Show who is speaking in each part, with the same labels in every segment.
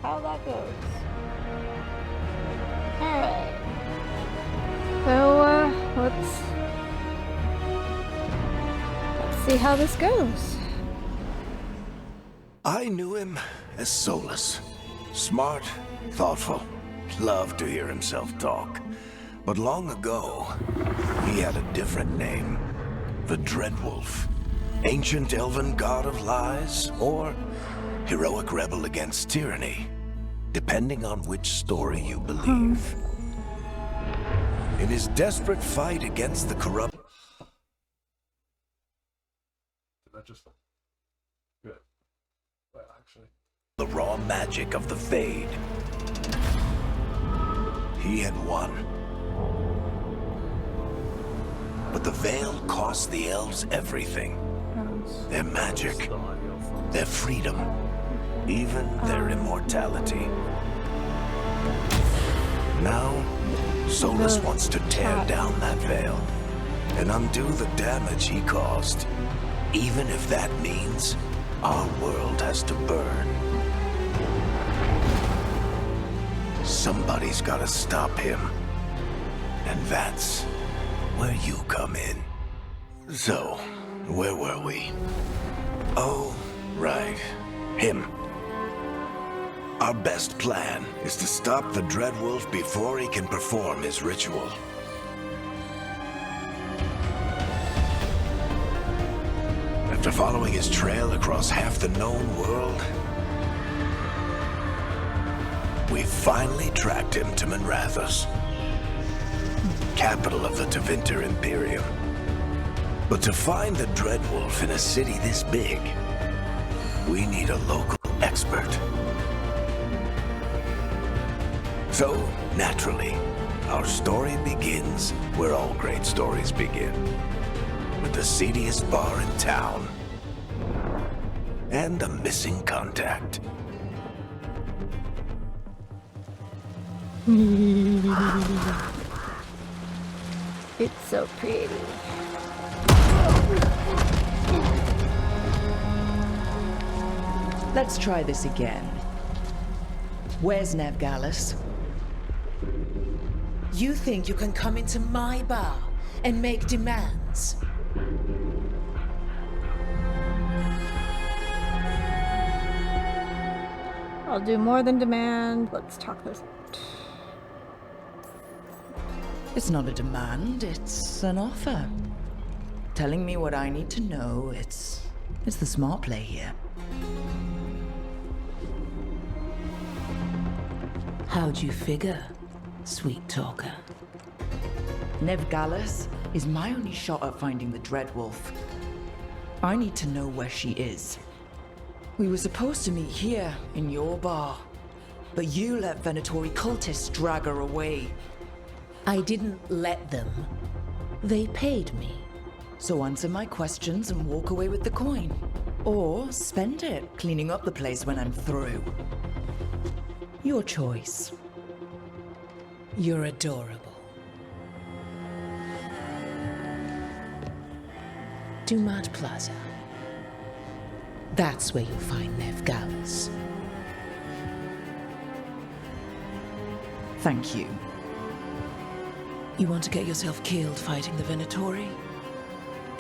Speaker 1: how that goes. Alright. So, let's see how this goes.
Speaker 2: I knew him as Solus. Smart, thoughtful, loved to hear himself talk. But long ago, he had a different name. The Dreadwolf. Ancient elven god of lies, or heroic rebel against tyranny, depending on which story you believe. In his desperate fight against the corrupt...
Speaker 3: Did that just... Good. Well, actually...
Speaker 2: the raw magic of the Fade. He had won. But the Veil cost the elves everything. Their magic, their freedom, even their immortality. Now, Solus wants to tear down that veil and undo the damage he caused, even if that means our world has to burn. Somebody's gotta stop him, and that's where you come in. So, where were we? Oh, right. Him. Our best plan is to stop the Dreadwolf before he can perform his ritual. After following his trail across half the known world, we finally tracked him to Minrathous, capital of the Tevinter Imperium. But to find the Dreadwolf in a city this big, we need a local expert. So, naturally, our story begins where all great stories begin. With the seediest bar in town. And a missing contact.
Speaker 1: It's so pretty.
Speaker 4: Let's try this again. Where's Nevgalis?
Speaker 5: You think you can come into my bar and make demands?
Speaker 1: I'll do more than demand. Let's talk this out.
Speaker 4: It's not a demand, it's an offer. Telling me what I need to know, it's the smart play here.
Speaker 5: How'd you figure, sweet talker?
Speaker 4: Nevgalis is my only shot at finding the Dreadwolf. I need to know where she is. We were supposed to meet here, in your bar. But you let Venatori cultists drag her away.
Speaker 5: I didn't let them. They paid me.
Speaker 4: So answer my questions and walk away with the coin. Or spend it cleaning up the place when I'm through.
Speaker 5: Your choice. You're adorable. Dumat Plaza. That's where you'll find Nevgalis.
Speaker 4: Thank you.
Speaker 5: You want to get yourself killed fighting the Venatori?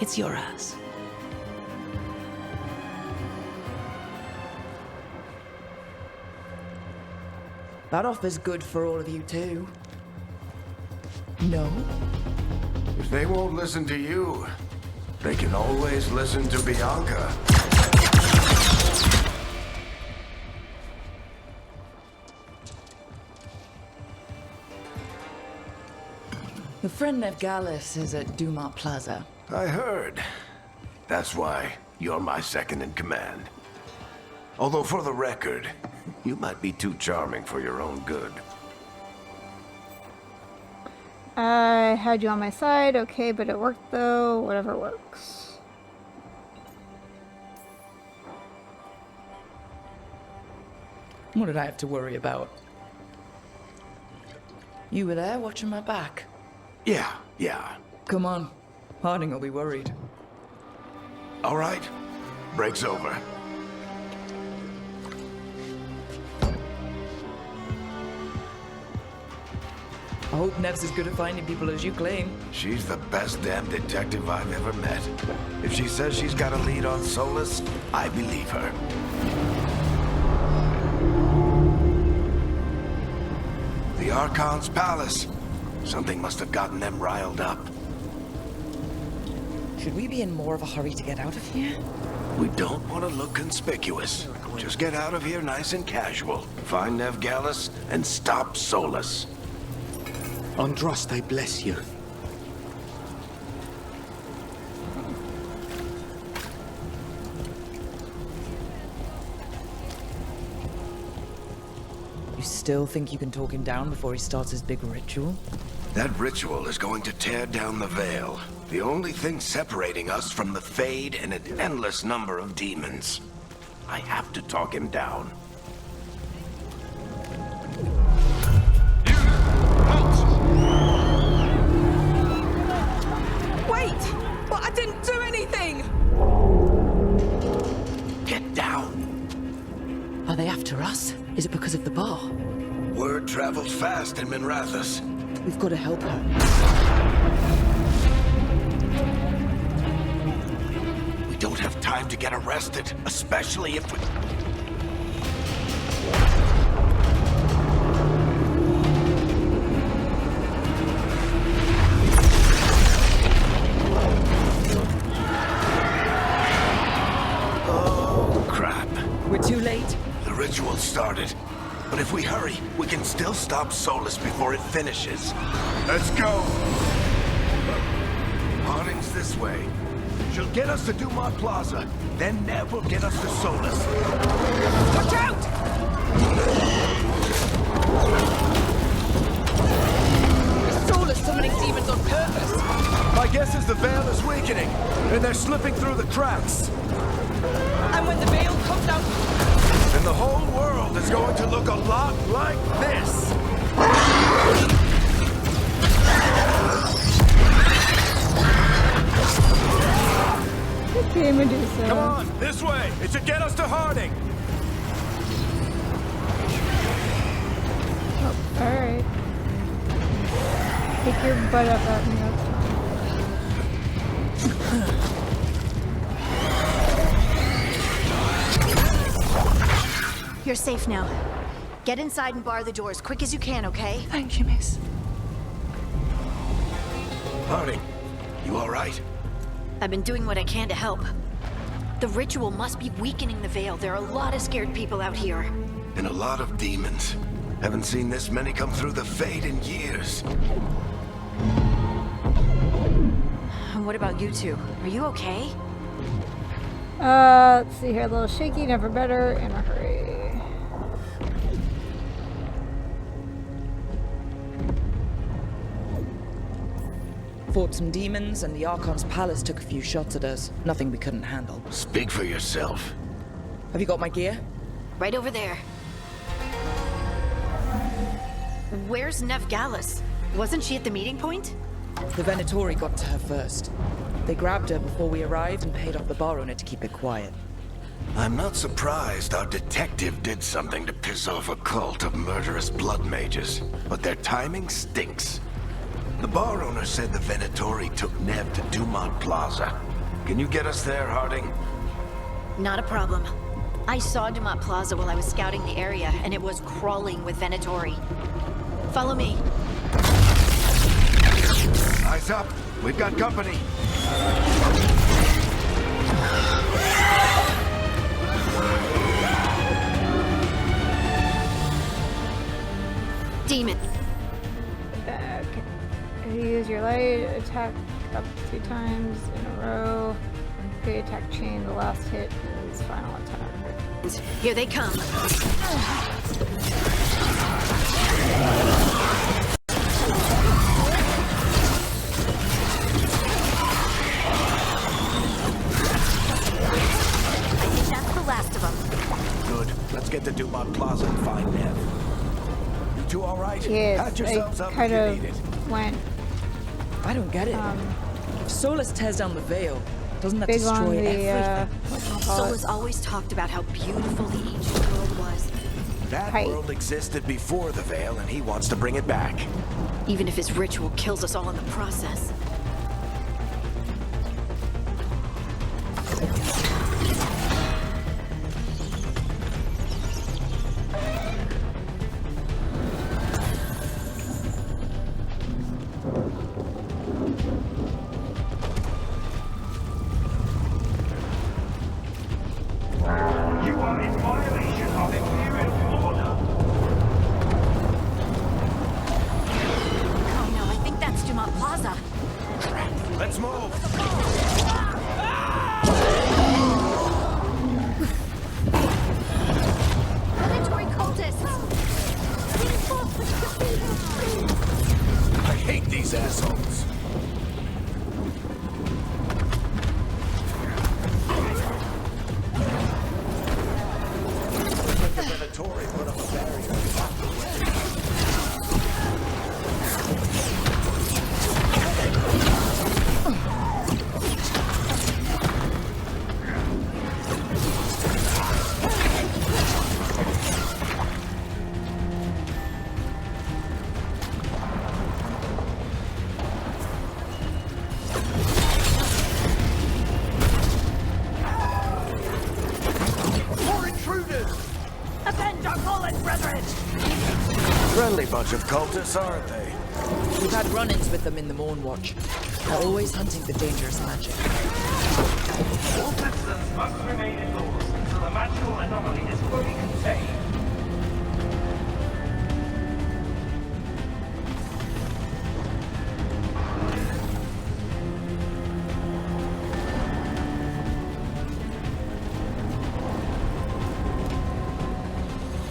Speaker 5: It's your ass.
Speaker 4: That offer's good for all of you too. No?
Speaker 2: If they won't listen to you, they can always listen to Bianca.
Speaker 4: Your friend Nevgalis is at Dumat Plaza.
Speaker 2: I heard. That's why you're my second in command. Although for the record, you might be too charming for your own good.
Speaker 1: I had you on my side, okay, but it worked though. Whatever works.
Speaker 4: What did I have to worry about? You were there watching my back.
Speaker 2: Yeah.
Speaker 4: Come on. Harding will be worried.
Speaker 2: All right. Break's over.
Speaker 4: I hope Nev's as good at finding people as you claim.
Speaker 2: She's the best damn detective I've ever met. If she says she's got a lead on Solus, I believe her. The Archon's palace. Something must have gotten them riled up.
Speaker 4: Should we be in more of a hurry to get out of here?
Speaker 2: We don't want to look conspicuous. Just get out of here nice and casual. Find Nev Gallus and stop Solus.
Speaker 6: Androst, I bless you.
Speaker 4: You still think you can talk him down before he starts his big ritual?
Speaker 2: That ritual is going to tear down the veil. The only thing separating us from the Fade and an endless number of demons. I have to talk him down.
Speaker 4: Wait! But I didn't do anything!
Speaker 2: Get down.
Speaker 5: Are they after us? Is it because of the bar?
Speaker 2: Word travels fast in Minrathous.
Speaker 4: We've got to help her.
Speaker 2: We don't have time to get arrested, especially if we... Oh, crap.
Speaker 4: We're too late.
Speaker 2: The ritual started. But if we hurry, we can still stop Solus before it finishes. Let's go! Harding's this way. She'll get us to Dumont Plaza. Then Nev will get us to Solus.
Speaker 4: Watch out! Solus summoning demons on purpose.
Speaker 2: My guess is the veil is weakening, and they're slipping through the cracks.
Speaker 4: And when the veil comes out...
Speaker 2: And the whole world is going to look a lot like this.
Speaker 1: Okay, Medusa.
Speaker 2: Come on, this way. It should get us to Harding.
Speaker 1: Oh, alright. Pick your butt up at me, that's fine.
Speaker 7: You're safe now. Get inside and bar the door as quick as you can, okay?
Speaker 5: Thank you, miss.
Speaker 2: Harding, you all right?
Speaker 7: I've been doing what I can to help. The ritual must be weakening the veil. There are a lot of scared people out here.
Speaker 2: And a lot of demons. Haven't seen this many come through the Fade in years.
Speaker 7: And what about you two? Are you okay?
Speaker 1: Let's see here. A little shaky, never better, in a hurry.
Speaker 4: Fought some demons, and the Archon's palace took a few shots at us. Nothing we couldn't handle.
Speaker 2: Speak for yourself.
Speaker 4: Have you got my gear?
Speaker 7: Right over there. Where's Nev Gallus? Wasn't she at the meeting point?
Speaker 4: The Venatori got to her first. They grabbed her before we arrived and paid off the bar owner to keep it quiet.
Speaker 2: I'm not surprised our detective did something to piss off a cult of murderous blood mages, but their timing stinks. The bar owner said the Venatori took Nev to Dumont Plaza. Can you get us there, Harding?
Speaker 7: Not a problem. I saw Dumont Plaza while I was scouting the area, and it was crawling with Venatori. Follow me.
Speaker 2: Eyes up. We've got company.
Speaker 7: Demon.
Speaker 1: You use your light attack up 2 times in a row. Okay, attack chain. The last hit is final attack.
Speaker 7: Here they come. That's the last of them.
Speaker 2: Good. Let's get to Dumont Plaza and find Nev. You two all right?
Speaker 1: Yes,
Speaker 2: Patch yourselves
Speaker 1: I
Speaker 2: up
Speaker 1: kind
Speaker 2: if you need it.
Speaker 1: of went
Speaker 4: I don't get it. If Solus tears down the veil, doesn't that
Speaker 1: big on
Speaker 4: destroy
Speaker 1: the,
Speaker 4: everything?
Speaker 1: whatchamacallit.
Speaker 7: Solus always talked about how beautiful the ancient world was.
Speaker 2: That
Speaker 1: Height.
Speaker 2: world existed before the Veil, and he wants to bring it back.
Speaker 7: Even if his ritual kills us all in the process.
Speaker 8: You are in violation of Imperial order.
Speaker 7: Oh no, I think that's Dumont Plaza.
Speaker 2: Let's move!
Speaker 7: Predatory cultists!
Speaker 2: I hate these assholes. The Venatori put up a barrier and blocked the way. More intruders!
Speaker 5: Avenge our fallen brethren!
Speaker 2: Friendly bunch of cultists, aren't they?
Speaker 4: We've had run-ins with them in the Morn Watch. They're always hunting for dangerous magic.
Speaker 8: All citizens must remain indoors until the magical anomaly is fully contained.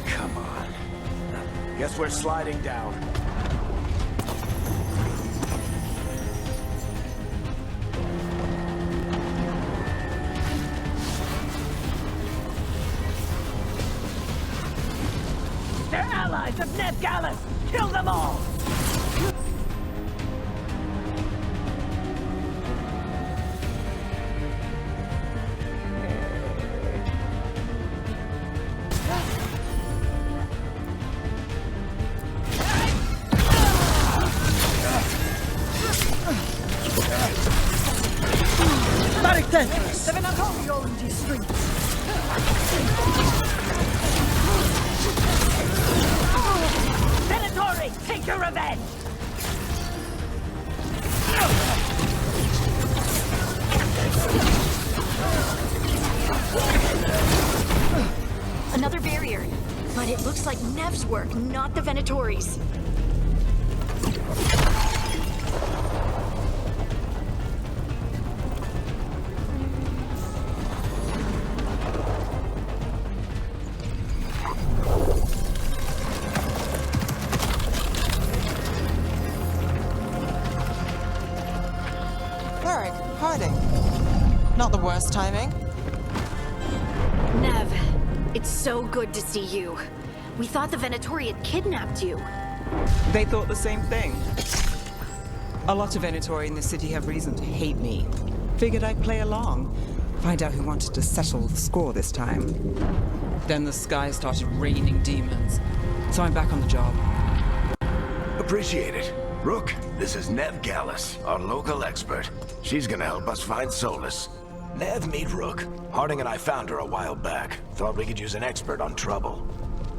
Speaker 2: Come on. Guess we're sliding down.
Speaker 5: They're allies of Ned Gallus! Kill them all! The Venatori own these streets! Venatori, take your revenge!
Speaker 7: Another barrier. But it looks like Nev's work, not the Venatori's.
Speaker 9: Cleric, hiding. Not the worst timing.
Speaker 7: Nev, it's so good to see you. We thought the Venatori had kidnapped you.
Speaker 10: They thought the same thing. A lot of Venatori in this city have reason to hate me. Figured I'd play along. Find out who wanted to settle the score this time. Then the sky started raining demons. So I'm back on the job.
Speaker 2: Appreciate it. Rook, this is Nev Gallus, our local expert. She's gonna help us find Solus. Nev, meet Rook. Harding and I found her a while back. Thought we could use an expert on trouble.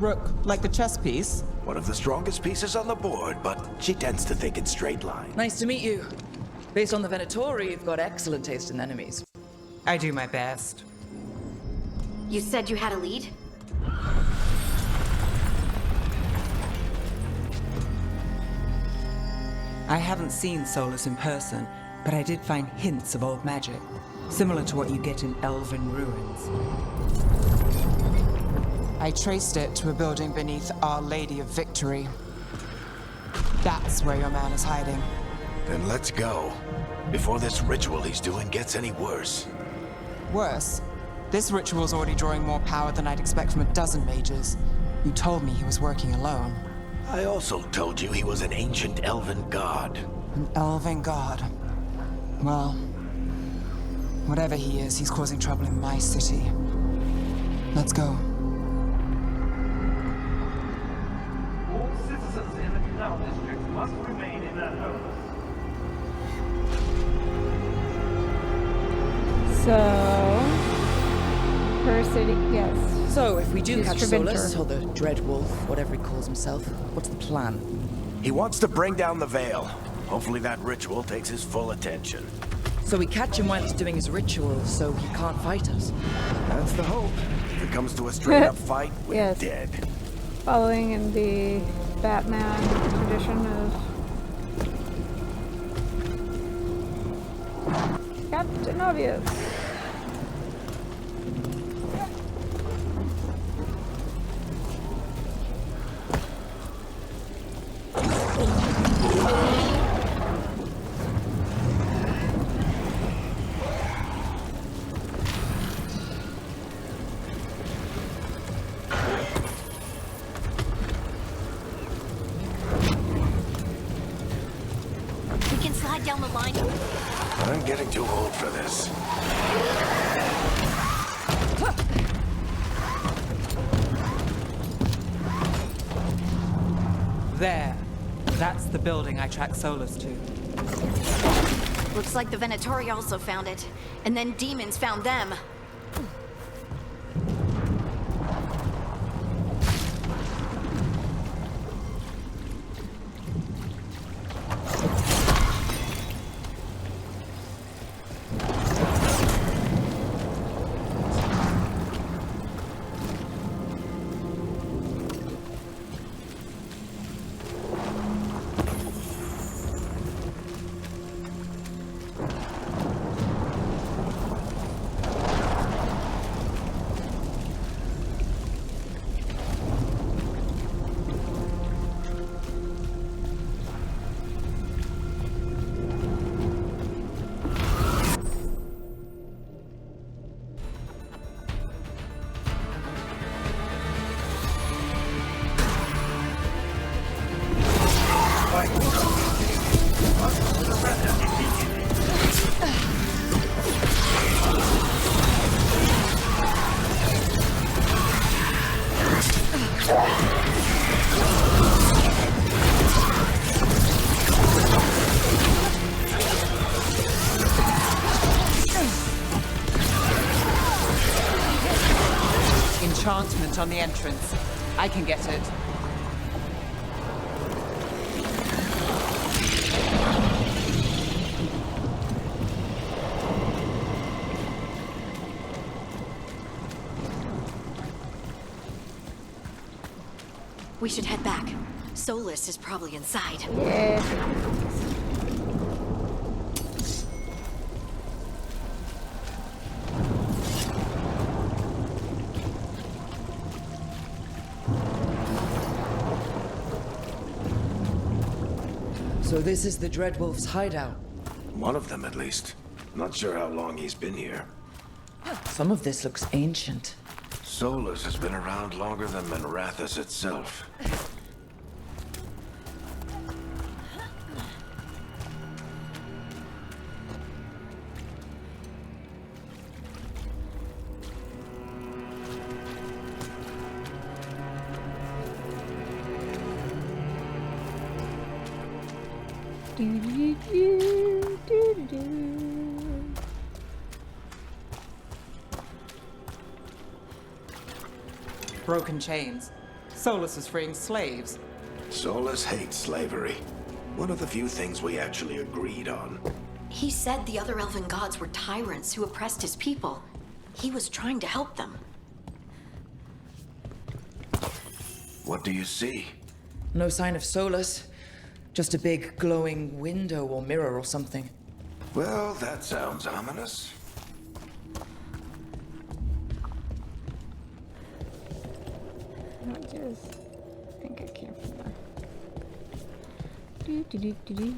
Speaker 10: Rook, like the chess piece?
Speaker 2: One of the strongest pieces on the board, but she tends to think in straight lines.
Speaker 4: Nice to meet you. Based on the Venatori, you've got excellent taste in enemies.
Speaker 10: I do my best.
Speaker 7: You said you had a lead?
Speaker 10: I haven't seen Solus in person, but I did find hints of old magic, similar to what you get in elven ruins.
Speaker 9: I traced it to a building beneath Our Lady of Victory. That's where your man is hiding.
Speaker 2: Then let's go. Before this ritual he's doing gets any worse.
Speaker 9: Worse, this ritual's already drawing more power than I'd expect from a dozen mages. You told me he was working alone.
Speaker 2: I also told you he was an ancient elven god.
Speaker 9: An elven god. Well, whatever he is, he's causing trouble in my city. Let's go.
Speaker 8: must remain in their homes.
Speaker 1: So, her city, yes.
Speaker 4: So, if we do
Speaker 1: She's
Speaker 4: catch
Speaker 1: Treventor.
Speaker 4: Solus, or the Dread Wolf, whatever he calls himself, what's the plan?
Speaker 2: He wants to bring down the veil. Hopefully that ritual takes his full attention.
Speaker 4: So we catch him while he's doing his ritual, so he can't fight us.
Speaker 2: That's the hope. If it comes to a straight-up fight, we're
Speaker 1: Yes.
Speaker 2: dead.
Speaker 1: Following in the Batman tradition of Captain Obvious.
Speaker 7: We can slide down the line.
Speaker 2: I'm getting too old for this.
Speaker 10: There. That's the building I tracked Solus to.
Speaker 7: Looks like the Venatori also found it. And then demons found them.
Speaker 10: Enchantment on the entrance. I can get it.
Speaker 7: We should head back. Solus is probably inside.
Speaker 1: Yeah.
Speaker 4: So this is the Dread Wolf's hideout.
Speaker 2: One of them, at least. Not sure how long he's been here.
Speaker 4: Some of this looks ancient.
Speaker 2: Solus has been around longer than Manrathus itself.
Speaker 10: Broken chains. Solus is freeing slaves.
Speaker 2: Solus hates slavery. One of the few things we actually agreed on.
Speaker 7: He said the other elven gods were tyrants who oppressed his people. He was trying to help them.
Speaker 2: What do you see?
Speaker 4: No sign of Solus. Just a big glowing window or mirror or something.
Speaker 2: Well, that sounds ominous.
Speaker 1: I just think I came from there. Do, do, do, do, do.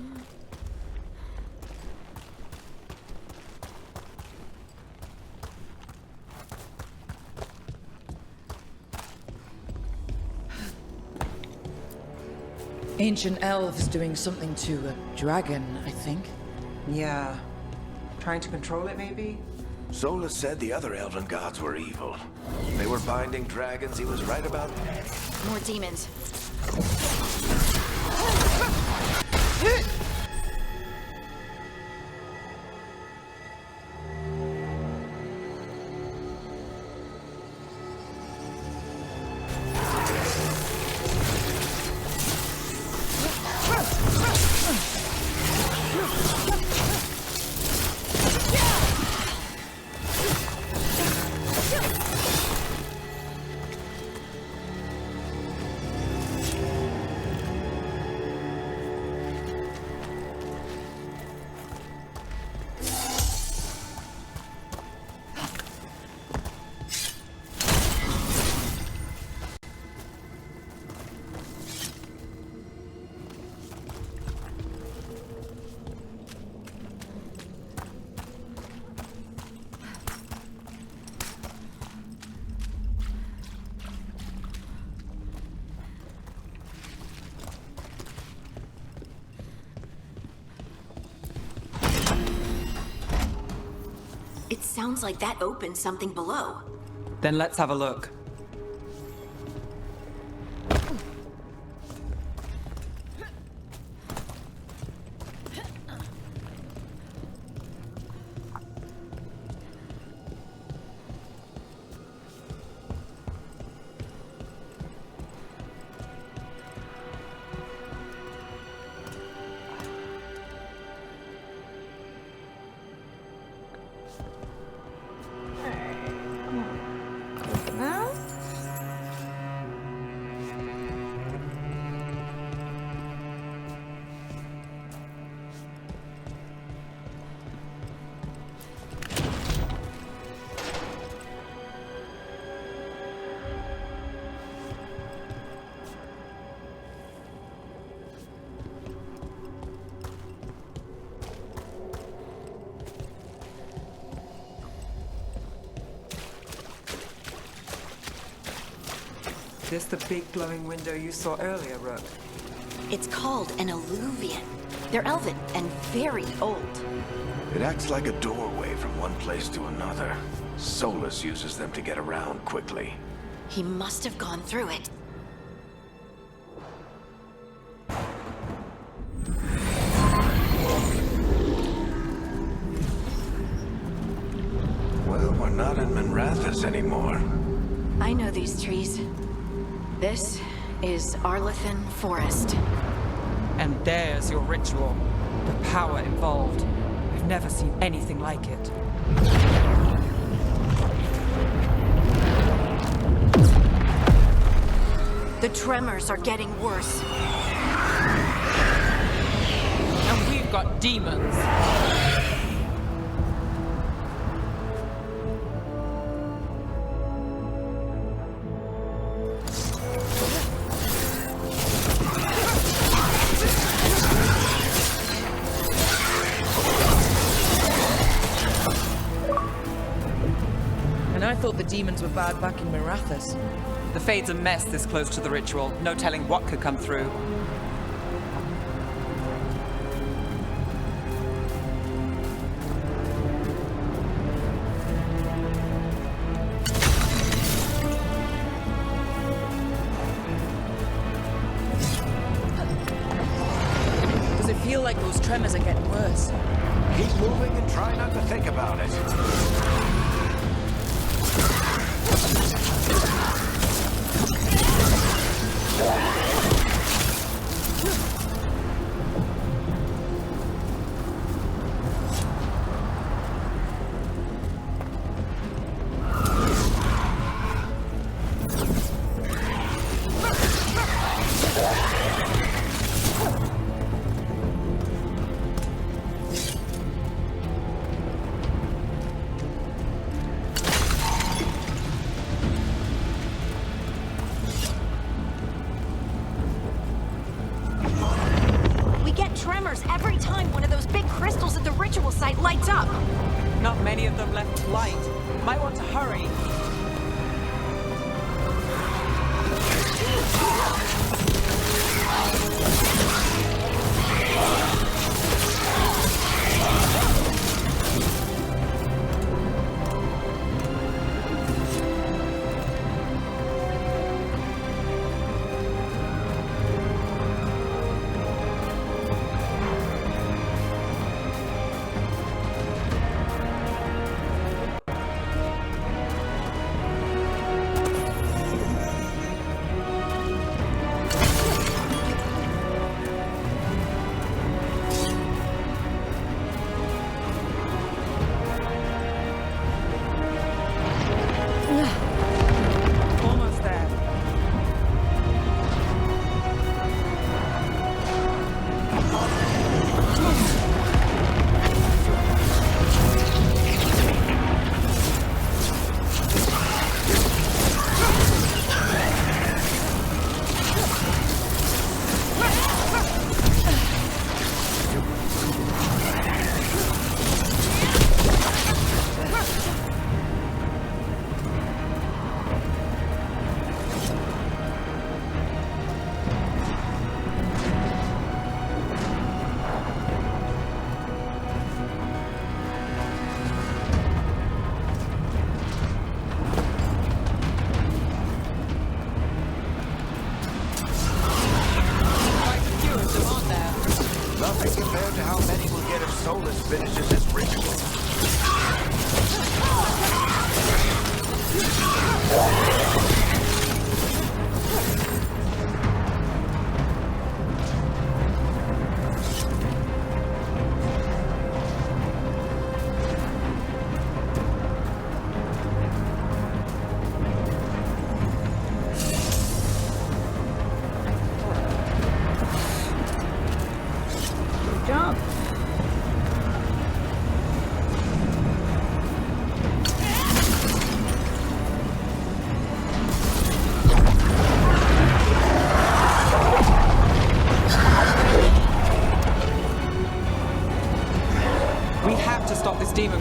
Speaker 4: Ancient elves doing something to a dragon, I think.
Speaker 10: Yeah. Trying to control it, maybe?
Speaker 2: Solus said the other elven gods were evil. They were binding dragons. He was right about that.
Speaker 7: More demons. It sounds like that opened something below.
Speaker 10: Then let's have a look. This the big glowing window you saw earlier, Rook?
Speaker 7: It's called an alluvian. They're elven and very old.
Speaker 2: It acts like a doorway from one place to another. Solus uses them to get around quickly.
Speaker 7: He must have gone through it.
Speaker 2: Well, we're not in Minrathous anymore.
Speaker 7: I know these trees. This is Arlethan Forest.
Speaker 10: And there's your ritual. The power involved. I've never seen anything like it.
Speaker 7: The tremors are getting worse.
Speaker 10: And we've got demons.
Speaker 4: I thought the demons were bad back in Minrathous.
Speaker 10: The Fade's a mess this close to the ritual. No telling what could come through.
Speaker 4: Does it feel like those tremors are getting worse?
Speaker 2: Keep moving and try not to think about it.
Speaker 7: Every time one of those big crystals at the ritual site lights up.
Speaker 10: Not many of them left light. Might want to hurry.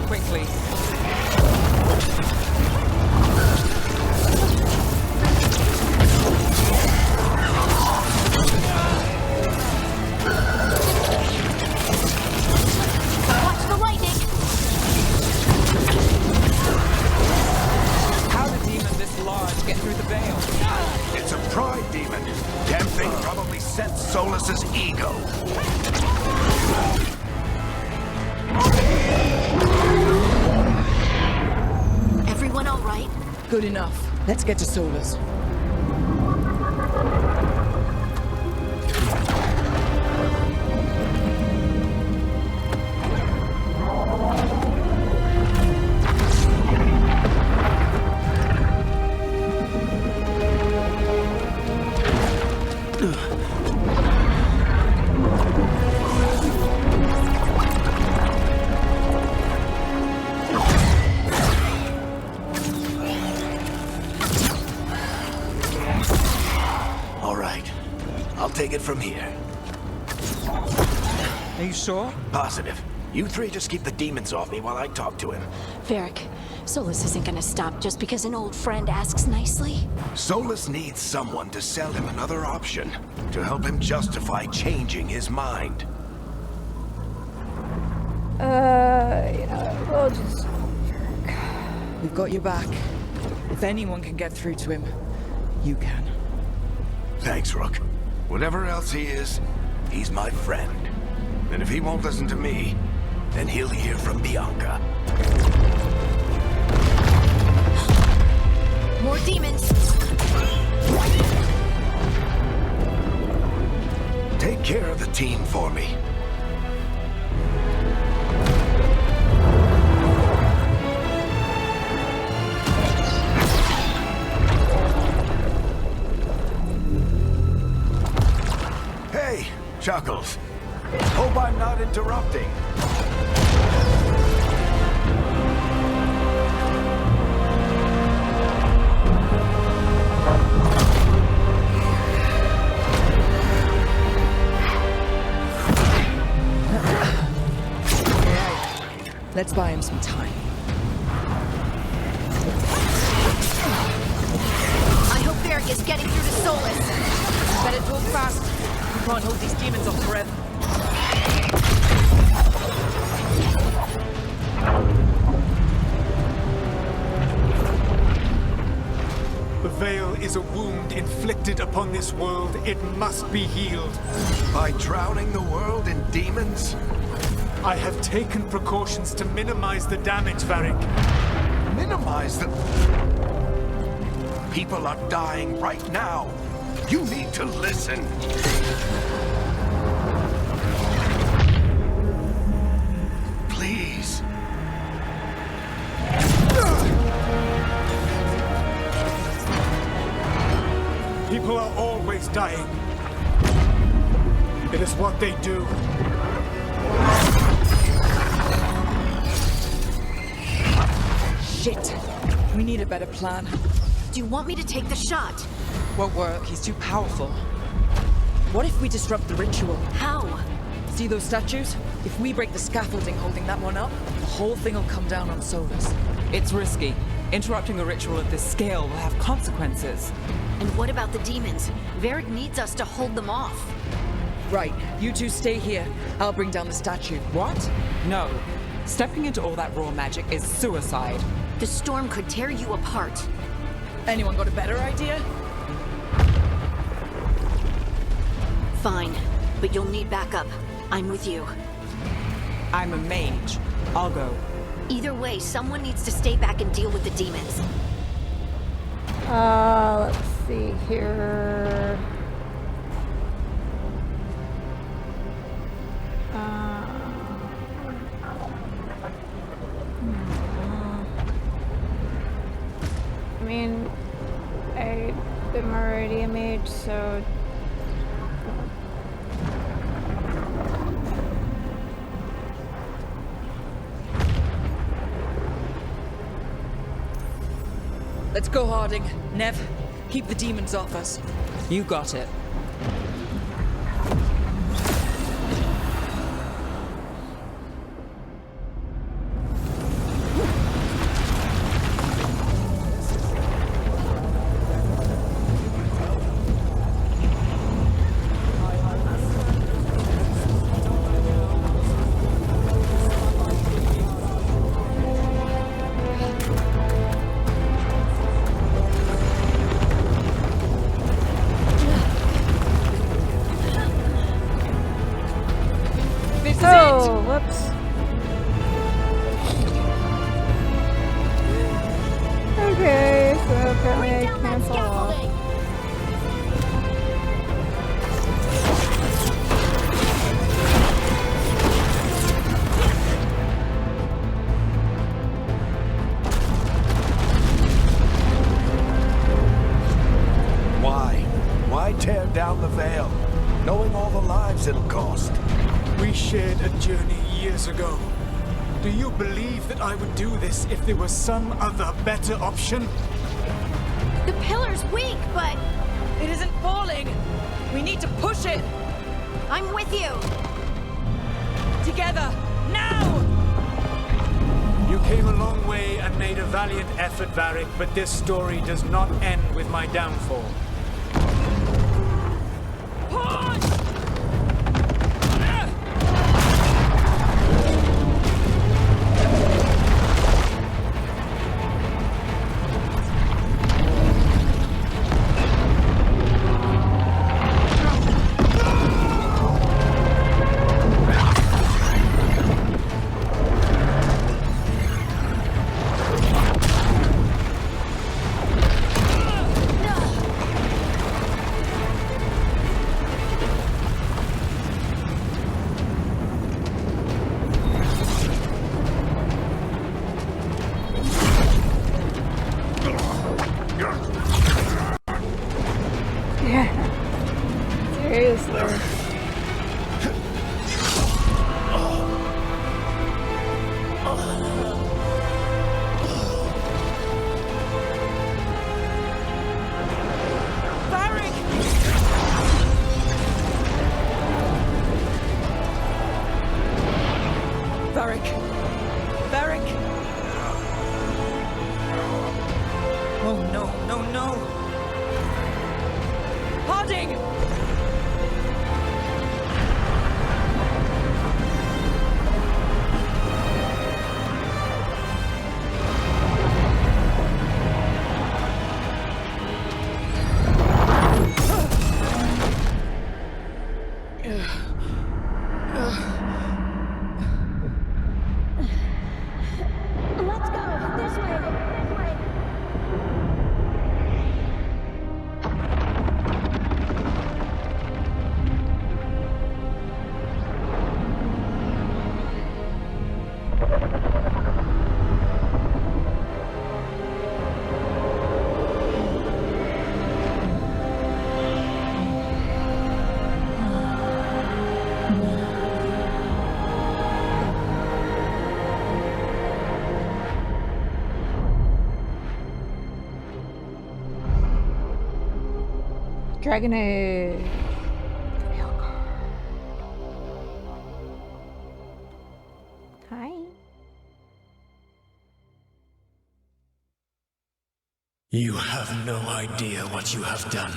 Speaker 9: quickly.
Speaker 7: Watch the lightning!
Speaker 9: How did a demon this large get through the veil?
Speaker 2: It's a pride demon. Damn thing probably sensed Solus's ego.
Speaker 7: Everyone all right?
Speaker 4: Good enough. Let's get to Solus.
Speaker 2: All right. I'll take it from here.
Speaker 9: Are you sure?
Speaker 2: Positive. You three just keep the demons off me while I talk to him.
Speaker 7: Varric, Solus isn't gonna stop just because an old friend asks nicely.
Speaker 2: Solus needs someone to sell him another option, to help him justify changing his mind.
Speaker 1: You know, we'll just...
Speaker 4: We've got your back. If anyone can get through to him, you can.
Speaker 2: Thanks, Rook. Whatever else he is, he's my friend. And if he won't listen to me, then he'll hear from Bianca.
Speaker 7: More demons!
Speaker 2: Take care of the team for me. Hey, Chuckles. Hope I'm not interrupting.
Speaker 4: Let's buy him some time.
Speaker 7: I hope Varric is getting through to Solus.
Speaker 4: Better talk fast. We can't hold these demons off forever.
Speaker 6: The veil is a wound inflicted upon this world. It must be healed.
Speaker 2: By drowning the world in demons?
Speaker 6: I have taken precautions to minimize the damage, Varric.
Speaker 2: Minimize the... People are dying right now. You need to listen. Please.
Speaker 6: People are always dying. It is what they do.
Speaker 4: Shit. We need a better plan.
Speaker 7: Do you want me to take the shot?
Speaker 9: Won't work. He's too powerful.
Speaker 4: What if we disrupt the ritual?
Speaker 7: How?
Speaker 4: See those statues? If we break the scaffolding holding that one up, the whole thing will come down on Solus.
Speaker 9: It's risky. Interrupting a ritual of this scale will have consequences.
Speaker 7: And what about the demons? Varric needs us to hold them off.
Speaker 4: Right, you two stay here. I'll bring down the statue.
Speaker 9: What? No. Stepping into all that raw magic is suicide.
Speaker 7: The storm could tear you apart.
Speaker 4: Anyone got a better idea?
Speaker 7: Fine, but you'll need backup. I'm with you.
Speaker 9: I'm a mage. I'll go.
Speaker 7: Either way, someone needs to stay back and deal with the demons.
Speaker 1: Let's see here. I mean, I'm already a mage, so...
Speaker 4: Let's go, Harding. Nev, keep the demons off us.
Speaker 9: You got it.
Speaker 7: on that
Speaker 1: Cancel.
Speaker 7: scaffolding!
Speaker 2: Why tear down the veil, knowing all the lives it'll cost?
Speaker 6: We shared a journey years ago. Do you believe that I would do this if there was some other better option?
Speaker 7: The pillar's weak, but
Speaker 4: It isn't falling! We need to push it!
Speaker 7: I'm with you!
Speaker 4: Together! Now!
Speaker 6: You came a long way and made a valiant effort, Varric, but this story does not end with my downfall.
Speaker 4: Push!
Speaker 1: Seriously.
Speaker 4: Varric! Varric! Oh no, no, no! Harding!
Speaker 7: Let's go! This way! This way!
Speaker 1: Dragon Age. The Veilguard. Hi.
Speaker 6: You have no idea what you have done.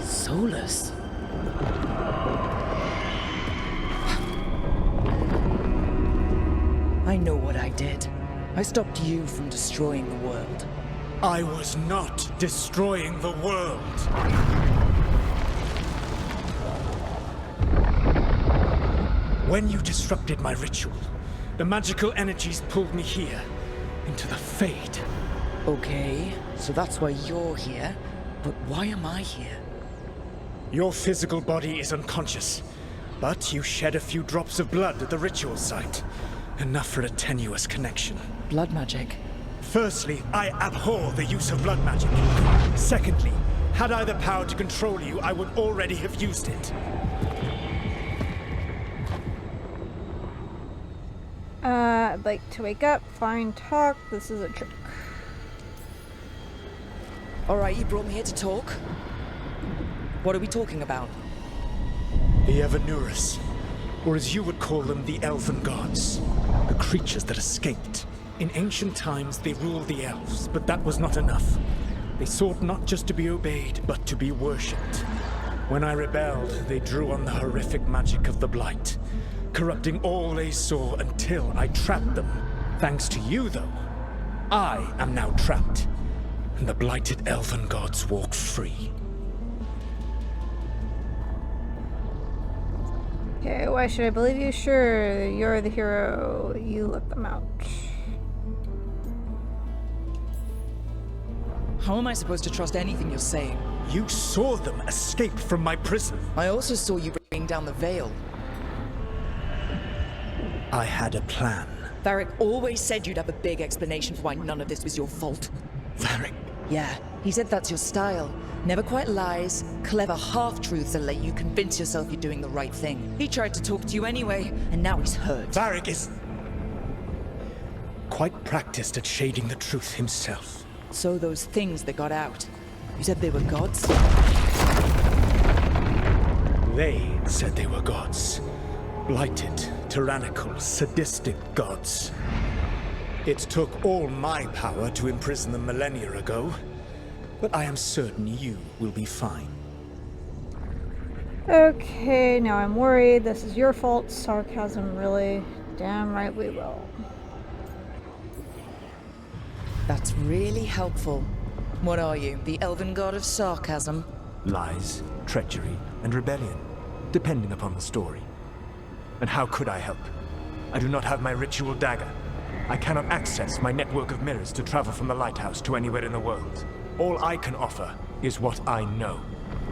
Speaker 4: Solus? I know what I did. I stopped you from destroying the world.
Speaker 6: I was not destroying the world. When you disrupted my ritual, the magical energies pulled me here, into the Fade.
Speaker 4: Okay, so that's why you're here. But why am I here?
Speaker 6: Your physical body is unconscious, but you shed a few drops of blood at the ritual site. Enough for a tenuous connection.
Speaker 4: Blood magic?
Speaker 6: Firstly, I abhor the use of blood magic. Secondly, had I the power to control you, I would already have used it.
Speaker 1: I'd like to wake up, fine talk. This is a trick.
Speaker 4: Alright, you brought me here to talk. What are we talking about?
Speaker 6: The Evanurus, or as you would call them, the Elven Gods. The creatures that escaped. In ancient times, they ruled the elves, but that was not enough. They sought not just to be obeyed, but to be worshipped. When I rebelled, they drew on the horrific magic of the Blight, corrupting all they saw until I trapped them. Thanks to you, though, I am now trapped, and the blighted Elven Gods walk free.
Speaker 1: Okay, why should I believe you? Sure, you're the hero. You let them out.
Speaker 4: How am I supposed to trust anything you're saying?
Speaker 6: You saw them escape from my prison.
Speaker 4: I also saw you bring down the veil.
Speaker 6: I had a plan.
Speaker 4: Varric always said you'd have a big explanation for why none of this was your fault.
Speaker 6: Varric.
Speaker 4: Yeah, he said that's your style. Never quite lies, clever half-truths that let you convince yourself you're doing the right thing. He tried to talk to you anyway, and now he's hurt.
Speaker 6: Varric is quite practiced at shading the truth himself.
Speaker 4: So those things that got out, you said they were gods?
Speaker 6: They said they were gods. Blighted, tyrannical, sadistic gods. It took all my power to imprison them millennia ago, but I am certain you will be fine.
Speaker 1: Okay, now I'm worried. This is your fault. Sarcasm, really? Damn right we will.
Speaker 4: That's really helpful. What are you, the elven god of sarcasm?
Speaker 6: Lies, treachery, and rebellion, depending upon the story. And how could I help? I do not have my ritual dagger. I cannot access my network of mirrors to travel from the lighthouse to anywhere in the world. All I can offer is what I know.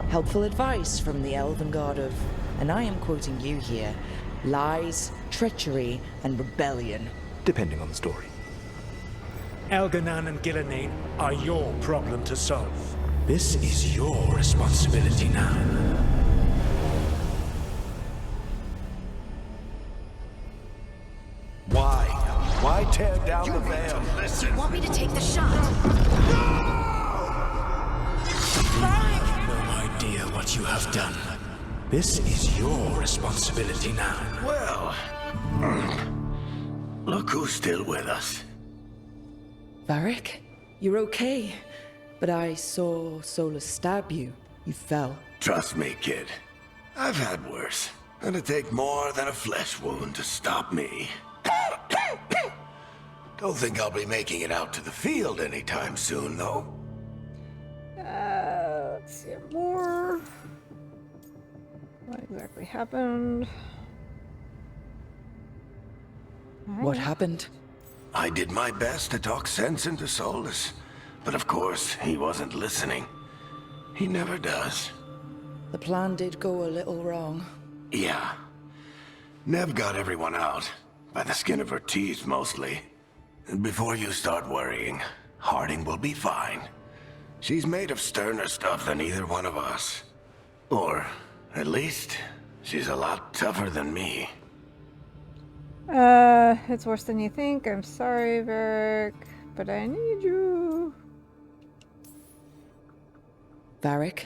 Speaker 4: Helpful advice from the elven god of, and I am quoting you here, lies, treachery, and rebellion.
Speaker 6: Depending on the story. Elganan and Gillenane are your problem to solve. This is your responsibility now.
Speaker 2: Why? Why tear down the veil?
Speaker 7: Do you want me to take the shot?
Speaker 6: You have no idea what you have done. This is your responsibility now.
Speaker 2: Well, look who's still with us.
Speaker 4: Varric, you're okay. But I saw Solus stab you. You fell.
Speaker 2: Trust me, kid. I've had worse. It'd take more than a flesh wound to stop me. Don't think I'll be making it out to the field anytime soon, though.
Speaker 1: Let's see more. What exactly happened?
Speaker 4: What happened?
Speaker 2: I did my best to talk sense into Solus, but of course, he wasn't listening. He never does.
Speaker 4: The plan did go a little wrong.
Speaker 2: Yeah. Nev got everyone out, by the skin of her teeth mostly. And before you start worrying, Harding will be fine. She's made of sterner stuff than either one of us. Or, at least, she's a lot tougher than me.
Speaker 1: It's worse than you think. I'm sorry, Varric, but I need you.
Speaker 4: Varric,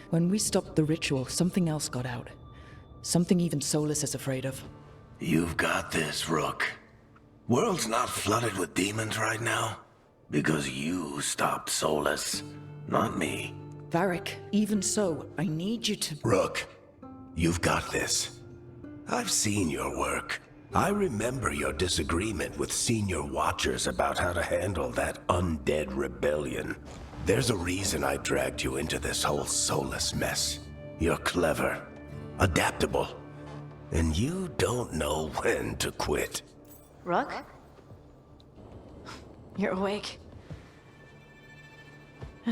Speaker 4: when we stopped the ritual, something else got out. Something even Solus is afraid of.
Speaker 2: You've got this, Rook. World's not flooded with demons right now. Because you stopped Solus, not me.
Speaker 4: Varric, even so, I need you to...
Speaker 2: Rook, you've got this. I've seen your work. I remember your disagreement with senior watchers about how to handle that undead rebellion. There's a reason I dragged you into this whole Solus mess. You're clever, adaptable, and you don't know when to quit.
Speaker 7: Rook? You're awake.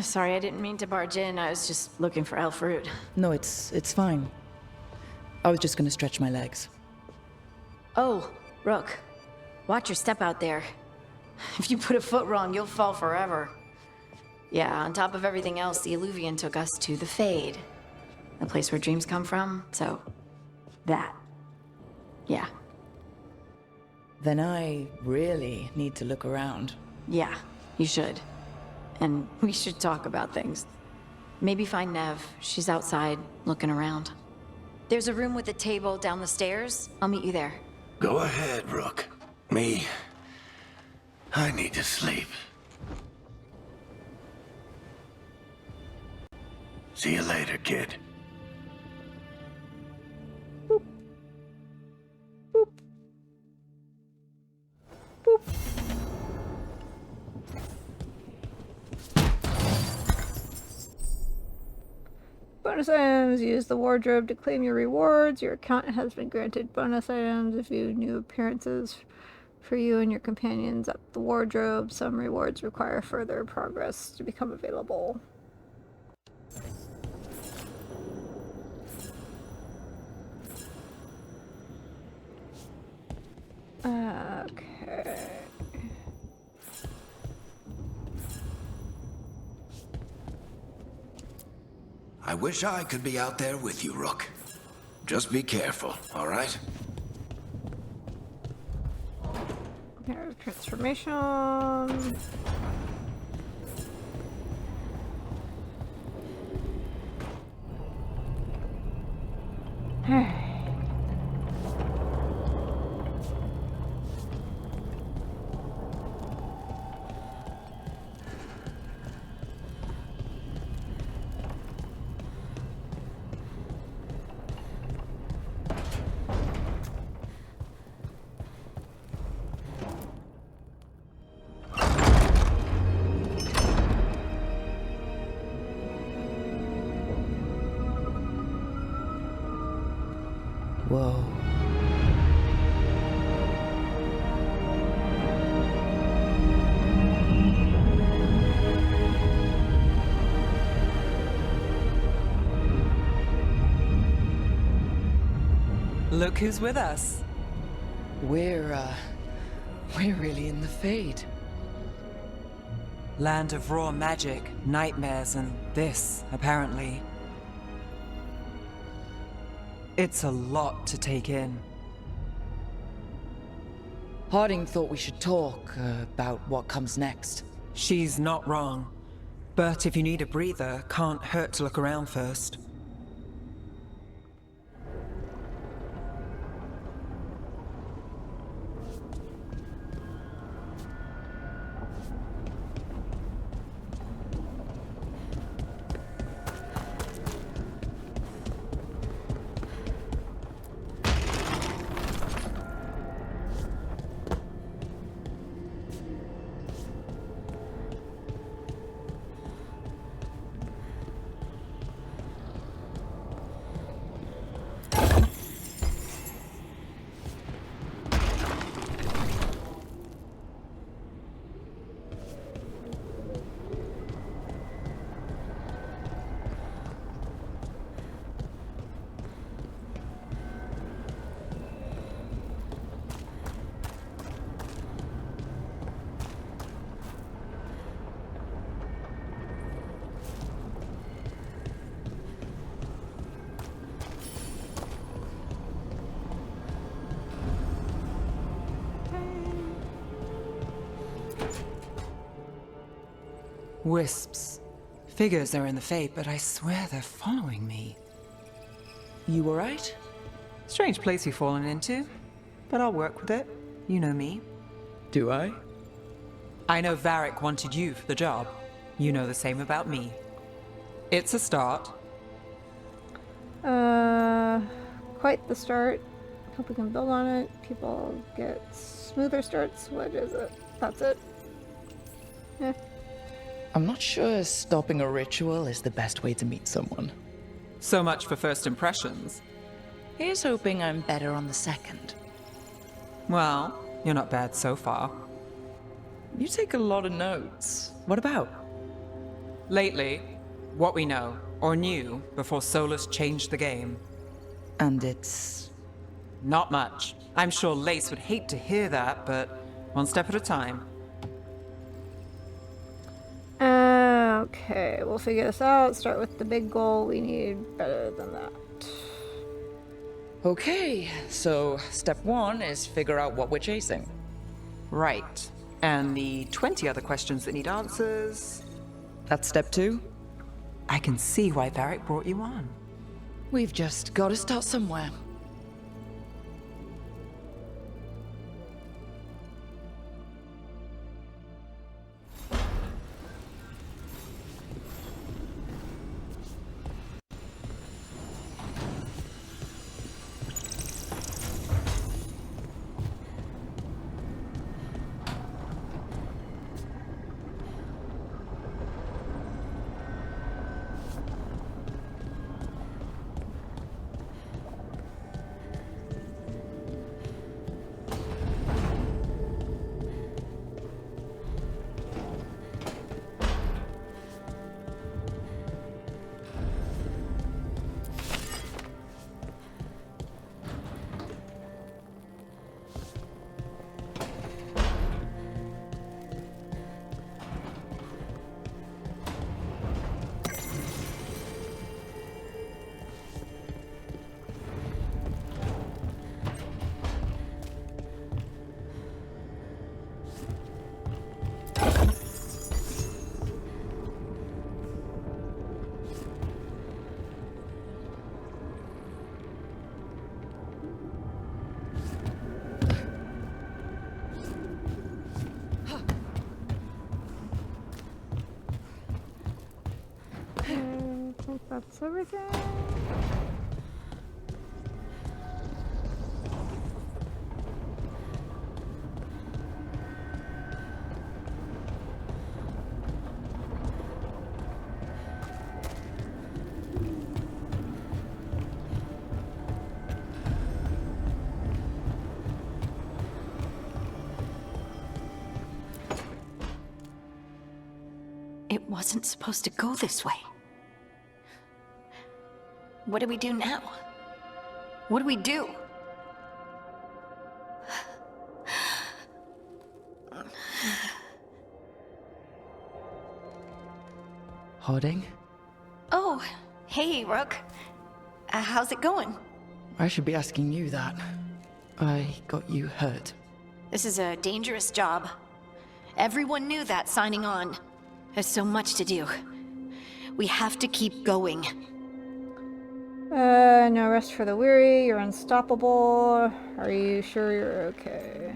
Speaker 7: Sorry, I didn't mean to barge in. I was just looking for Elfroot.
Speaker 4: No, it's fine. I was just gonna stretch my legs.
Speaker 7: Oh, Rook. Watch your step out there. If you put a foot wrong, you'll fall forever. Yeah, on top of everything else, the Illuvian took us to the Fade. The place where dreams come from, so... that. Yeah.
Speaker 4: Then I really need to look around.
Speaker 7: Yeah, you should. And we should talk about things. Maybe find Nev. She's outside, looking around. There's a room with a table down the stairs. I'll meet you there.
Speaker 2: Go ahead, Rook. Me, I need to sleep. See you later, kid.
Speaker 1: Boop. Boop. Boop. Bonus items. Use the wardrobe to claim your rewards. Your account has been granted bonus items if you new appearances for you and your companions at the wardrobe. Some rewards require further progress to become available. Okay.
Speaker 2: I wish I could be out there with you, Rook. Just be careful, all right?
Speaker 1: Here's transformation.
Speaker 5: Whoa.
Speaker 10: Look who's with us.
Speaker 4: We're really in the Fade.
Speaker 10: Land of raw magic, nightmares, and this, apparently. It's a lot to take in.
Speaker 4: Harding thought we should talk about what comes next.
Speaker 10: She's not wrong. But if you need a breather, can't hurt to look around first. Wisps. Figures are in the Fate, but I swear they're following me.
Speaker 4: You alright?
Speaker 10: Strange place you've fallen into, but I'll work with it. You know me.
Speaker 4: Do I?
Speaker 10: I know Varric wanted you for the job. You know the same about me. It's a start.
Speaker 1: Quite the start. Hope we can build on it. People get smoother starts. What is it? That's it. Yeah.
Speaker 4: I'm not sure stopping a ritual is the best way to meet someone.
Speaker 10: So much for first impressions.
Speaker 4: Here's hoping I'm better on the second.
Speaker 10: Well, you're not bad so far.
Speaker 4: You take a lot of notes. What about?
Speaker 10: Lately, what we know, or knew, before Solus changed the game.
Speaker 4: And it's...
Speaker 10: Not much. I'm sure Lace would hate to hear that, but one step at a time.
Speaker 1: Okay, we'll figure this out. Start with the big goal. We need better than that.
Speaker 4: Okay, so step one is figure out what we're chasing.
Speaker 10: Right. And the 20 other questions that need answers...
Speaker 4: That's step two?
Speaker 10: I can see why Varric brought you on.
Speaker 4: We've just got to start somewhere.
Speaker 1: That's everything.
Speaker 7: It wasn't supposed to go this way. What do we do now? What do we do?
Speaker 4: Harding?
Speaker 7: Oh, hey, Rook. How's it going?
Speaker 4: I should be asking you that. I got you hurt.
Speaker 7: This is a dangerous job. Everyone knew that signing on. There's so much to do. We have to keep going.
Speaker 1: No rest for the weary. You're unstoppable. Are you sure you're okay?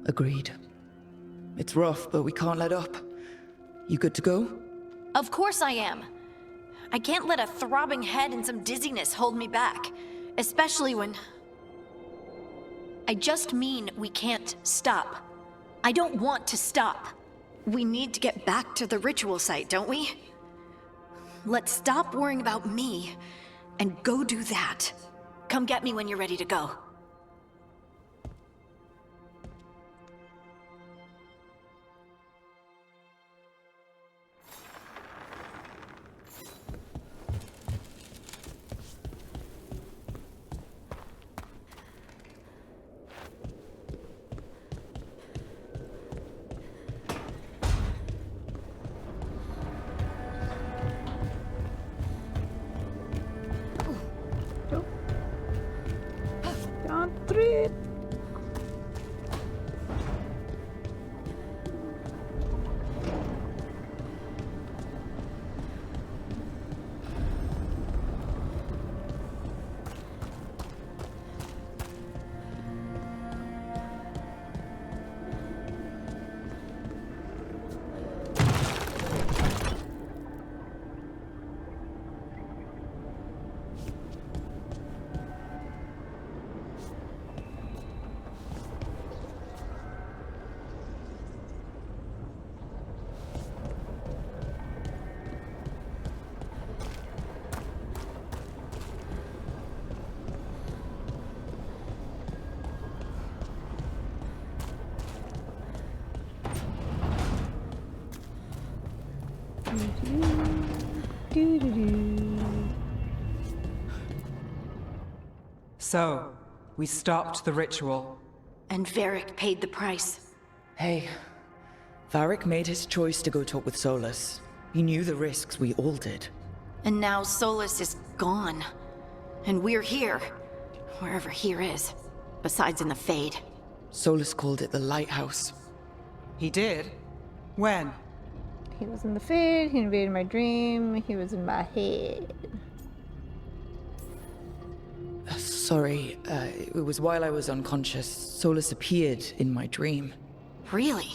Speaker 4: Agreed. It's rough, but we can't let up. You good to go?
Speaker 7: Of course I am. I can't let a throbbing head and some dizziness hold me back. Especially when... I just mean we can't stop. I don't want to stop. We need to get back to the ritual site, don't we? Let's stop worrying about me and go do that. Come get me when you're ready to go.
Speaker 10: So, we stopped the ritual.
Speaker 7: And Varric paid the price.
Speaker 4: Hey, Varric made his choice to go talk with Solus. He knew the risks, we all did.
Speaker 7: And now Solus is gone. And we're here. Wherever here is. Besides in the Fade.
Speaker 4: Solus called it the Lighthouse.
Speaker 10: He did? When?
Speaker 1: He was in the Fade, he invaded my dream, he was in my head.
Speaker 4: Sorry, it was while I was unconscious. Solus appeared in my dream.
Speaker 7: Really?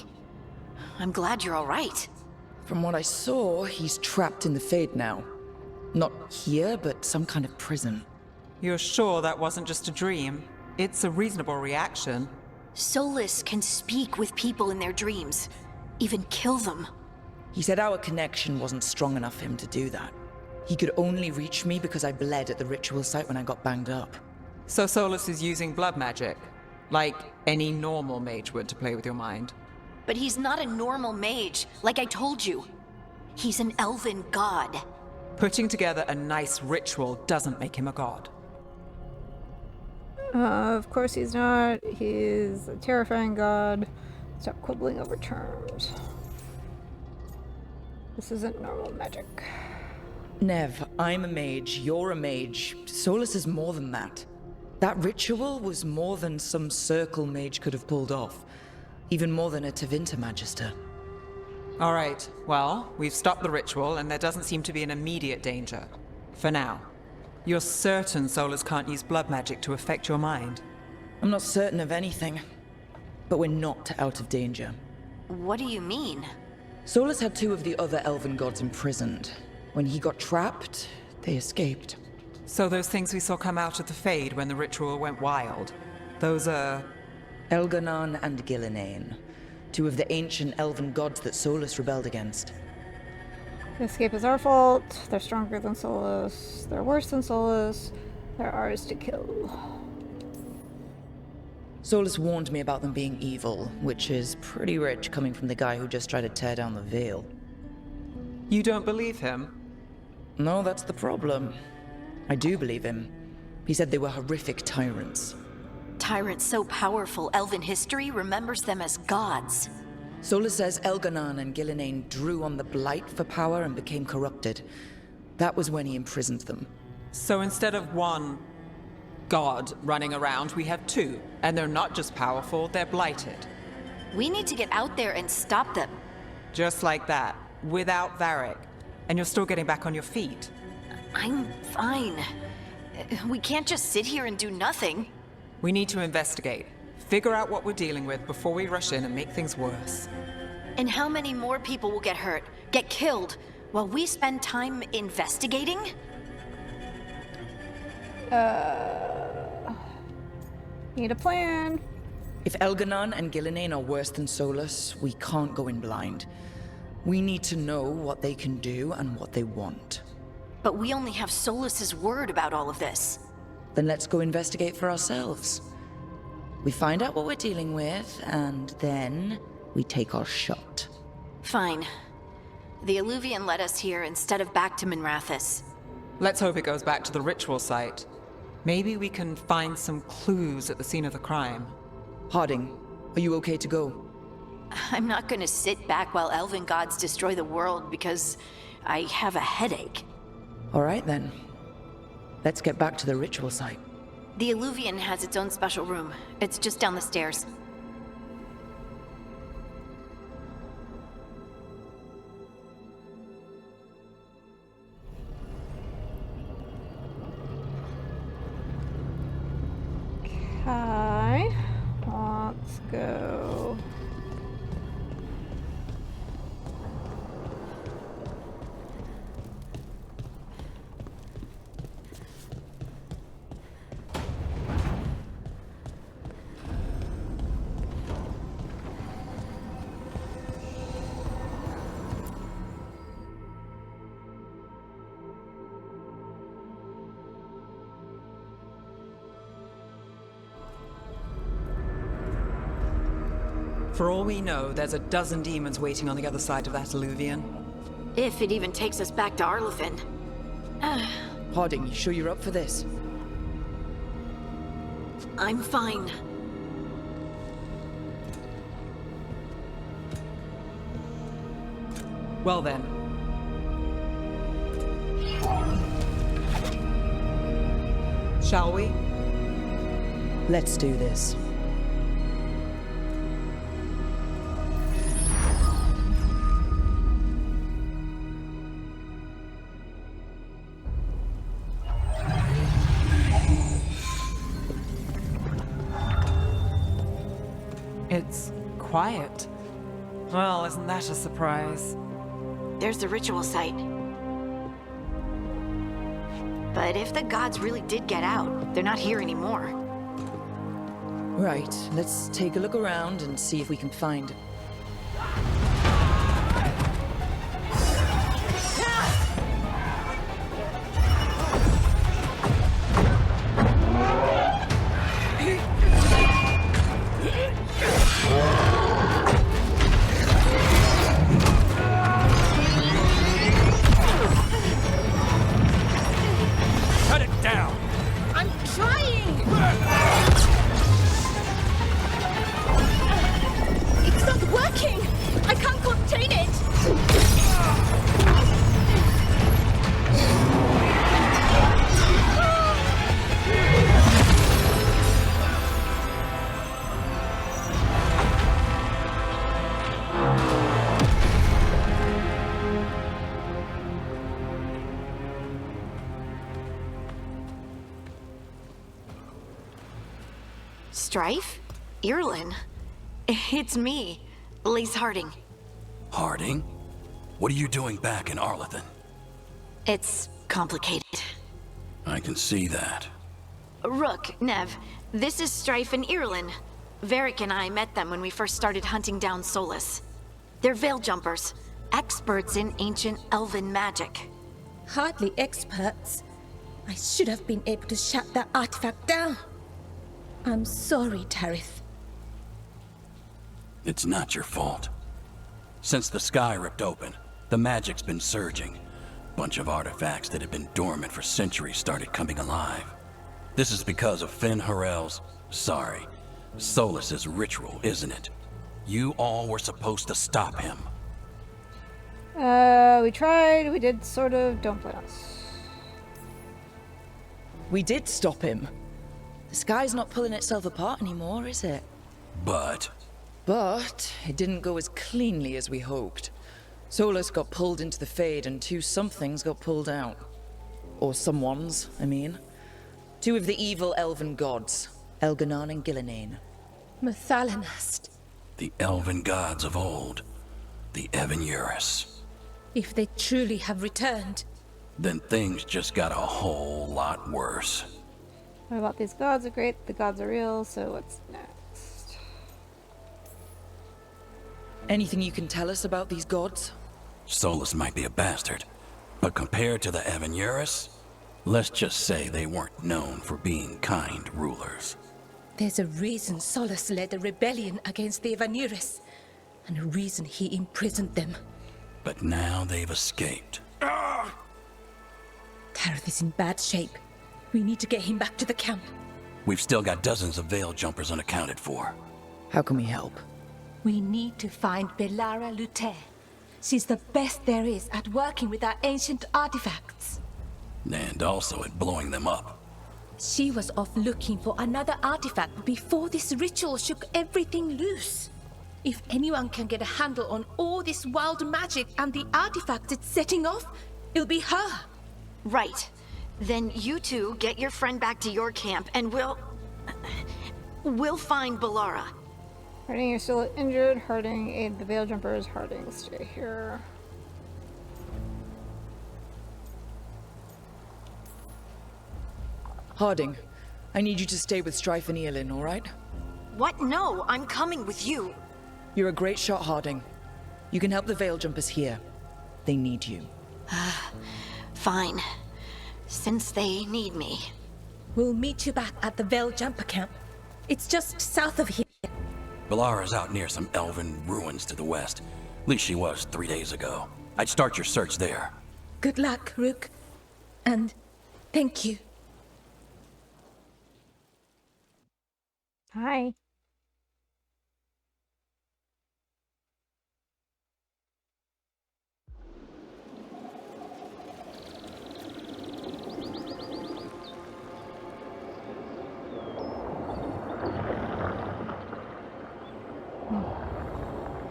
Speaker 7: I'm glad you're all right.
Speaker 4: From what I saw, he's trapped in the Fade now. Not here, but some kind of prison.
Speaker 10: You're sure that wasn't just a dream? It's a reasonable reaction.
Speaker 7: Solus can speak with people in their dreams. Even kill them.
Speaker 4: He said our connection wasn't strong enough for him to do that. He could only reach me because I bled at the ritual site when I got banged up.
Speaker 10: So Solus is using blood magic? Like any normal mage would to play with your mind?
Speaker 7: But he's not a normal mage, like I told you. He's an elven god.
Speaker 10: Putting together a nice ritual doesn't make him a god.
Speaker 1: Of course he's not. He's a terrifying god. Stop quibbling over terms. This isn't normal magic.
Speaker 4: Nev, I'm a mage, you're a mage. Solus is more than that. That ritual was more than some circle mage could have pulled off. Even more than a Tevinter Magister.
Speaker 10: All right, well, we've stopped the ritual and there doesn't seem to be an immediate danger. For now. You're certain Solus can't use blood magic to affect your mind?
Speaker 4: I'm not certain of anything. But we're not out of danger.
Speaker 7: What do you mean?
Speaker 4: Solus had two of the other elven gods imprisoned. When he got trapped, they escaped.
Speaker 9: So those things we saw come out of the Fade when the ritual went wild, those are...
Speaker 4: Elganon and Gillinane, two of the ancient elven gods that Solus rebelled against.
Speaker 1: The escape is our fault. They're stronger than Solus. They're worse than Solus. They're ours to kill.
Speaker 4: Solus warned me about them being evil, which is pretty rich coming from the guy who just tried to tear down the veil.
Speaker 9: You don't believe him?
Speaker 4: No, that's the problem. I do believe him. He said they were horrific tyrants.
Speaker 7: Tyrants so powerful, elven history remembers them as gods.
Speaker 4: Solus says Elganon and Gillinane drew on the Blight for power and became corrupted. That was when he imprisoned them.
Speaker 9: So instead of one god running around, we have two. And they're not just powerful, they're blighted.
Speaker 7: We need to get out there and stop them.
Speaker 9: Just like that, without Varric. And you're still getting back on your feet.
Speaker 7: I'm fine. We can't just sit here and do nothing.
Speaker 9: We need to investigate. Figure out what we're dealing with before we rush in and make things worse.
Speaker 7: And how many more people will get hurt, get killed, while we spend time investigating?
Speaker 1: Need a plan.
Speaker 4: If Elganon and Gillinane are worse than Solus, we can't go in blind. We need to know what they can do and what they want.
Speaker 7: But we only have Solus's word about all of this.
Speaker 4: Then let's go investigate for ourselves. We find out what we're dealing with, and then we take our shot.
Speaker 7: Fine. The Illuvian led us here instead of back to Minrathous.
Speaker 9: Let's hope it goes back to the ritual site. Maybe we can find some clues at the scene of the crime.
Speaker 4: Harding, are you okay to go?
Speaker 7: I'm not gonna sit back while elven gods destroy the world because I have a headache.
Speaker 4: All right then. Let's get back to the ritual site.
Speaker 7: The Illuvian has its own special room. It's just down the stairs.
Speaker 1: Okay. Let's go.
Speaker 9: For all we know, there's a dozen demons waiting on the other side of that Illuvian.
Speaker 7: If it even takes us back to Arlothin.
Speaker 4: Harding, you sure you're up for this?
Speaker 7: I'm fine.
Speaker 9: Well then. Shall we?
Speaker 4: Let's do this.
Speaker 9: It's quiet. Well, isn't that a surprise?
Speaker 7: There's the ritual site. But if the gods really did get out, they're not here anymore.
Speaker 4: Right, let's take a look around and see if we can find...
Speaker 6: Cut it down!
Speaker 7: I'm trying! It's not working! I can't contain it! Strife? Irlin? It's me, Lace Harding.
Speaker 11: Harding? What are you doing back in Arlothin?
Speaker 7: It's complicated.
Speaker 2: I can see that.
Speaker 7: Rook, Nev, this is Strife and Irlin. Varric and I met them when we first started hunting down Solus. They're veil jumpers, experts in ancient elven magic.
Speaker 5: Hardly experts. I should have been able to shut that artifact down. I'm sorry, Tarith.
Speaker 11: It's not your fault. Since the sky ripped open, the magic's been surging. Bunch of artifacts that had been dormant for centuries started coming alive. This is because of Finn Harel's, Solus's ritual, isn't it? You all were supposed to stop him.
Speaker 1: We tried, we did sort of, don't blame us.
Speaker 4: We did stop him. The sky's not pulling itself apart anymore, is it?
Speaker 11: But
Speaker 4: it didn't go as cleanly as we hoped. Solus got pulled into the Fade and 2 somethings got pulled out. Or someones, I mean. 2 of the evil elven gods, Elganon and Gillinane.
Speaker 5: Mathalanast.
Speaker 11: the elven gods of old, the Evan-Urus.
Speaker 5: If they truly have returned,
Speaker 11: Then things just got a whole lot worse.
Speaker 1: What about these gods are great, the gods are real, so what's next?
Speaker 4: Anything you can tell us about these gods?
Speaker 11: Solus might be a bastard, but compared to the Evan-Urus, let's just say they weren't known for being kind rulers.
Speaker 5: there's a reason Solus led a rebellion against the Evan-Urus, and a reason he imprisoned them.
Speaker 11: But now they've escaped.
Speaker 5: Tareth is in bad shape. We need to get him back to the camp.
Speaker 11: We've still got dozens of veil jumpers unaccounted for.
Speaker 4: How can we help?
Speaker 5: We need to find Belara Luthe. She's the best there is at working with our ancient artifacts.
Speaker 11: And also at blowing them up.
Speaker 5: She was off looking for another artifact before this ritual shook everything loose. If anyone can get a handle on all this wild magic and the artifacts it's setting off, it'll be her.
Speaker 7: Right. Then you two get your friend back to your camp and we'll find Belara.
Speaker 1: Harding, you're still injured. Harding, aid the veil jumpers. Harding, stay here.
Speaker 4: Harding, I need you to stay with Strife and Eolin, all right?
Speaker 7: What? No, I'm coming with you.
Speaker 4: You're a great shot, Harding. You can help the veil jumpers here. They need you.
Speaker 7: Fine. Since they need me.
Speaker 5: We'll meet you back at the Veil Jumper camp. It's just south of here.
Speaker 11: Belara's out near some elven ruins to the west. At least she was 3 days ago. I'd start your search there.
Speaker 5: Good luck, Rook. And thank you.
Speaker 1: Hi.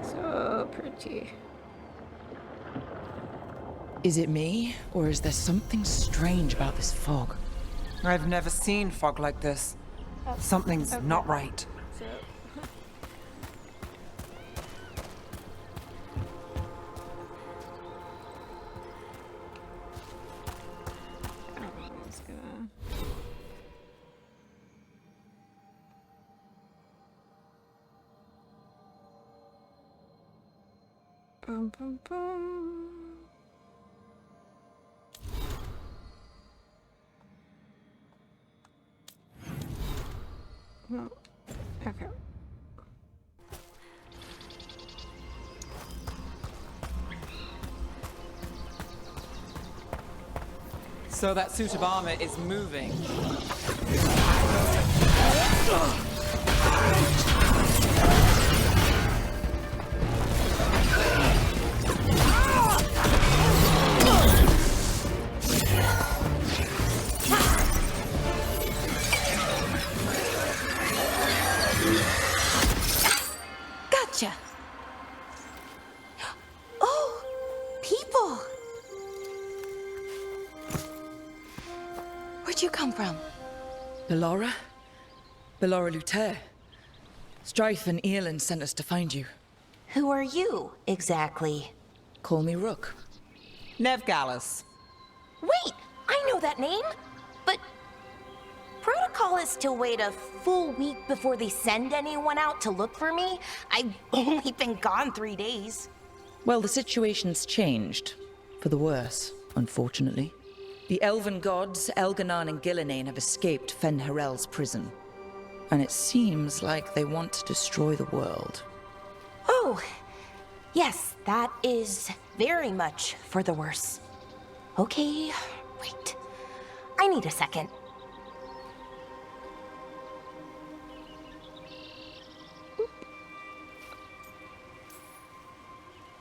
Speaker 1: So pretty.
Speaker 4: Is it me, or is there something strange about this fog?
Speaker 10: I've never seen fog like this. Something's not right.
Speaker 1: So. I'm just gonna... Boom, boom, boom. No. Okay.
Speaker 10: So that suit of armor is moving.
Speaker 5: Gotcha. Oh, people.
Speaker 7: Where'd you come from?
Speaker 4: Belara? Belara Luthe. Strife and Eolin sent us to find you.
Speaker 7: Who are you, exactly?
Speaker 4: Call me Rook.
Speaker 10: Nev Gallus.
Speaker 12: Wait! I know that name! But protocol is to wait a full week before they send anyone out to look for me. I've only been gone 3 days.
Speaker 4: Well, the situation's changed. For the worse, unfortunately. The elven gods, Elganon and Gillinane, have escaped Fen'Harel's prison. And it seems like they want to destroy the world.
Speaker 12: Oh, yes, that is very much for the worse. Okay, wait. I need a second.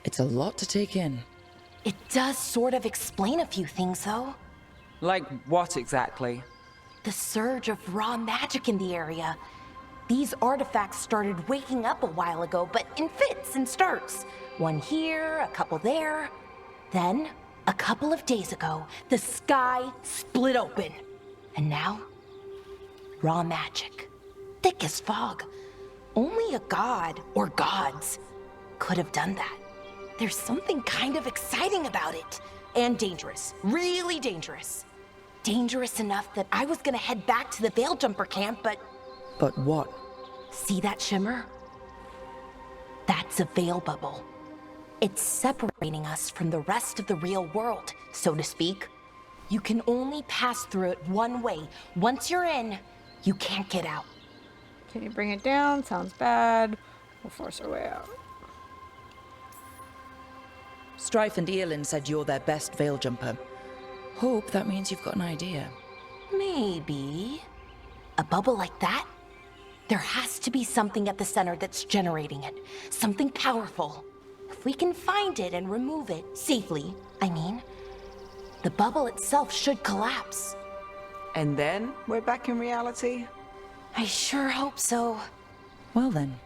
Speaker 4: It's a lot to take in.
Speaker 12: It does sort of explain a few things, though.
Speaker 10: Like what exactly?
Speaker 12: The surge of raw magic in the area. These artifacts started waking up a while ago, but in fits and starts. One here, a couple there. Then, a couple of days ago, the sky split open. And now, raw magic. Thick as fog. Only a god, or gods, could have done that. There's something kind of exciting about it. And dangerous. Really dangerous. Dangerous enough that I was gonna head back to the Veil Jumper camp, but...
Speaker 4: But what?
Speaker 12: See that shimmer? That's a veil bubble. It's separating us from the rest of the real world, so to speak. You can only pass through it one way. Once you're in, you can't get out.
Speaker 1: Can you bring it down? Sounds bad. We'll force our way out.
Speaker 4: Strife and Eolin said you're their best veil jumper. Hope that means you've got an idea.
Speaker 12: Maybe. A bubble like that? There has to be something at the center that's generating it. Something powerful. If we can find it and remove it, safely, I mean, the bubble itself should collapse.
Speaker 10: And then we're back in reality?
Speaker 12: I sure hope so.
Speaker 4: Well then,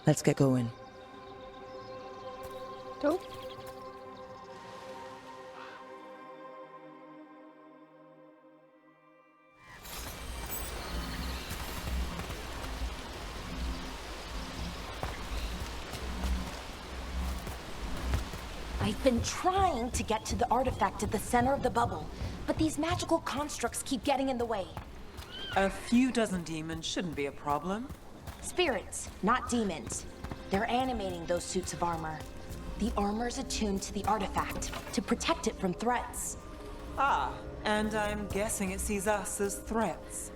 Speaker 4: let's get going.
Speaker 1: Dope.
Speaker 12: I've been trying to get to the artifact at the center of the bubble, but these magical constructs keep getting in the way.
Speaker 13: A few dozen demons shouldn't be a problem.
Speaker 12: Spirits, not demons. They're animating those suits of armor. The armor's attuned to the artifact to protect it from threats.
Speaker 13: Ah, and I'm guessing it sees us as threats.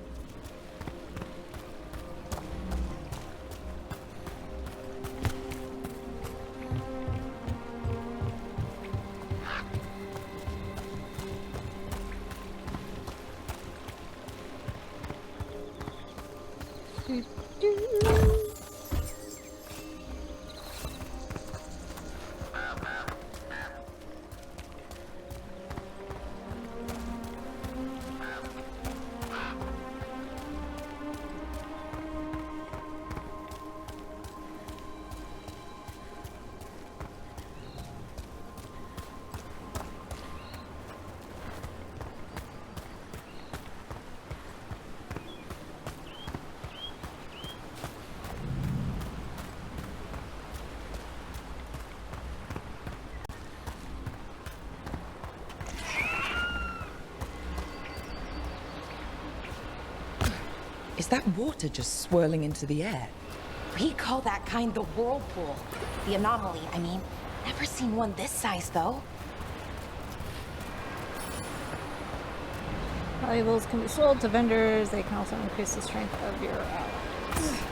Speaker 4: Is that water just swirling into the air?
Speaker 12: We call that kind the whirlpool. The anomaly, I mean. Never seen one this size, though.
Speaker 1: Valuables can be sold to vendors. They can also increase the strength of your allies.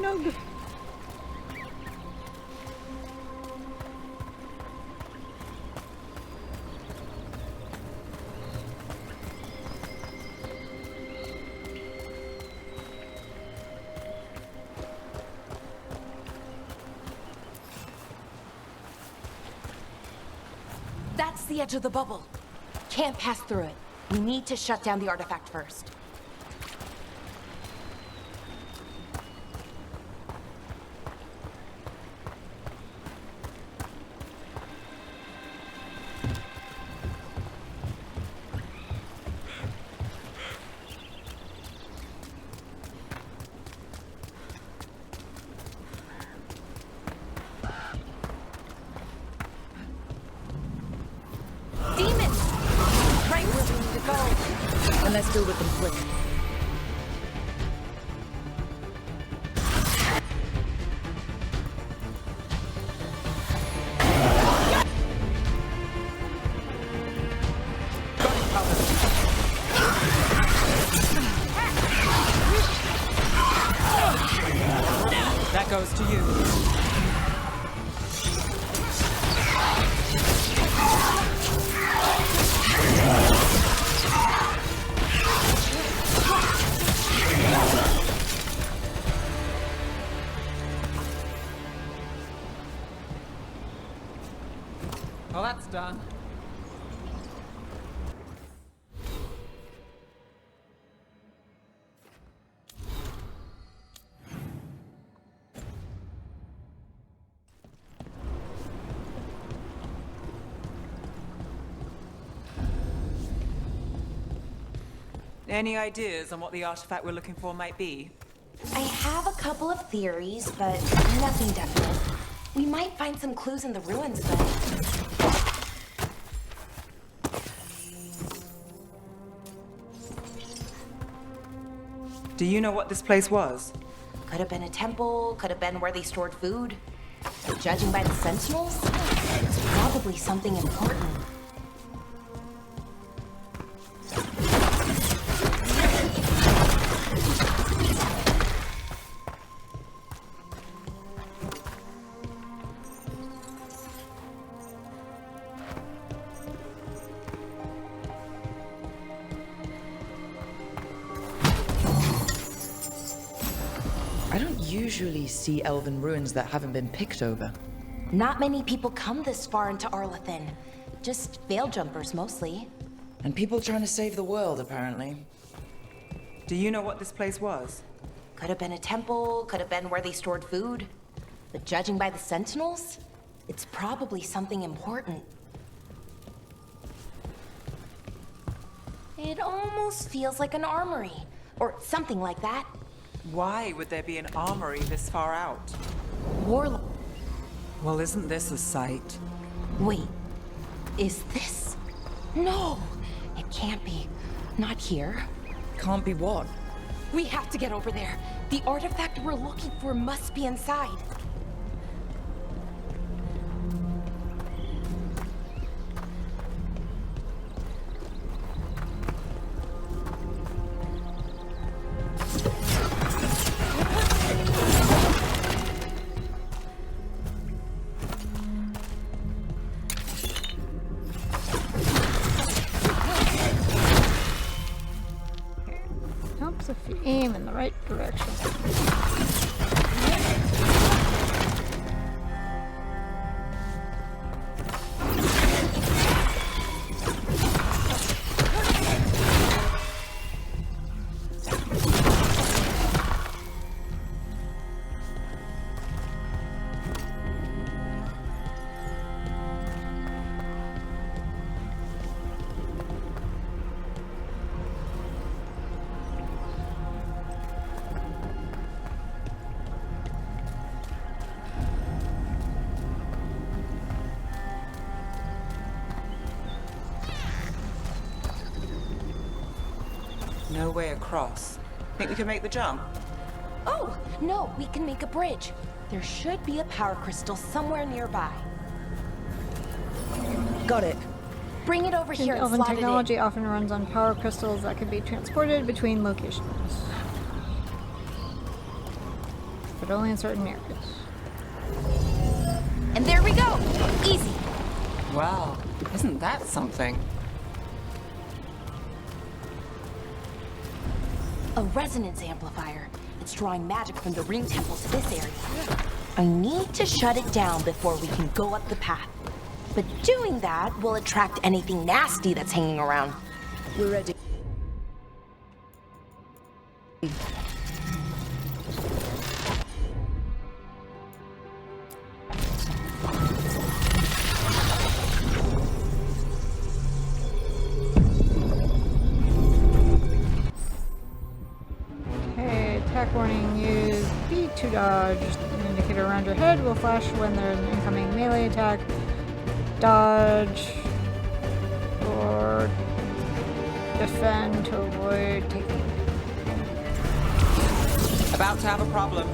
Speaker 1: No.
Speaker 12: That's the edge of the bubble. Can't pass through it. We need to shut down the artifact first. Demons! Right where we need to go.
Speaker 4: And let's deal with them quick.
Speaker 10: That goes to you. Well, that's done. Any ideas on what the artifact we're looking for might be?
Speaker 12: I have a couple of theories, but nothing definite. We might find some clues in the ruins, but...
Speaker 10: Do you know what this place was?
Speaker 12: Could have been a temple, could have been where they stored food. But judging by the sentinels, it's probably something important.
Speaker 4: I don't usually see elven ruins that haven't been picked over.
Speaker 12: Not many people come this far into Arlathan. Just veil jumpers, mostly.
Speaker 4: And people trying to save the world, apparently.
Speaker 10: Do you know what this place was?
Speaker 12: Could have been a temple, could have been where they stored food. But judging by the sentinels, it's probably something important. It almost feels like an armory, or something like that.
Speaker 10: Why would there be an armory this far out?
Speaker 12: Warlock.
Speaker 10: Well, isn't this a sight?
Speaker 12: Wait, is this? No, it can't be. Not here.
Speaker 4: Can't be what?
Speaker 12: We have to get over there. The artifact we're looking for must be inside.
Speaker 1: Helps if you aim in the right direction.
Speaker 10: No way across. Think we can make the jump?
Speaker 12: Oh, no, we can make a bridge. There should be a power crystal somewhere nearby.
Speaker 4: Got it.
Speaker 12: Bring it over here and
Speaker 1: Elven
Speaker 12: slot
Speaker 1: technology often runs on power crystals that can be transported between locations. But only in certain areas.
Speaker 12: And there we go! Easy!
Speaker 10: Wow, isn't that something?
Speaker 12: A resonance amplifier. It's drawing magic from the ring temple to this area. I need to shut it down before we can go up the path. But doing that will attract anything nasty that's hanging around.
Speaker 4: We're ready.
Speaker 1: Okay, attack warning, use B to dodge, an indication indicator around your head will flash when there's an incoming melee attack. Dodge or defend to avoid taking.
Speaker 10: About to have a problem.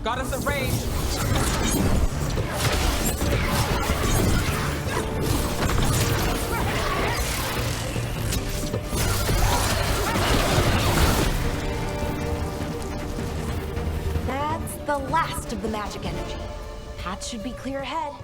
Speaker 10: Got us at range.
Speaker 12: That's the last of the magic energy. Path should be clear ahead.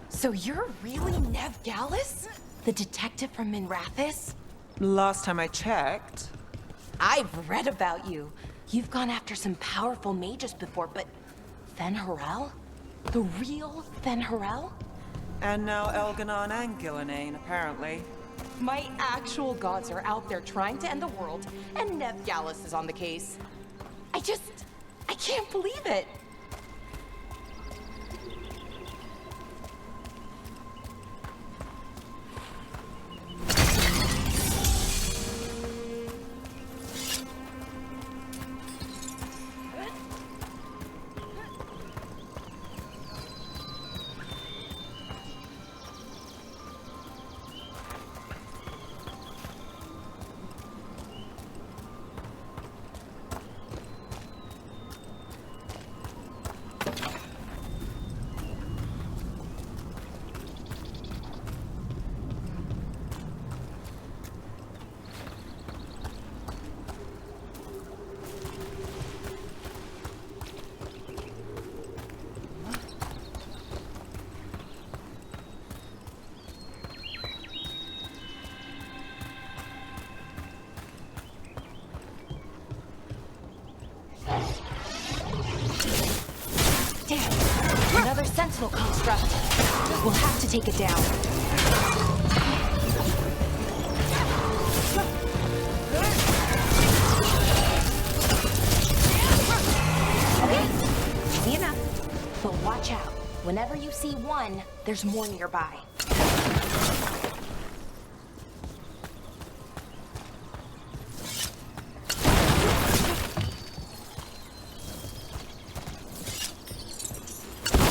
Speaker 12: So you're really Nev Gallus? The detective from Minrathis?
Speaker 10: Last time I checked.
Speaker 12: I've read about you. You've gone after some powerful mages before, but Fen Harel? The real Fen Harel?
Speaker 10: And now Elganon and Gillenane, apparently.
Speaker 12: My actual gods are out there trying to end the world, and Nev Gallus is on the case. I can't believe it. another sentinel construct. We'll have to take it down. Easy enough. But watch out. Whenever you see one, there's more nearby.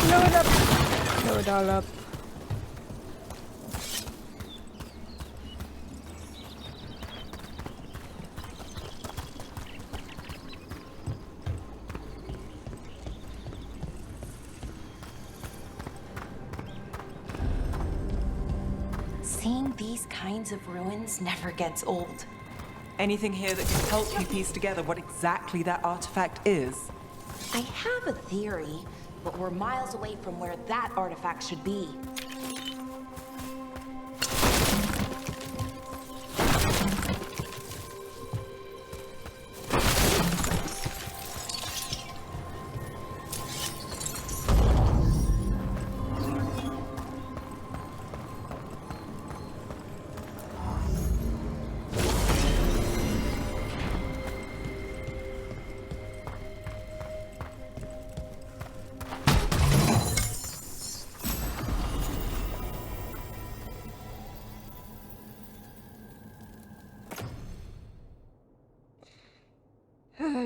Speaker 1: Blow it up. Blow it all up.
Speaker 12: Seeing these kinds of ruins never gets old.
Speaker 13: Anything here that can help me piece together what exactly that artifact is?
Speaker 12: I have a theory, but we're miles away from where that artifact should be.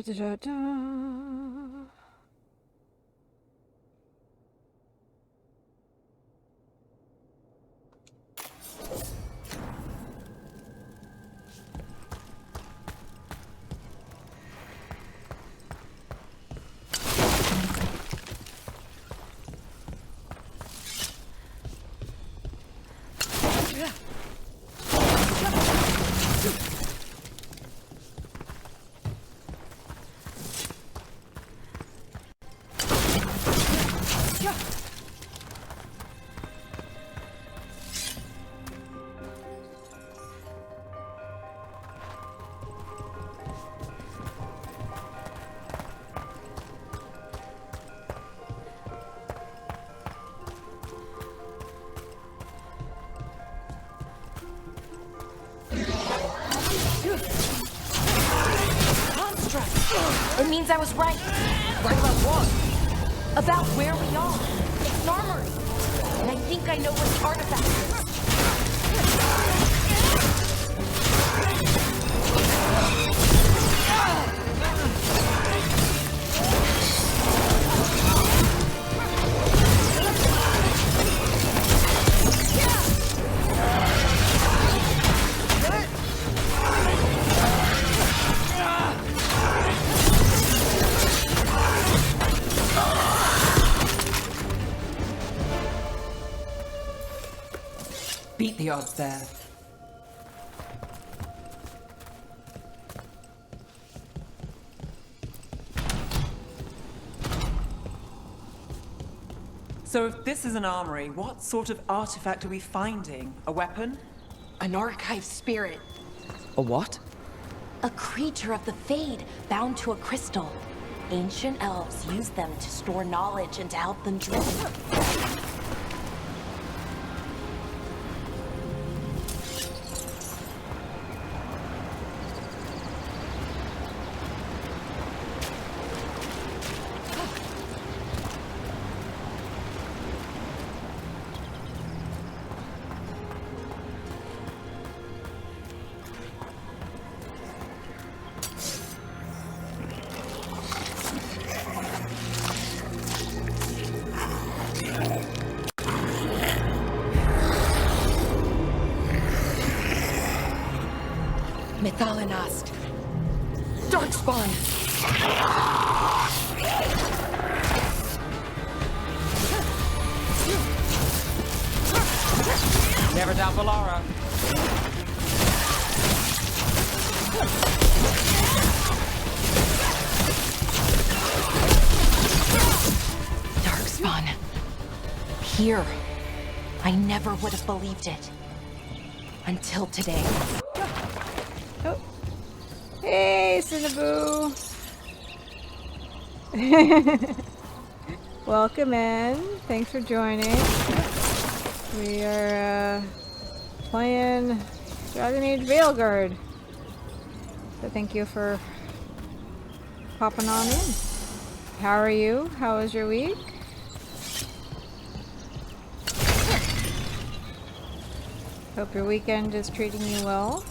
Speaker 1: Da-da-da.
Speaker 12: It means I was right. Right about what? About where we are. It's an armory. And I think I know what the artifact is.
Speaker 13: Beat the odds there. So if this is an armory, what sort of artifact are we finding? A weapon?
Speaker 12: An archive spirit.
Speaker 4: A what?
Speaker 12: A creature of the Fade, bound to a crystal. Ancient elves use them to store knowledge and to help them dream. Mythalinast. Darkspawn.
Speaker 13: Never doubt Valara.
Speaker 12: Darkspawn. Here. I never would have believed it. Until today.
Speaker 1: Oh. Hey, Cinnaboo. Welcome in. Thanks for joining. We are playing Dragon Age Veilguard. So thank you for popping on in. How are you? How was your week? Hope your weekend is treating you well.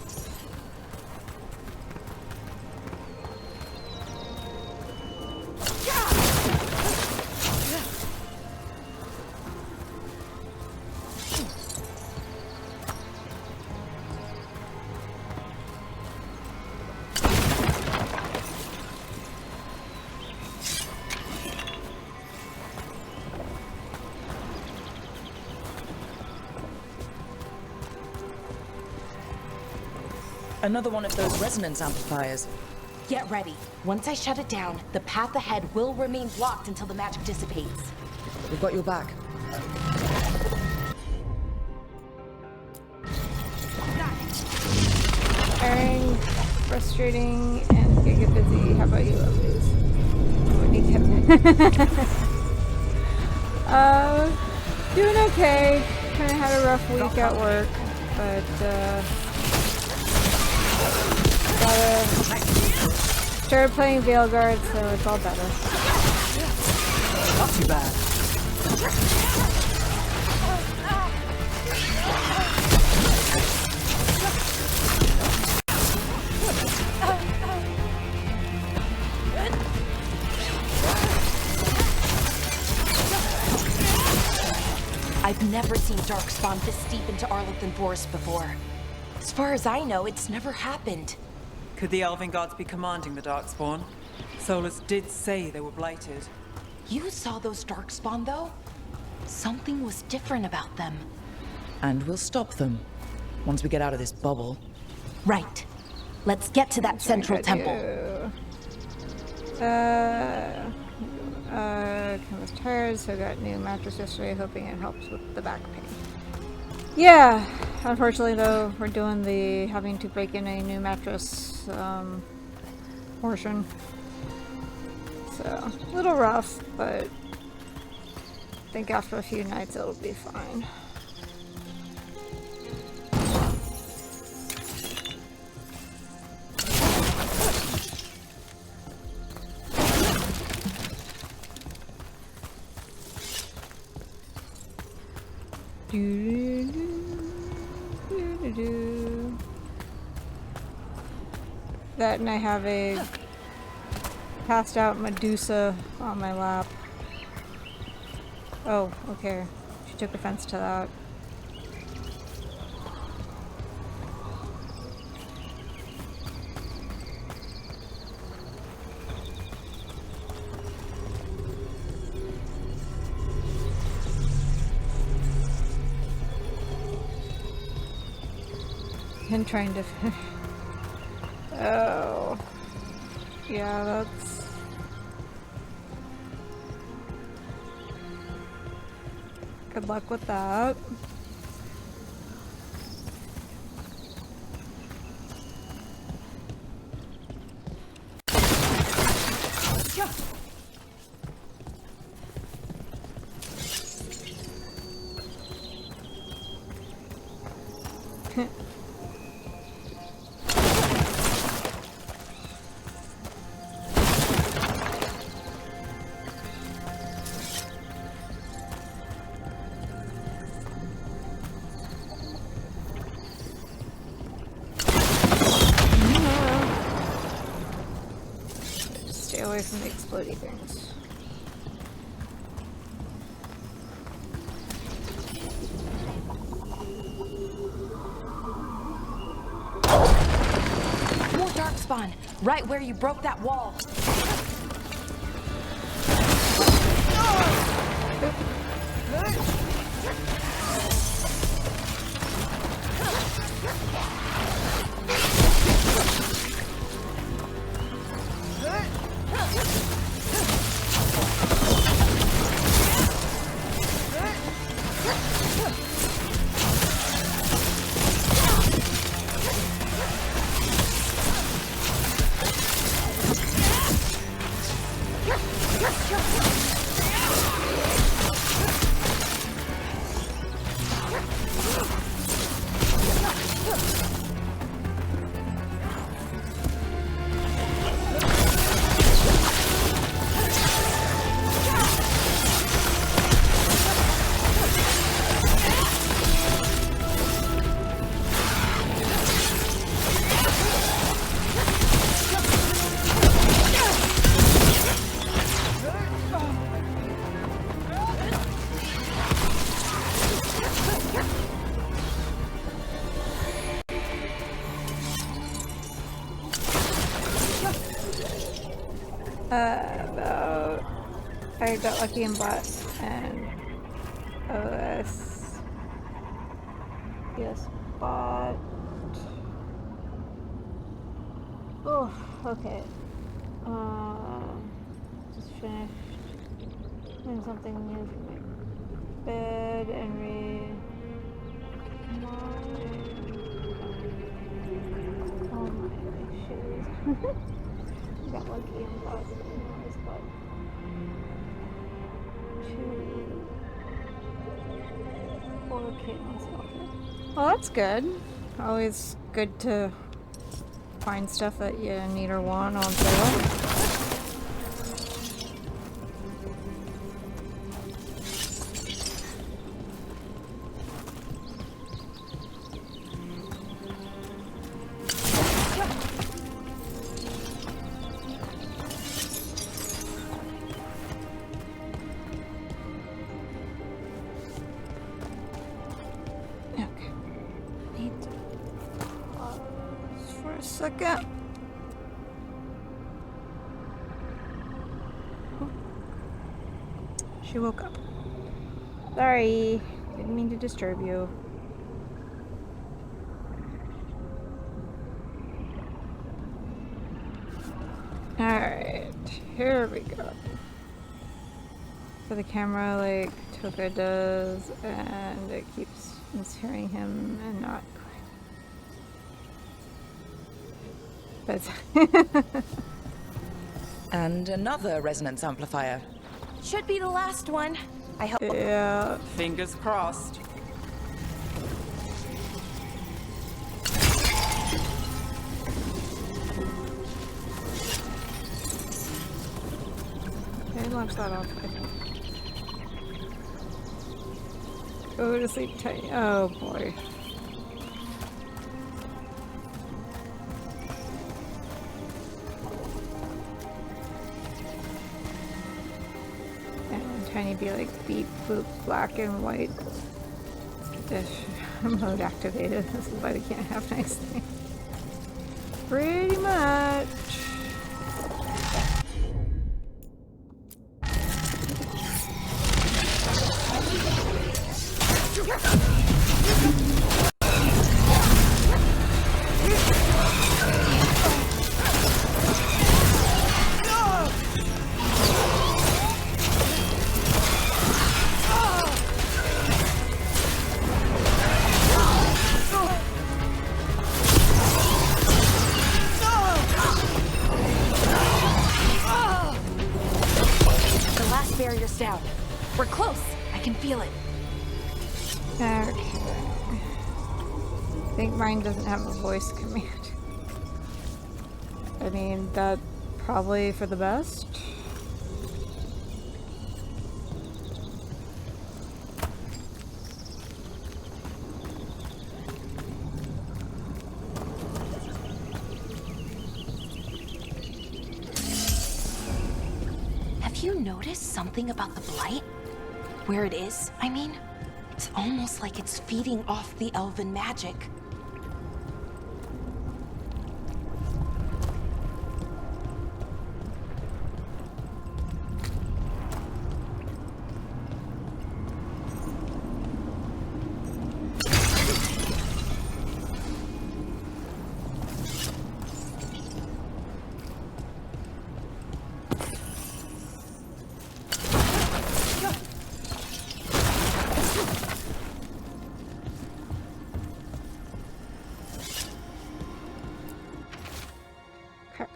Speaker 4: Another one of those resonance amplifiers.
Speaker 12: Get ready. Once I shut it down, the path ahead will remain blocked until the magic dissipates.
Speaker 4: We've got your back.
Speaker 1: Tiring, frustrating, and giga busy. How about you, lovelies? Doing okay. Kind of had a rough week at work, but started playing Veilguard, so it's all better.
Speaker 4: Not too bad.
Speaker 12: I've never seen Darkspawn this deep into Arlington Forest before. As far as I know, it's never happened.
Speaker 13: Could the Elven Gods be commanding the Darkspawn? Solus did say they were blighted.
Speaker 12: You saw those Darkspawn, though? Something was different about them.
Speaker 4: And we'll stop them once we get out of this bubble.
Speaker 12: Right. Let's get to that central temple.
Speaker 1: I was tired, so I got a new mattress yesterday, hoping it helps with the back pain. Yeah, unfortunately though, we're doing the having to break in a new mattress portion. So, a little rough, but I think after a few nights it'll be fine. That, and I have a passed out Medusa on my lap. Oh, okay. She took offense to that. And trying to oh yeah, that's good luck with that. Stay away from the explodey things.
Speaker 12: More Darkspawn, right where you broke that wall.
Speaker 1: About... I got lucky in bot and OS. Yes, bot. Oh, okay. Just finished doing something new for my bed and read. Come on. Oh my shoes. Got lucky and bought this bought 4K myself. Well, that's good. Always good to find stuff that you need or want on sale. Second. She woke up. Sorry, didn't mean to disturb you. Alright, here we go. So the camera, like Toka does, and it keeps mishearing him and not.
Speaker 4: And another resonance amplifier.
Speaker 12: Should be the last one. I hope.
Speaker 1: Yeah.
Speaker 13: Fingers crossed.
Speaker 1: Okay, launch that off. Go to sleep tight. Oh boy. Trying to be like beep boop black and white dish mode activated. This is why we can't have nice things. Pretty much.
Speaker 12: Down. We're close. I can feel it.
Speaker 1: Okay. I think mine doesn't have a voice command. I mean, that's probably for the best.
Speaker 12: Have you noticed something about the blight? Where it is, I mean? It's almost like it's feeding off the elven magic.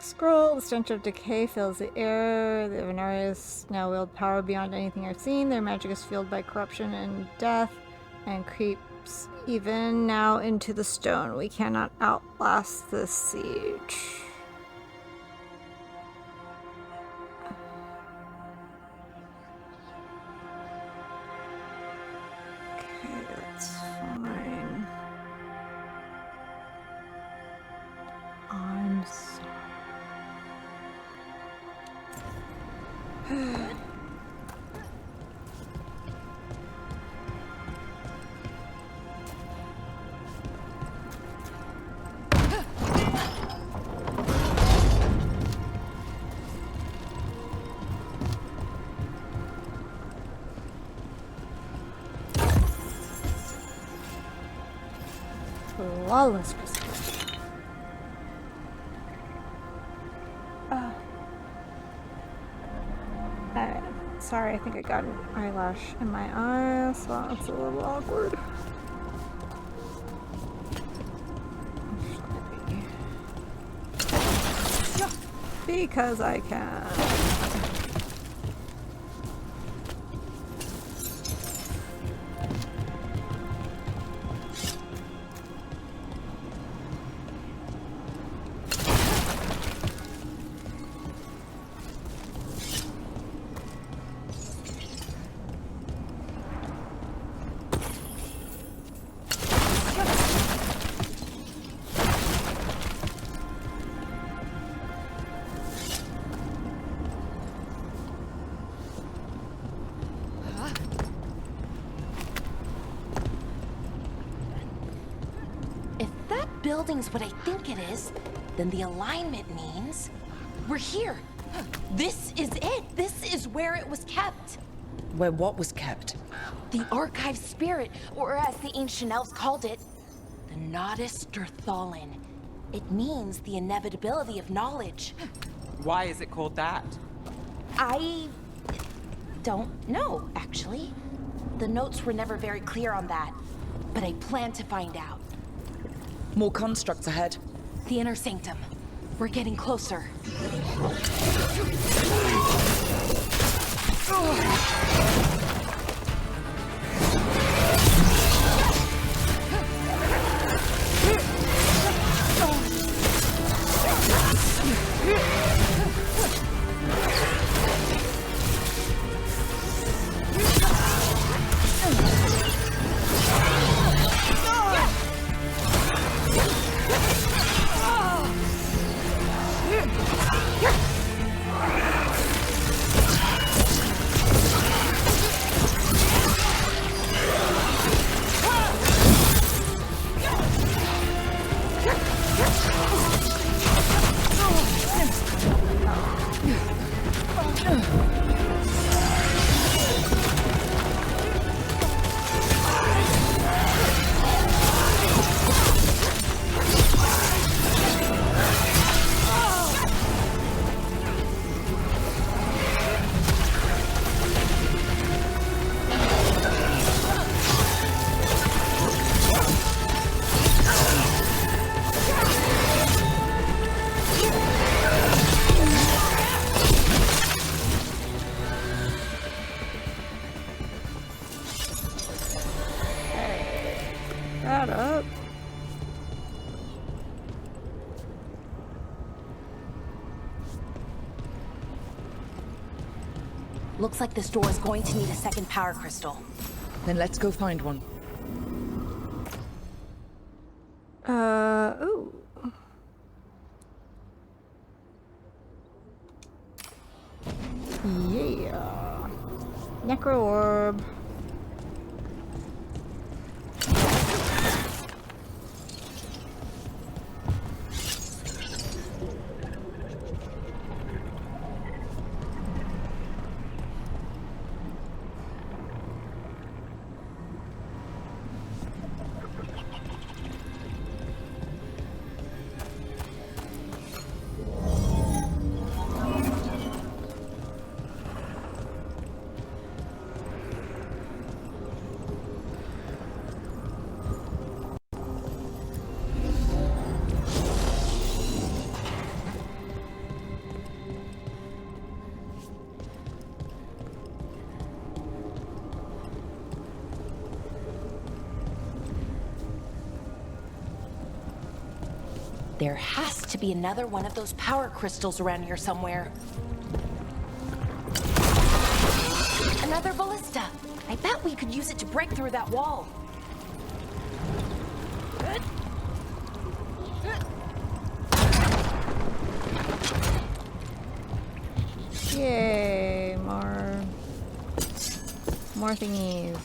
Speaker 1: Scroll, the stench of decay fills the air. The Venarius now wield power beyond anything I've seen. Their magic is fueled by corruption and death, and creeps even now into the stone. We cannot outlast this siege. Okay, that's fine. I'm sorry. Lawless crystal. Sorry, I think I got an eyelash in my eye, so that's a little awkward. Because I can.
Speaker 12: Building's what I think it is, then the alignment means we're here. This is it. This is where it was kept.
Speaker 4: Where what was kept?
Speaker 12: The archive spirit, or as the ancient elves called it, the Nodus Derthalin. It means the inevitability of knowledge.
Speaker 10: Why is it called that?
Speaker 12: I don't know, actually. The notes were never very clear on that, but I plan to find out.
Speaker 4: More constructs ahead.
Speaker 12: The inner sanctum. We're getting closer.
Speaker 1: Up.
Speaker 12: Looks like this door is going to need a second power crystal.
Speaker 4: Then let's go find one.
Speaker 1: Ooh. Yeah. Necro orb.
Speaker 12: There has to be another one of those power crystals around here somewhere. Another ballista. I bet we could use it to break through that wall.
Speaker 1: Yay, more thingies.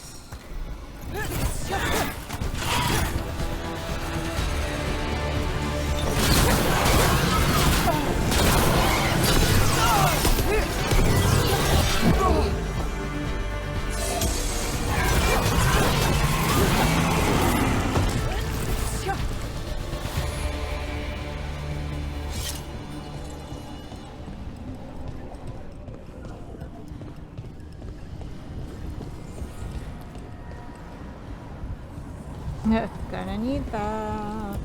Speaker 1: Gonna need that.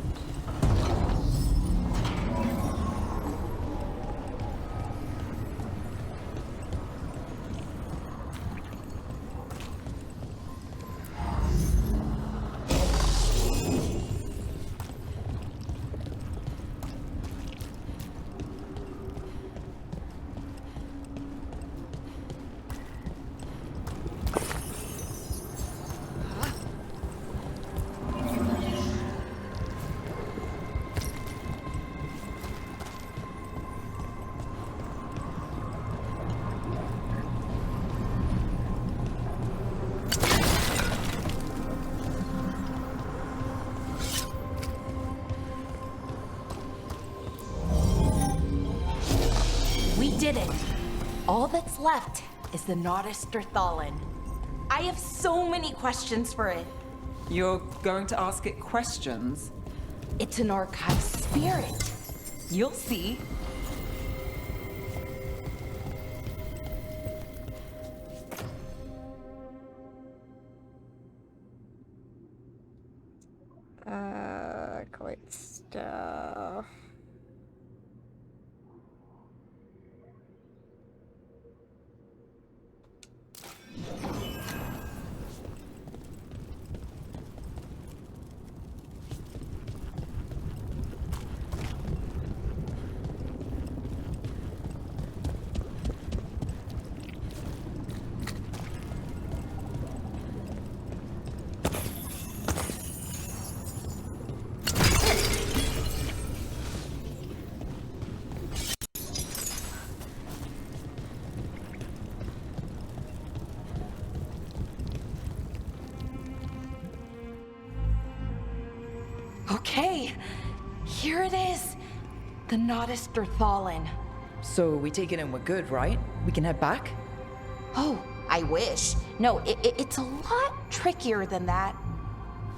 Speaker 12: We did it. All that's left is the Nodus Thallen. I have so many questions for it.
Speaker 13: You're going to ask it questions?
Speaker 12: It's an archive spirit.
Speaker 13: You'll see.
Speaker 1: Quite stuff.
Speaker 12: Okay, here it is. The Nodus Thallen.
Speaker 4: So we take it and we're good, right? We can head back?
Speaker 12: Oh, I wish. No, it's a lot trickier than that.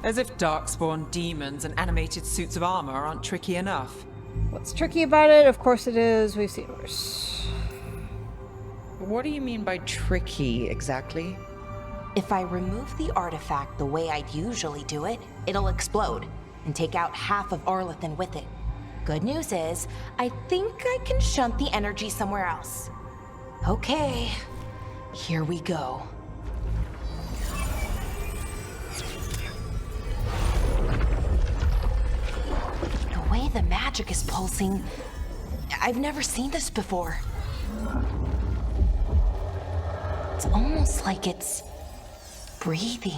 Speaker 13: As if darkspawn demons and animated suits of armor aren't tricky enough.
Speaker 1: What's tricky about it? Of course it is. We've seen worse.
Speaker 4: What do you mean by tricky, exactly?
Speaker 12: If I remove the artifact the way I'd usually do it, it'll explode and take out half of Arlethan with it. Good news is, I think I can shunt the energy somewhere else. Okay, here we go. The way the magic is pulsing, I've never seen this before. It's almost like it's breathing.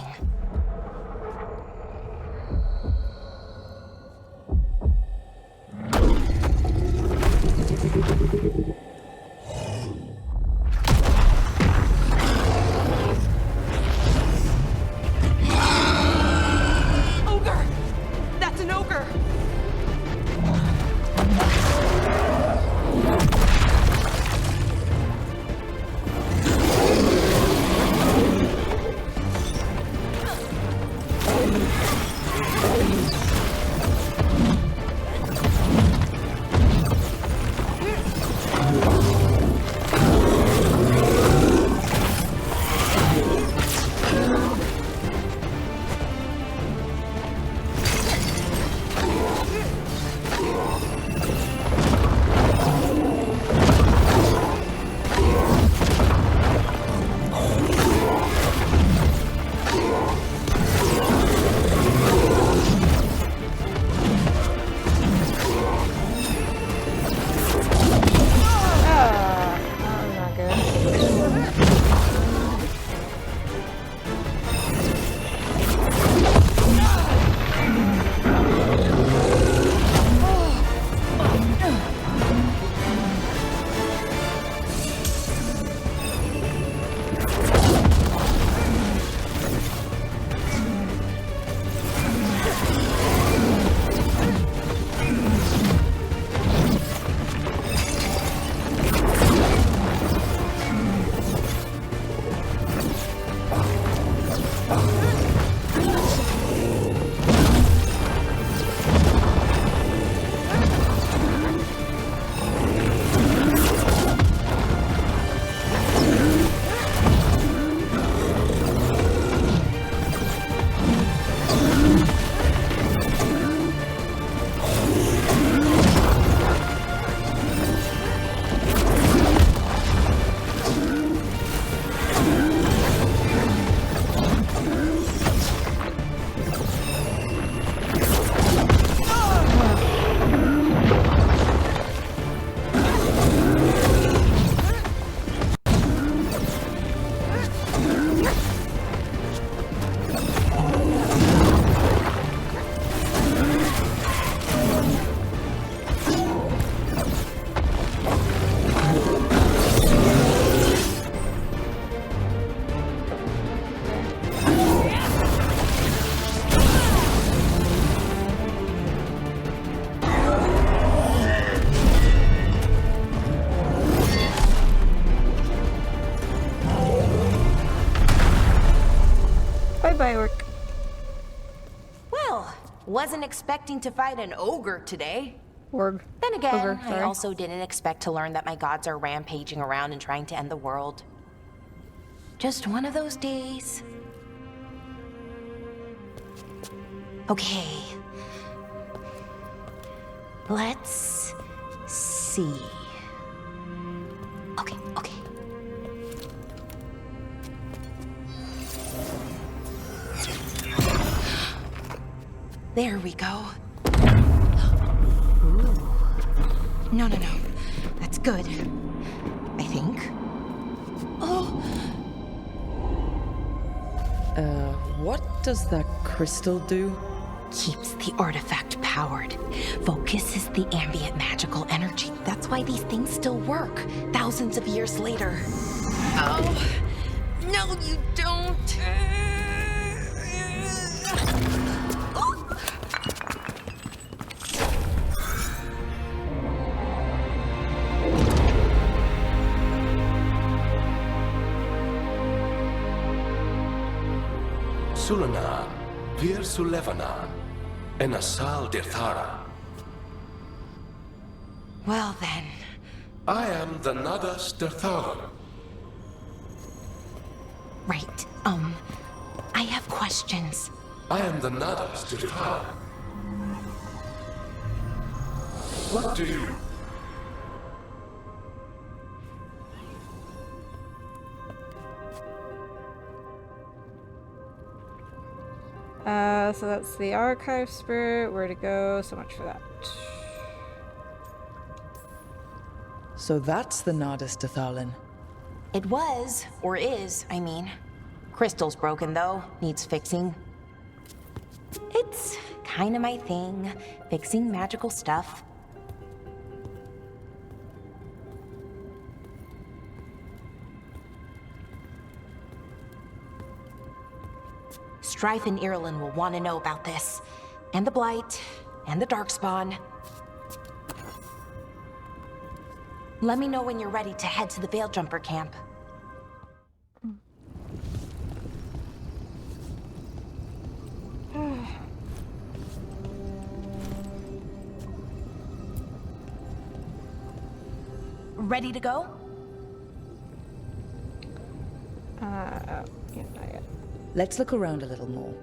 Speaker 13: Ogre! That's an ogre!
Speaker 1: Bye-bye, Orc.
Speaker 12: Well, wasn't expecting to fight an ogre today.
Speaker 1: Org.
Speaker 12: Then again,
Speaker 1: Ogre,
Speaker 12: I
Speaker 1: sorry.
Speaker 12: also didn't expect to learn that my gods are rampaging around and trying to end the world. Just one of those days. Okay. Let's see. Okay. There we go. Ooh. No. That's good. I think. Oh!
Speaker 4: What does that crystal do?
Speaker 12: Keeps the artifact powered. Focuses the ambient magical energy. That's why these things still work, thousands of years later. Oh! No, you don't!
Speaker 14: Sulana, Vir Sulevana, and Asal Dirthara.
Speaker 12: Well then.
Speaker 14: I am the Nadas Dirthalan.
Speaker 12: Right, I have questions.
Speaker 14: I am the Nadas Dirthalan. What do you...
Speaker 1: So that's the archive spirit. Where to go? So much for that.
Speaker 4: So that's the Nadas Dathalin.
Speaker 12: It was, or is, I mean. Crystal's broken though, needs fixing. It's kinda my thing, fixing magical stuff. Strife and Irulan will want to know about this. And the Blight, and the Darkspawn. Let me know when you're ready to head to the Veil Jumper camp. Ready to go?
Speaker 1: Yeah, not yet.
Speaker 4: Let's look around a little more.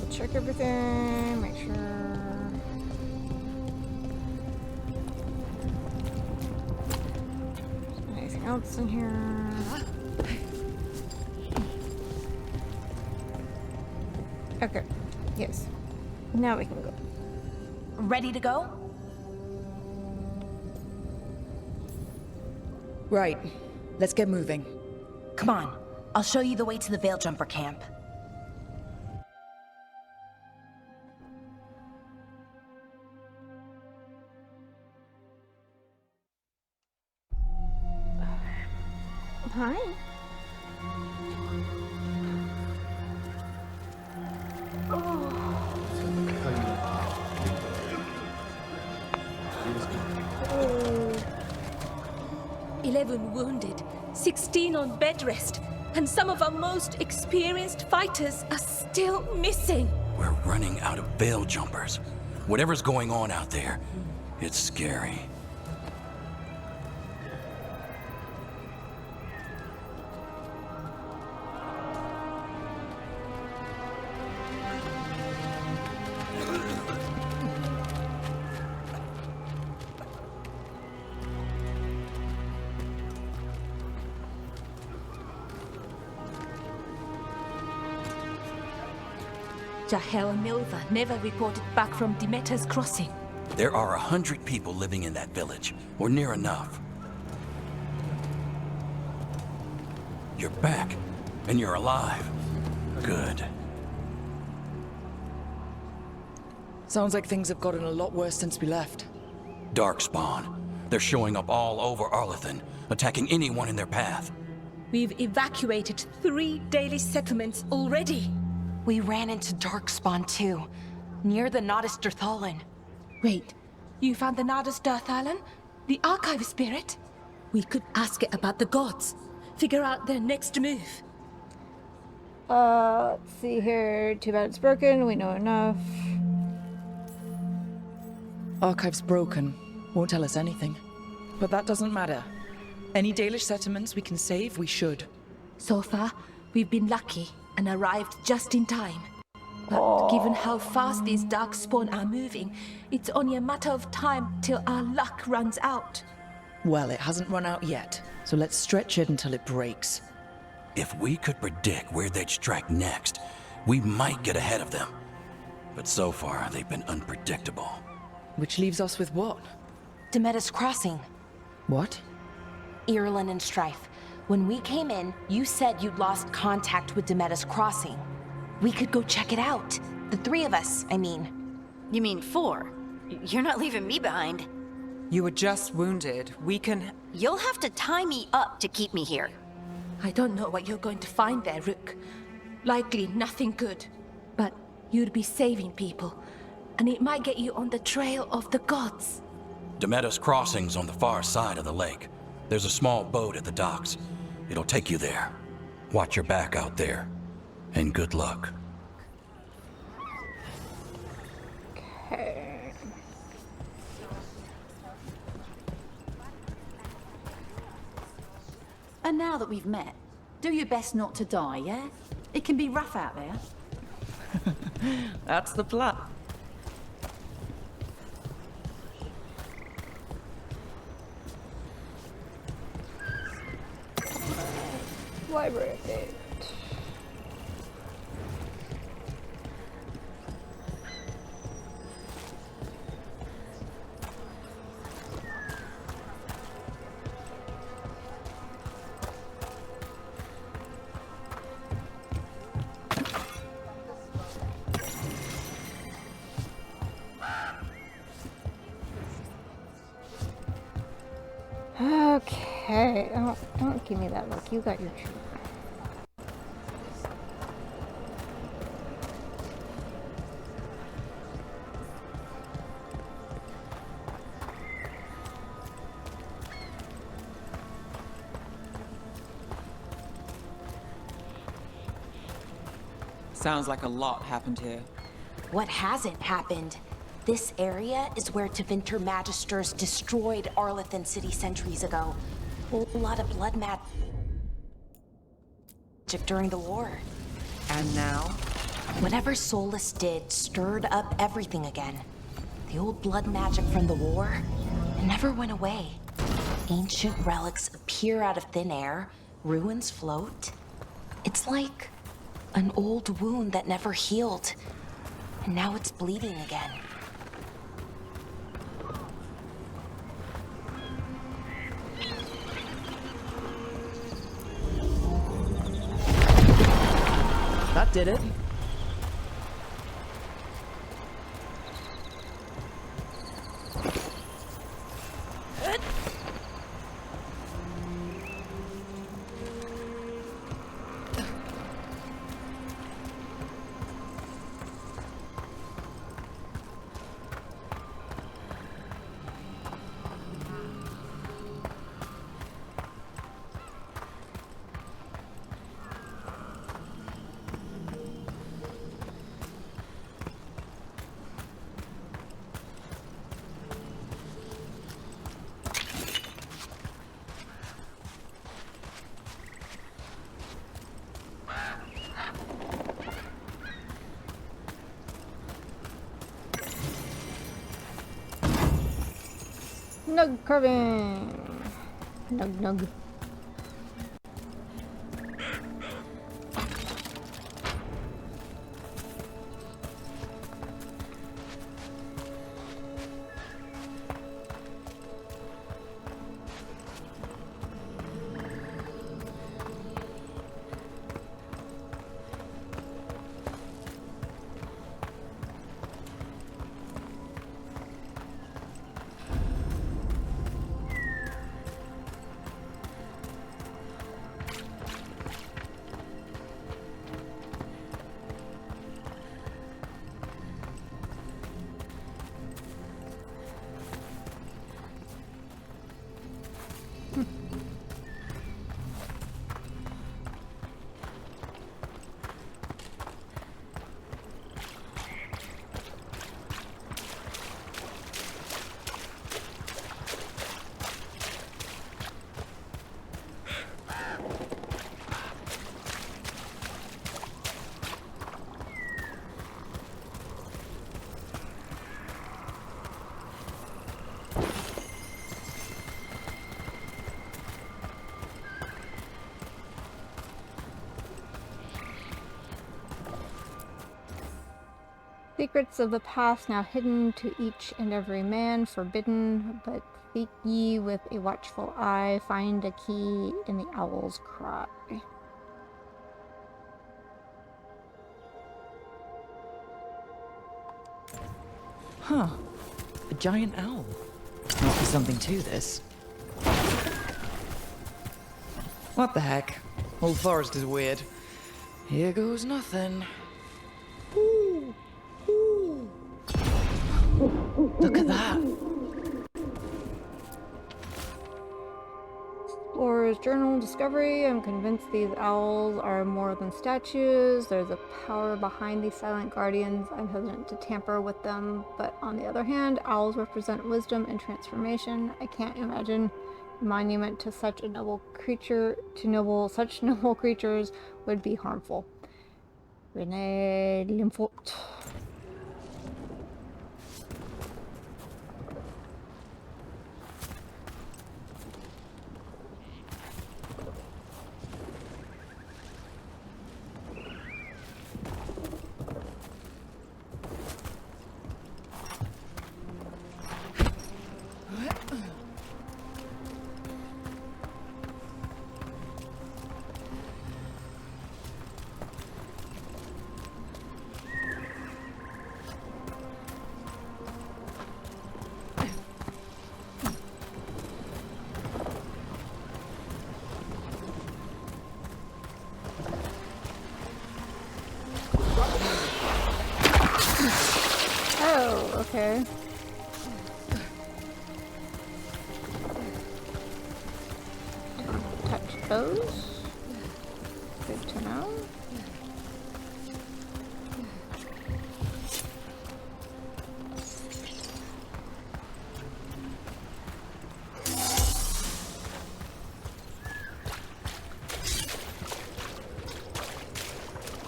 Speaker 1: Check everything, make sure. Anything else in here? Okay, yes. Now we can go.
Speaker 12: Ready to go?
Speaker 4: Right. Let's get moving.
Speaker 12: Come on. I'll show you the way to the Veil Jumper camp.
Speaker 1: Hi.
Speaker 5: Oh. 11 wounded, 16 on bed rest, and some of our most experienced fighters are still missing.
Speaker 11: We're running out of veil jumpers. Whatever's going on out there, it's scary.
Speaker 5: Jahel and Milva never reported back from Demeter's crossing.
Speaker 11: There are 100 people living in that village, or near enough. You're back, and you're alive. Good.
Speaker 4: Sounds like things have gotten a lot worse since we left.
Speaker 11: Darkspawn. They're showing up all over Arlathan, attacking anyone in their path.
Speaker 5: We've evacuated 3 daily settlements already.
Speaker 12: We ran into Darkspawn too, near the Nadas Dirthalin.
Speaker 5: Wait, you found the Nadas Dirthalin? The archive spirit? We could ask it about the gods, figure out their next move.
Speaker 1: Let's see here. Too bad it's broken. We know enough.
Speaker 4: Archive's broken. Won't tell us anything. But that doesn't matter. Any Dalish settlements we can save, we should.
Speaker 5: So far, we've been lucky and arrived just in time. But given how fast these darkspawn are moving, it's only a matter of time till our luck runs out.
Speaker 4: Well, it hasn't run out yet, so let's stretch it until it breaks.
Speaker 11: If we could predict where they'd strike next, we might get ahead of them. But so far, they've been unpredictable.
Speaker 4: Which leaves us with what?
Speaker 12: Demetis Crossing.
Speaker 4: What?
Speaker 12: Irulan and Strife. When we came in, you said you'd lost contact with Demetis Crossing. We could go check it out. The three of us, I mean.
Speaker 7: You mean 4? You're not leaving me behind.
Speaker 13: You were just wounded. We can...
Speaker 7: You'll have to tie me up to keep me here.
Speaker 5: I don't know what you're going to find there, Rook. Likely nothing good. But you'd be saving people, and it might get you on the trail of the gods.
Speaker 11: Demetis Crossing's on the far side of the lake. There's a small boat at the docks. It'll take you there. Watch your back out there. And good luck.
Speaker 1: Okay.
Speaker 15: And now that we've met, do your best not to die, yeah? It can be rough out there.
Speaker 4: That's the plan.
Speaker 1: Library update. Okay, don't give me that look. You got your truth.
Speaker 13: Sounds like a lot happened here.
Speaker 12: What hasn't happened? This area is where Tevinter Magisters destroyed Arlethan City centuries ago. A whole lot of blood magic during the war.
Speaker 13: And now?
Speaker 12: Whatever Solus did stirred up everything again. The old blood magic from the war, it never went away. Ancient relics appear out of thin air, ruins float. It's like an old wound that never healed, and now it's bleeding again.
Speaker 4: That did it.
Speaker 1: Nug carving. Nug. Secrets of the past now hidden to each and every man, forbidden, but seek ye with a watchful eye, find a key in the owl's cry.
Speaker 4: Huh. A giant owl. Must be something to this. What the heck? Whole forest is weird. Here goes nothing. Ooh. Ooh. Look at that.
Speaker 1: Explorer's Journal Discovery. I'm convinced these owls are more than statues. There's a power behind these silent guardians. I'm hesitant to tamper with them, but on the other hand, owls represent wisdom and transformation. I can't imagine a monument to such a noble creature, such noble creatures would be harmful. Renee Limfort. Oh, okay. Don't touch those. Good to know.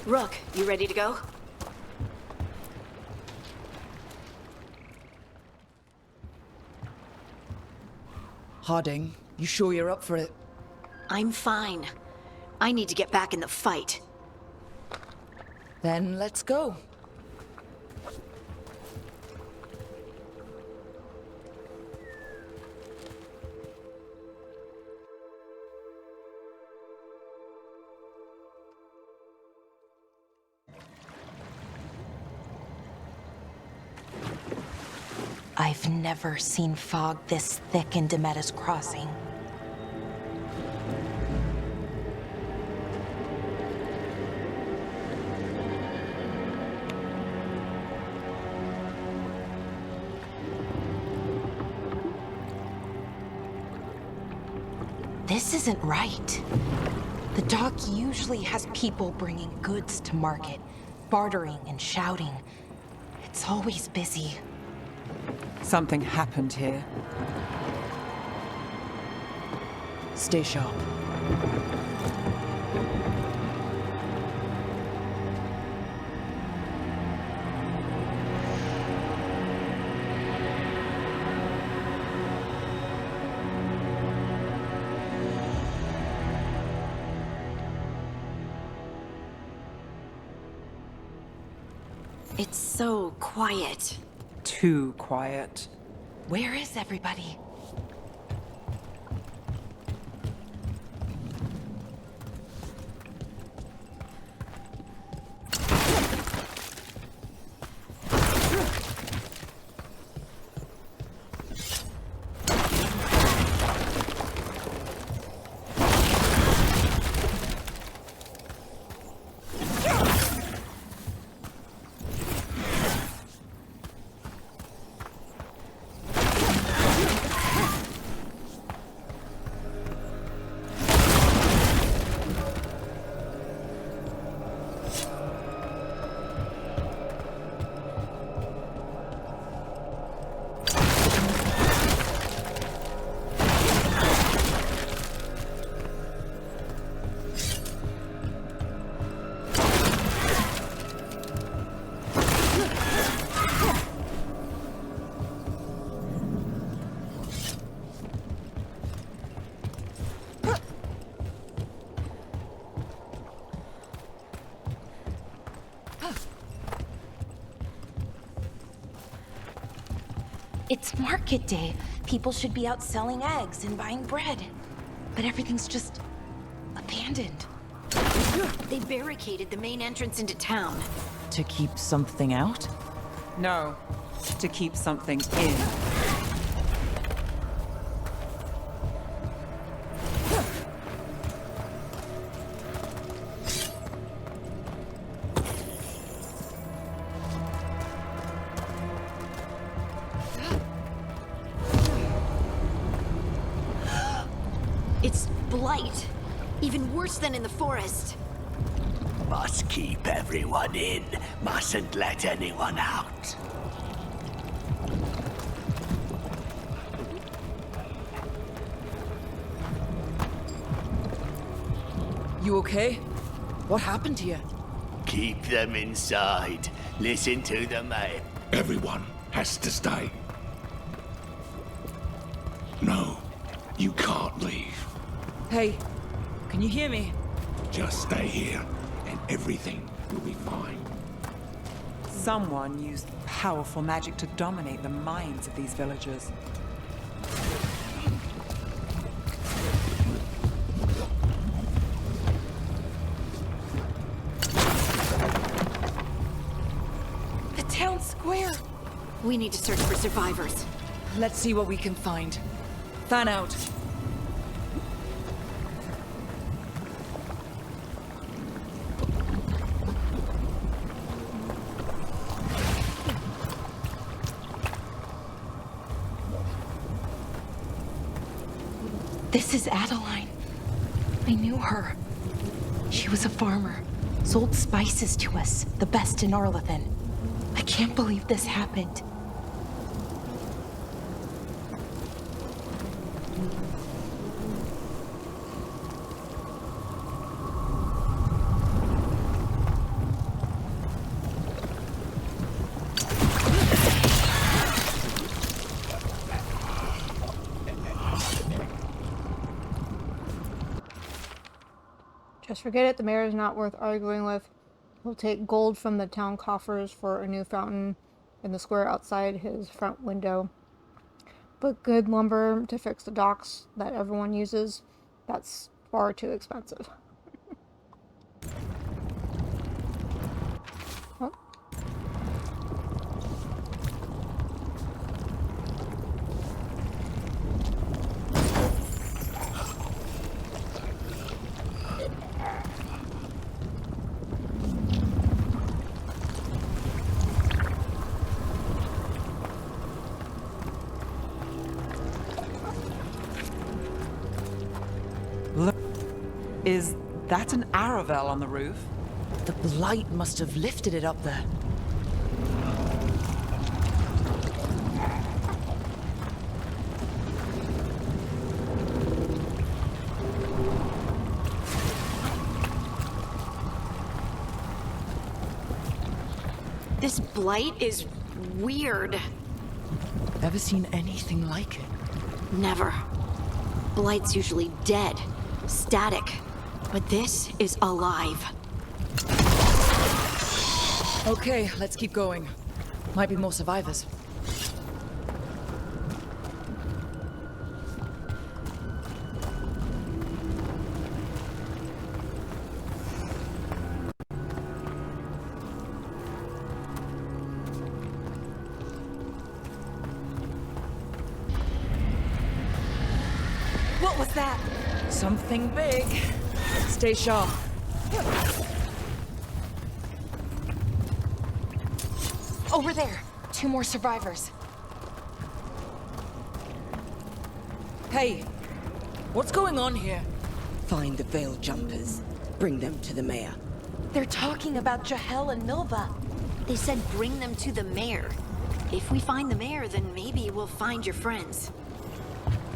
Speaker 7: Rook, you ready to go?
Speaker 4: Harding, you sure you're up for it?
Speaker 7: I'm fine. I need to get back in the fight.
Speaker 4: Then let's go.
Speaker 12: I've never seen fog this thick in Demetta's Crossing. This isn't right. The dock usually has people bringing goods to market, bartering and shouting. It's always busy.
Speaker 10: Something happened here.
Speaker 4: Stay sharp.
Speaker 7: It's so quiet.
Speaker 10: Too quiet.
Speaker 12: Where is everybody? It's market day. People should be out selling eggs and buying bread. But everything's just abandoned.
Speaker 7: They barricaded the main entrance into town.
Speaker 4: To keep something out?
Speaker 13: No, to keep something in.
Speaker 7: It's blight. Even worse than in the forest.
Speaker 2: Must keep everyone in. Mustn't let anyone out.
Speaker 4: You okay? What happened here?
Speaker 2: Keep them inside. Listen to the man.
Speaker 14: Everyone has to stay. No, you can't leave.
Speaker 4: Hey, can you hear me?
Speaker 14: Just stay here, and everything will be fine.
Speaker 13: Someone used powerful magic to dominate the minds of these villagers.
Speaker 12: The town square!
Speaker 7: We need to search for survivors.
Speaker 4: Let's see what we can find. Fan out.
Speaker 12: This is Adeline. I knew her. She was a farmer, sold spices to us, the best in Arlathan. I can't believe this happened.
Speaker 1: Just forget it, the mayor is not worth arguing with. He'll take gold from the town coffers for a new fountain in the square outside his front window. But good lumber to fix the docks that everyone uses, that's far too expensive. Oh.
Speaker 13: Is that an Aravel on the roof?
Speaker 4: The blight must have lifted it up there.
Speaker 7: This blight is weird.
Speaker 4: Ever seen anything like it?
Speaker 7: Never. Blight's usually dead, static. But this is alive.
Speaker 4: Okay, let's keep going. Might be more survivors.
Speaker 12: What was that?
Speaker 4: Something big. Stay sharp.
Speaker 12: Over there. 2 more survivors.
Speaker 4: Hey, what's going on here?
Speaker 16: Find the veil jumpers. Bring them to the mayor.
Speaker 12: They're talking about Jahel and Milva.
Speaker 7: They said bring them to the mayor. If we find the mayor, then maybe we'll find your friends.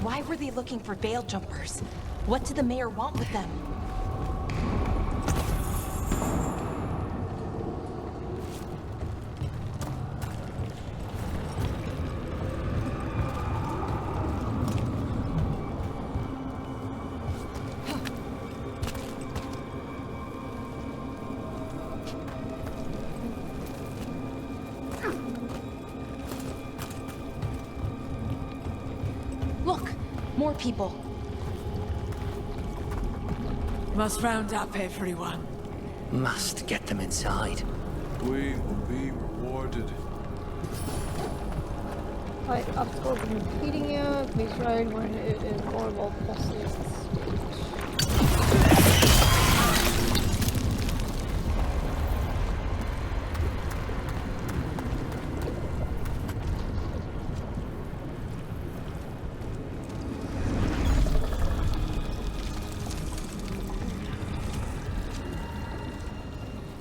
Speaker 12: Why were they looking for veil jumpers? What did the mayor want with them? More people.
Speaker 17: Must round up everyone.
Speaker 18: Must get them inside.
Speaker 3: We will be rewarded.
Speaker 1: Like obstacles impeding you, be tried when it is vulnerable pulses.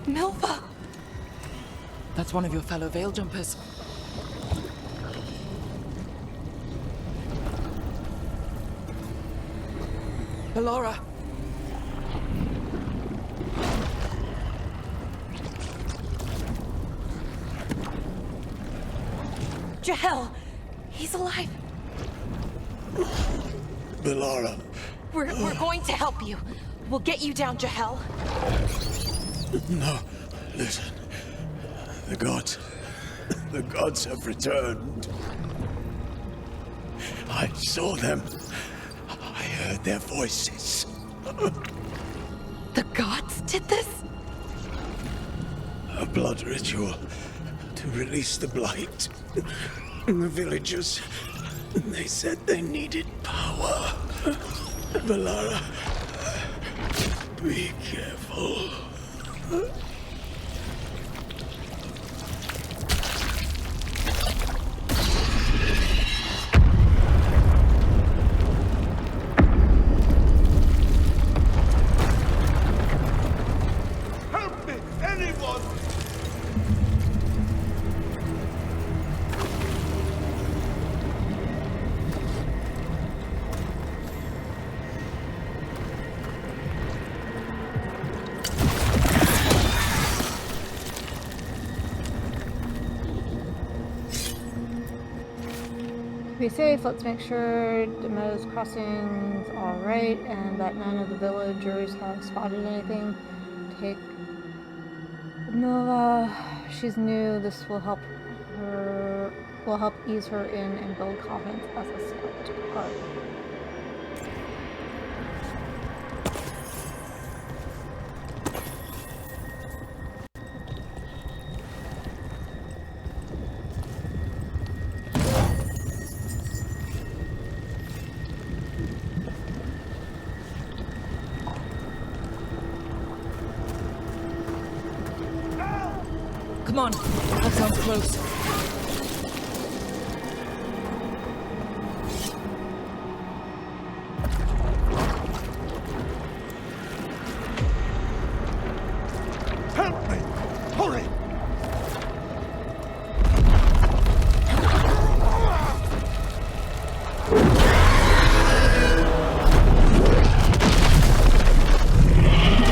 Speaker 4: Milva! That's one of your fellow Veil Jumpers. Ballora!
Speaker 12: Jahel! He's alive!
Speaker 2: Ballora.
Speaker 12: We're going to help you. We'll get you down, Jahel.
Speaker 2: No, listen. The gods have returned. I saw them. I heard their voices.
Speaker 12: The gods did this?
Speaker 2: A blood ritual to release the blight. The villagers, they said they needed power. Ballora, be careful. Help me, anyone!
Speaker 1: To be safe, let's make sure Demo's crossing's alright and that none of the villagers have spotted anything. Take Nova. She's new. This will help ease her in and build confidence as a scout guard.
Speaker 4: Come on, that sounds close.
Speaker 2: Help me! Hurry!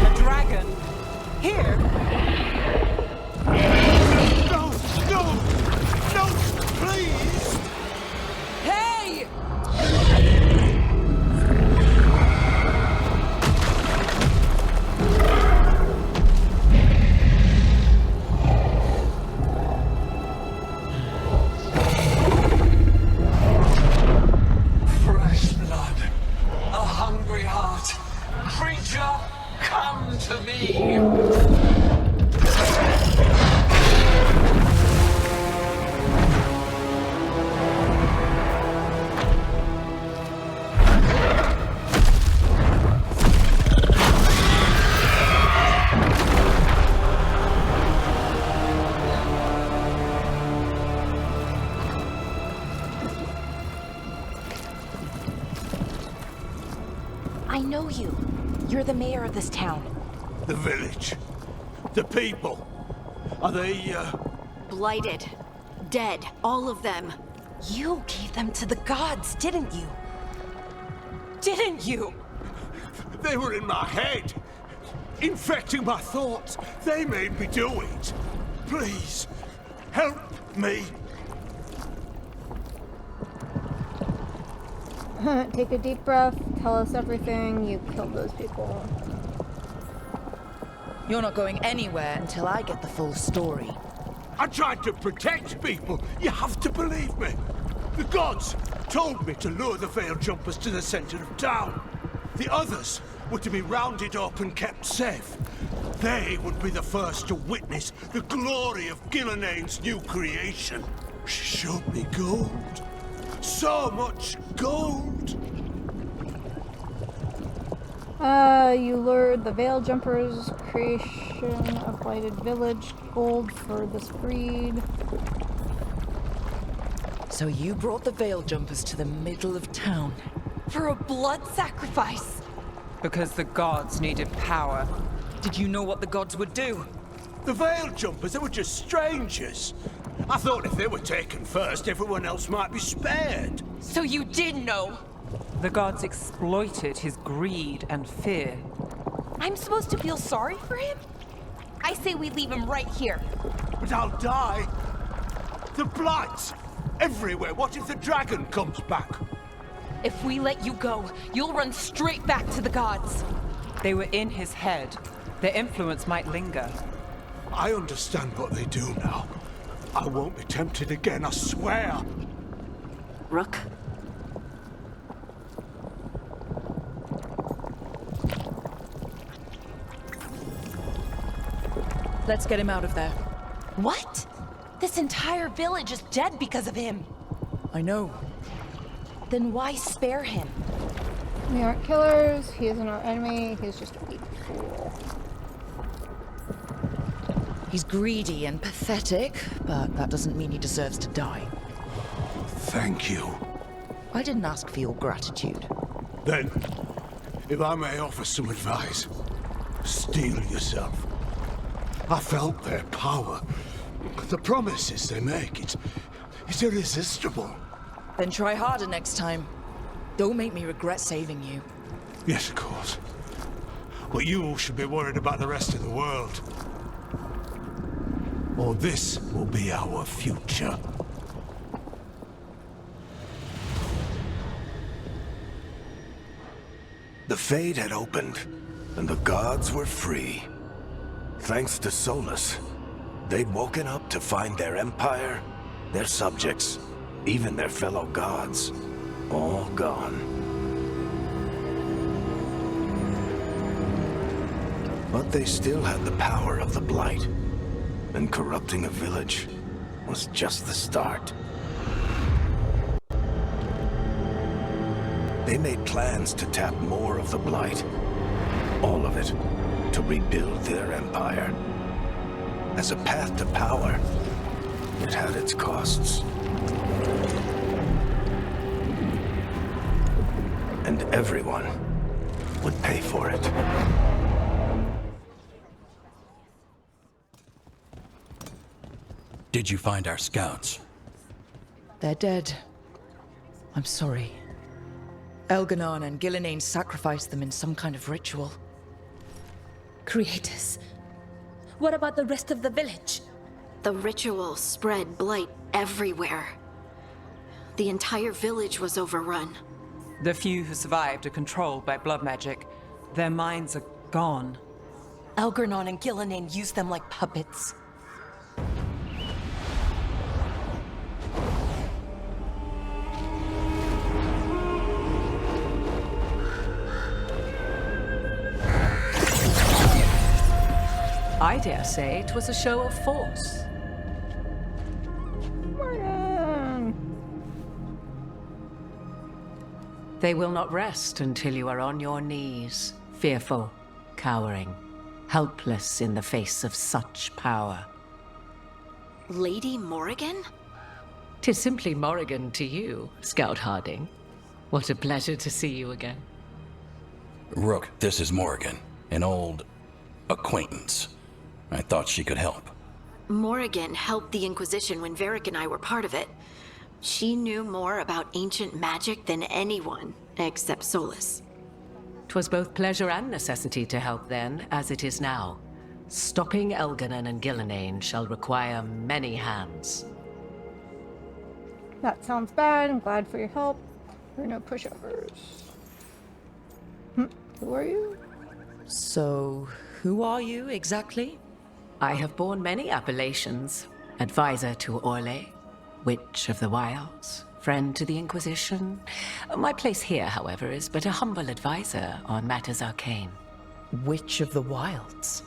Speaker 13: A dragon? Here?
Speaker 2: No, please!
Speaker 4: Hey!
Speaker 18: Fresh blood. A hungry heart. Creature, come to me.
Speaker 12: I know you. You're the mayor of this town.
Speaker 2: The village. The people. Are they,
Speaker 12: Blighted. Dead. All of them. You gave them to the gods, didn't you? Didn't you?
Speaker 2: They were in my head. Infecting my thoughts. They made me do it. Please, help me.
Speaker 1: Take a deep breath. Tell us everything. You killed those people.
Speaker 4: You're not going anywhere until I get the full story.
Speaker 2: I tried to protect people. You have to believe me.
Speaker 14: The gods told me to lure the Veil Jumpers to the center of town. The others were to be rounded up and kept safe. They would be the first to witness the glory of Gillanane's new creation. She showed me gold. So much gold!
Speaker 1: You lured the Veil Jumpers, creation of Blighted Village, gold for this breed.
Speaker 4: So you brought the Veil Jumpers to the middle of town.
Speaker 12: For a blood sacrifice!
Speaker 10: Because the gods needed power.
Speaker 4: Did you know what the gods would do?
Speaker 14: The Veil Jumpers, they were just strangers. I thought if they were taken first, everyone else might be spared.
Speaker 12: So you did know?
Speaker 13: The gods exploited his greed and fear.
Speaker 12: I'm supposed to feel sorry for him? I say we leave him right here.
Speaker 14: But I'll die. The blights everywhere. What if the dragon comes back?
Speaker 12: If we let you go, you'll run straight back to the gods.
Speaker 13: They were in his head. Their influence might linger.
Speaker 14: I understand what they do now. I won't be tempted again, I swear.
Speaker 7: Rook?
Speaker 4: Let's get him out of there.
Speaker 12: What? This entire village is dead because of him.
Speaker 4: I know.
Speaker 12: Then why spare him?
Speaker 1: We aren't killers, he isn't our enemy, he's just a weak fool.
Speaker 4: He's greedy and pathetic, but that doesn't mean he deserves to die.
Speaker 14: Thank you.
Speaker 4: I didn't ask for your gratitude.
Speaker 14: Then, if I may offer some advice, steel yourself. I felt their power. The promises they make, it's irresistible.
Speaker 4: Then try harder next time. Don't make me regret saving you.
Speaker 14: Yes, of course. But you should be worried about the rest of the world. Or this will be our future.
Speaker 2: The Fade had opened, and the gods were free. Thanks to Solus, they'd woken up to find their empire, their subjects, even their fellow gods, all gone. But they still had the power of the Blight, and corrupting a village was just the start. They made plans to tap more of the Blight, all of it, to rebuild their empire. As a path to power, it had its costs. And everyone would pay for it.
Speaker 11: Did you find our scouts?
Speaker 4: They're dead. I'm sorry. Elganon and Gillinane sacrificed them in some kind of ritual.
Speaker 5: Creators. What about the rest of the village?
Speaker 7: The ritual spread blight everywhere. The entire village was overrun.
Speaker 13: The few who survived are controlled by blood magic. Their minds are gone.
Speaker 12: Elgarnon and Gillinane used them like puppets.
Speaker 19: I dare say it was a show of force. They will not rest until you are on your knees, fearful, cowering, helpless in the face of such power.
Speaker 7: Lady Morrigan?
Speaker 19: 'Tis simply Morrigan to you, Scout Harding. What a pleasure to see you again.
Speaker 11: Rook, this is Morrigan, an old acquaintance. I thought she could help.
Speaker 7: Morrigan helped the Inquisition when Varric and I were part of it. She knew more about ancient magic than anyone, except Solus.
Speaker 19: 'Twas both pleasure and necessity to help then, as it is now. Stopping Elganon and Gillinane shall require many hands.
Speaker 1: That sounds bad. I'm glad for your help. There are no pushovers. Who are you?
Speaker 4: So, who are you exactly?
Speaker 19: I have borne many appellations. Advisor to Orlais, Witch of the Wilds, friend to the Inquisition. My place here, however, is but a humble advisor on matters arcane.
Speaker 4: Witch of the Wilds?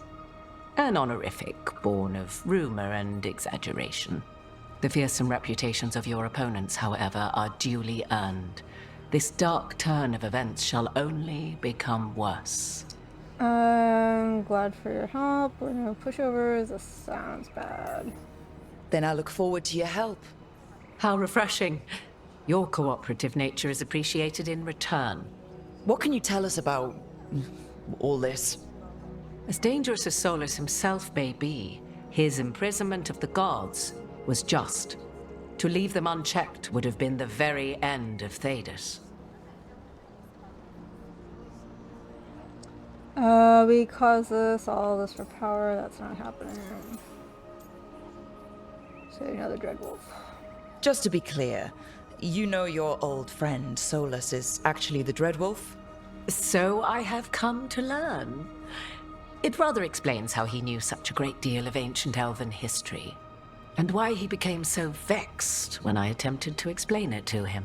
Speaker 19: An honorific born of rumor and exaggeration. The fearsome reputations of your opponents, however, are duly earned. This dark turn of events shall only become worse.
Speaker 1: I'm glad for your help. We're no pushovers. This sounds bad.
Speaker 4: Then I look forward to your help.
Speaker 19: How refreshing. Your cooperative nature is appreciated in return.
Speaker 4: What can you tell us about all this?
Speaker 19: As dangerous as Solus himself may be, his imprisonment of the gods was just. To leave them unchecked would have been the very end of Thedas.
Speaker 1: We caused this, all this for power. That's not happening. So you know the Dreadwolf.
Speaker 4: Just to be clear, you know your old friend Solus is actually the Dreadwolf?
Speaker 19: So I have come to learn. It rather explains how he knew such a great deal of ancient elven history, and why he became so vexed when I attempted to explain it to him.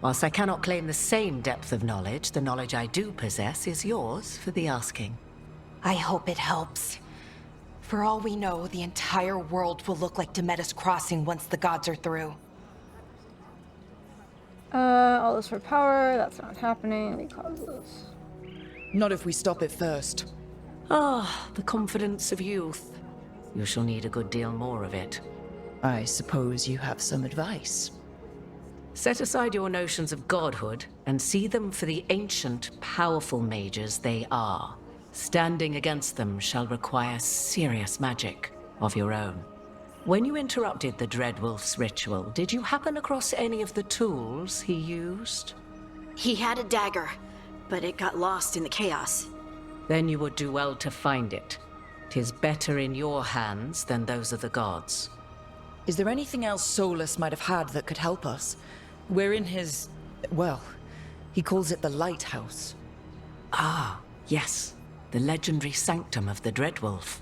Speaker 19: Whilst I cannot claim the same depth of knowledge, the knowledge I do possess is yours for the asking.
Speaker 12: I hope it helps. For all we know, the entire world will look like Demetus Crossing once the gods are through.
Speaker 1: All this for power. That's not happening. We caused this.
Speaker 4: Not if we stop it first.
Speaker 19: Ah, the confidence of youth. You shall need a good deal more of it.
Speaker 4: I suppose you have some advice.
Speaker 19: Set aside your notions of godhood and see them for the ancient, powerful mages they are. Standing against them shall require serious magic of your own. When you interrupted the Dreadwolf's ritual, did you happen across any of the tools he used?
Speaker 7: He had a dagger, but it got lost in the chaos.
Speaker 19: Then you would do well to find it. 'Tis better in your hands than those of the gods.
Speaker 4: Is there anything else Solus might have had that could help us? We're in his... well, he calls it the Lighthouse.
Speaker 19: Ah, yes. The legendary sanctum of the Dreadwolf.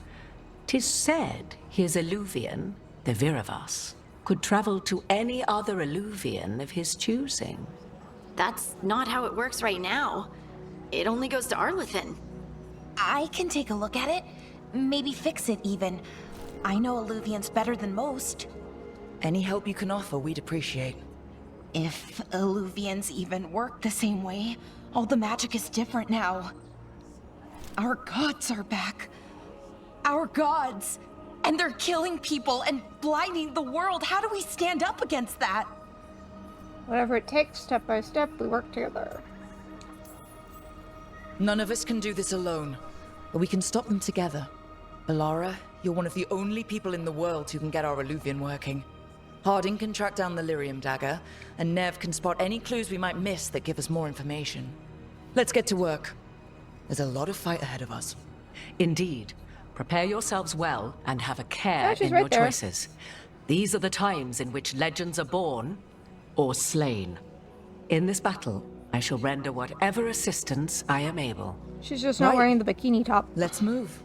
Speaker 19: 'Tis said his Illuvian, the Viravas, could travel to any other Illuvian of his choosing.
Speaker 7: That's not how it works right now. It only goes to Arlethan.
Speaker 12: I can take a look at it. Maybe fix it, even. I know Illuvians better than most.
Speaker 4: Any help you can offer, we'd appreciate.
Speaker 12: If Illuvians even work the same way, all the magic is different now. Our gods are back. Our gods! And they're killing people and blinding the world. How do we stand up against that?
Speaker 1: Whatever it takes, step by step, we work together.
Speaker 4: None of us can do this alone, but we can stop them together. Alara, you're one of the only people in the world who can get our Illuvian working. Harding can track down the Lyrium dagger, and Nev can spot any clues we might miss that give us more information. Let's get to work. There's a lot of fight ahead of us.
Speaker 19: Indeed. Prepare yourselves well and have a care in
Speaker 1: right
Speaker 19: your
Speaker 1: there.
Speaker 19: choices. These are the times in which legends are born or slain. In this battle, I shall render whatever assistance I am able.
Speaker 1: She's just not wearing the bikini top.
Speaker 4: Let's move.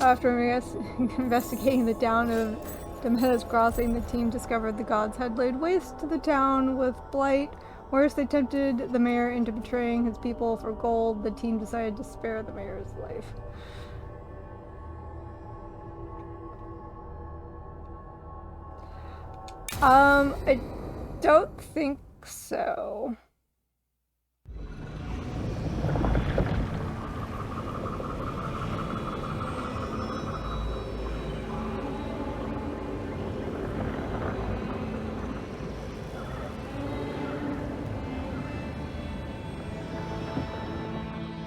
Speaker 1: After investigating the town of Demetus Crossing, the team discovered the gods had laid waste to the town with blight. Worse, they tempted the mayor into betraying his people for gold. The team decided to spare the mayor's life. I don't think so.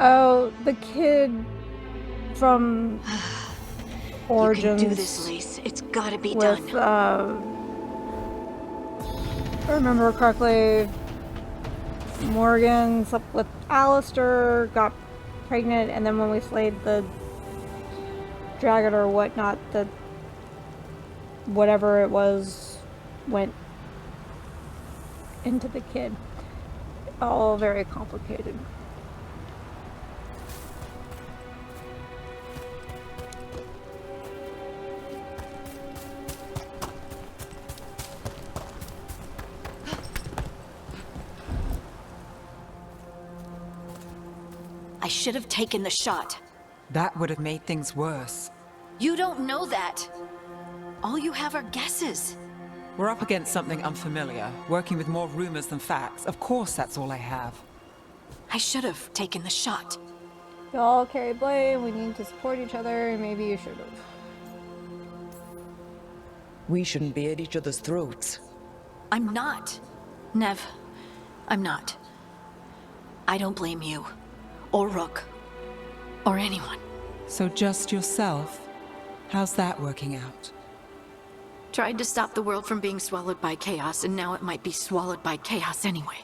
Speaker 1: Oh, the kid from Origins.
Speaker 7: You can do this, Lace. It's gotta be
Speaker 1: with,
Speaker 7: done.
Speaker 1: If I remember correctly, Morgan slept with Alistair, got pregnant, and then when we slayed the dragon or whatnot, the whatever it was went into the kid. All very complicated.
Speaker 7: I should have taken the shot.
Speaker 13: That would have made things worse.
Speaker 7: You don't know that. All you have are guesses.
Speaker 13: We're up against something unfamiliar, working with more rumors than facts. Of course, that's all I have.
Speaker 7: I should have taken the shot.
Speaker 1: You all carry blame. We need to support each other. Maybe you should have.
Speaker 4: We shouldn't be at each other's throats.
Speaker 7: I'm not. Nev, I'm not. I don't blame you. Or Rook. Or anyone.
Speaker 13: So just yourself? How's that working out?
Speaker 7: Tried to stop the world from being swallowed by chaos, and now it might be swallowed by chaos anyway.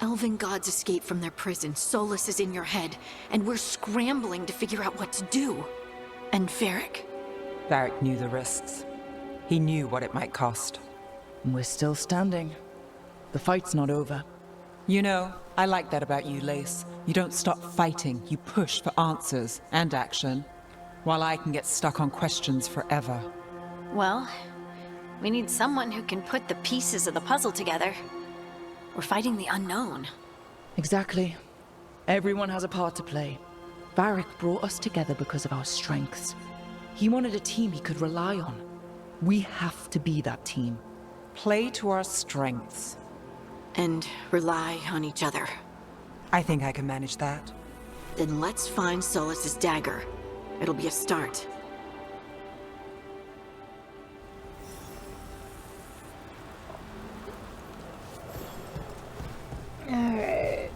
Speaker 7: Elven gods escaped from their prison, Solus is in your head, and we're scrambling to figure out what to do. And Varric?
Speaker 13: Varric knew the risks. He knew what it might cost.
Speaker 4: And we're still standing. The fight's not over.
Speaker 13: You know, I like that about you, Lace. You don't stop fighting, you push for answers and action, while I can get stuck on questions forever.
Speaker 7: Well, we need someone who can put the pieces of the puzzle together. We're fighting the unknown.
Speaker 4: Exactly. Everyone has a part to play. Varric brought us together because of our strengths. He wanted a team he could rely on. We have to be that team.
Speaker 13: Play to our strengths.
Speaker 7: And rely on each other.
Speaker 13: I think I can manage that.
Speaker 7: Then let's find Solus's dagger. It'll be a start.
Speaker 1: Alright.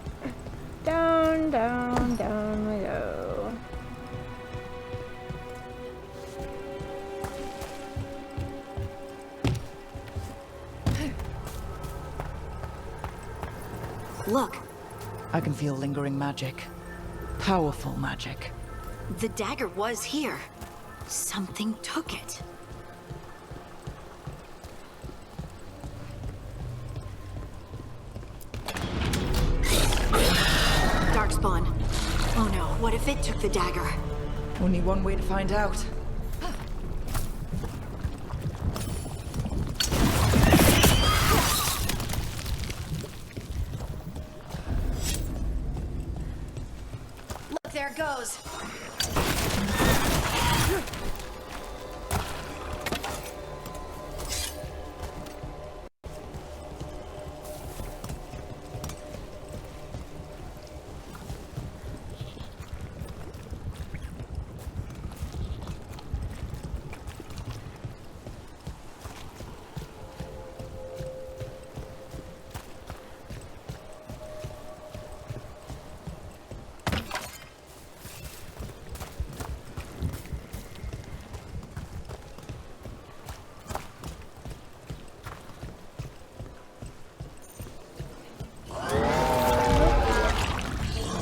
Speaker 1: Down, down, down we go.
Speaker 7: Look.
Speaker 4: I can feel lingering magic. Powerful magic.
Speaker 7: The dagger was here. Something took it. Darkspawn. Oh no, what if it took the dagger?
Speaker 4: Only one way to find out.
Speaker 7: Look, there it goes.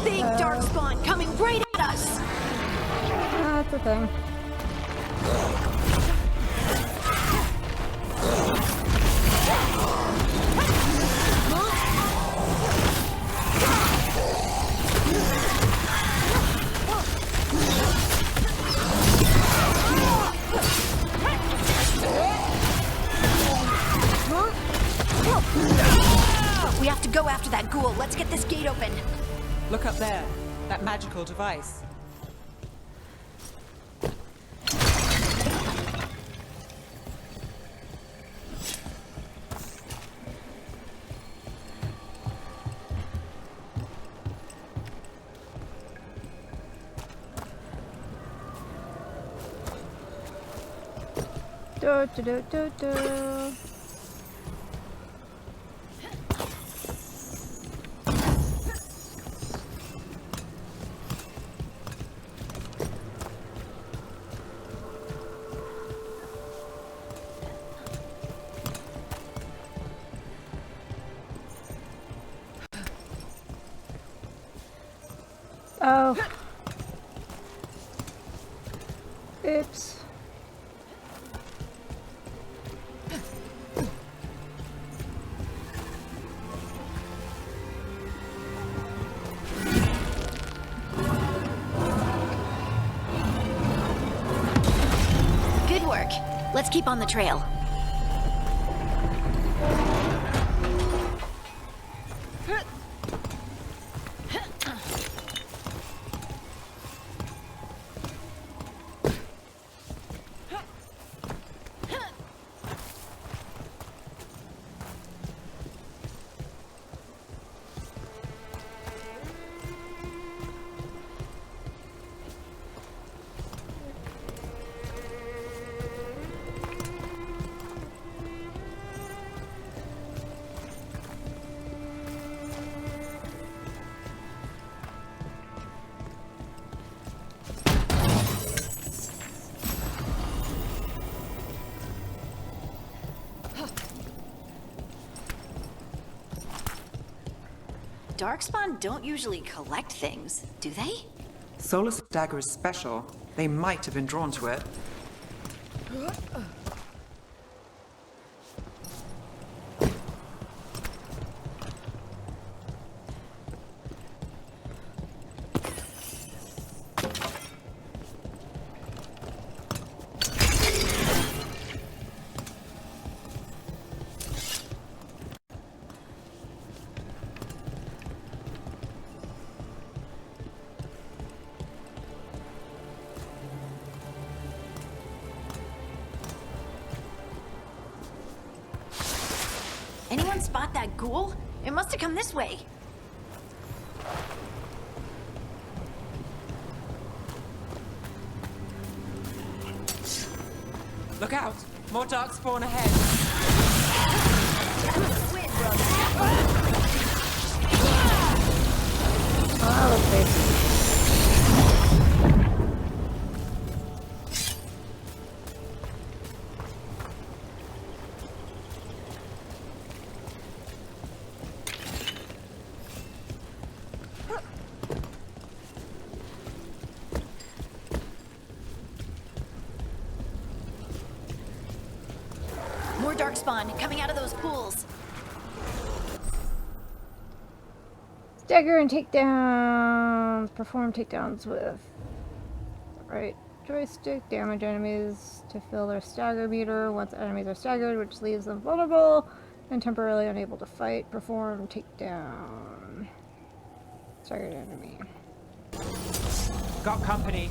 Speaker 7: Big darkspawn coming right at us!
Speaker 1: That's the thing.
Speaker 7: We have to go after that ghoul. Let's get this gate open.
Speaker 13: Look up there. That magical device.
Speaker 1: Do do do do do. Oh. Oops.
Speaker 7: Good work. Let's keep on the trail. Darkspawn don't usually collect things, do they?
Speaker 10: Solus' dagger is special. They might have been drawn to it.
Speaker 7: Anyone spot that ghoul? It must have come this way.
Speaker 9: Look out! More darkspawn ahead!
Speaker 7: More Darkspawn coming out of those pools.
Speaker 1: Stagger and takedowns. Perform takedowns with right joystick. Damage enemies to fill their stagger meter once enemies are staggered, which leaves them vulnerable and temporarily unable to fight. Perform takedown. Staggered enemy.
Speaker 9: Got company.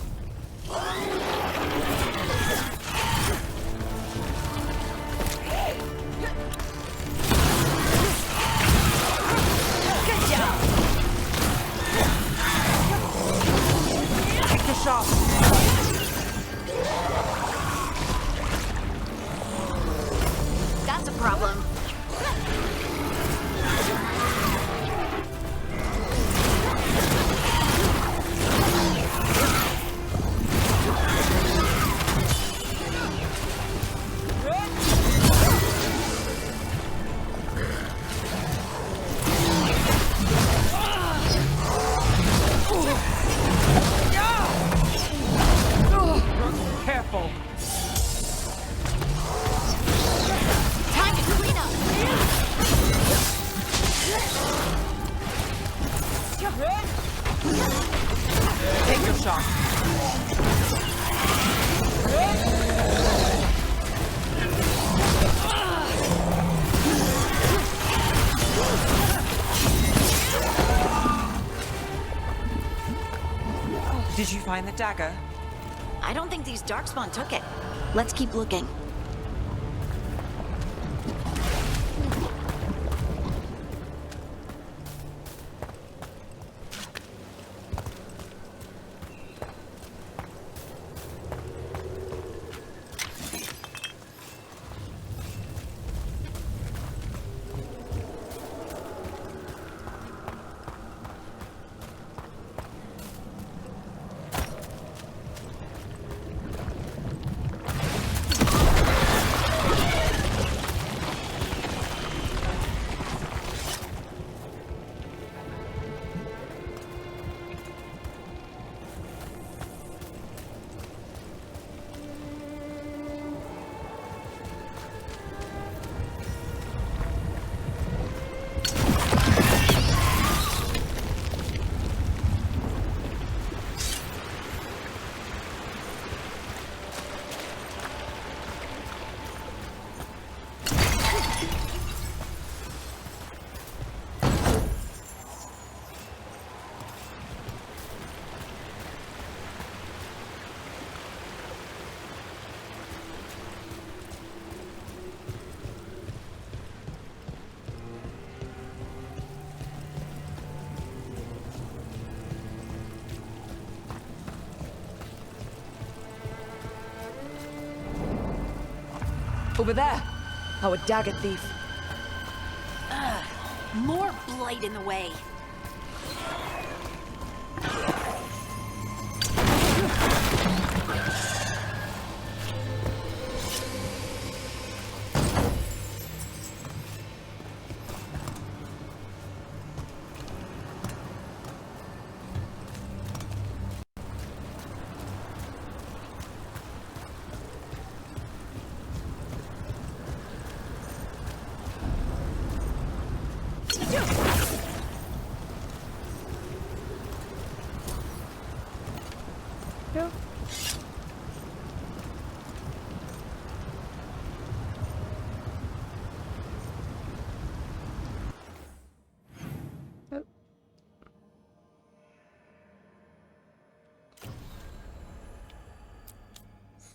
Speaker 7: Good job.
Speaker 9: Take the shot.
Speaker 7: That's a problem.
Speaker 9: Careful.
Speaker 7: Time to clean up.
Speaker 9: Take your shot.
Speaker 10: Did you find the dagger?
Speaker 7: I don't think these Darkspawn took it. Let's keep looking.
Speaker 4: Over there! Our dagger thief.
Speaker 7: More blight in the way.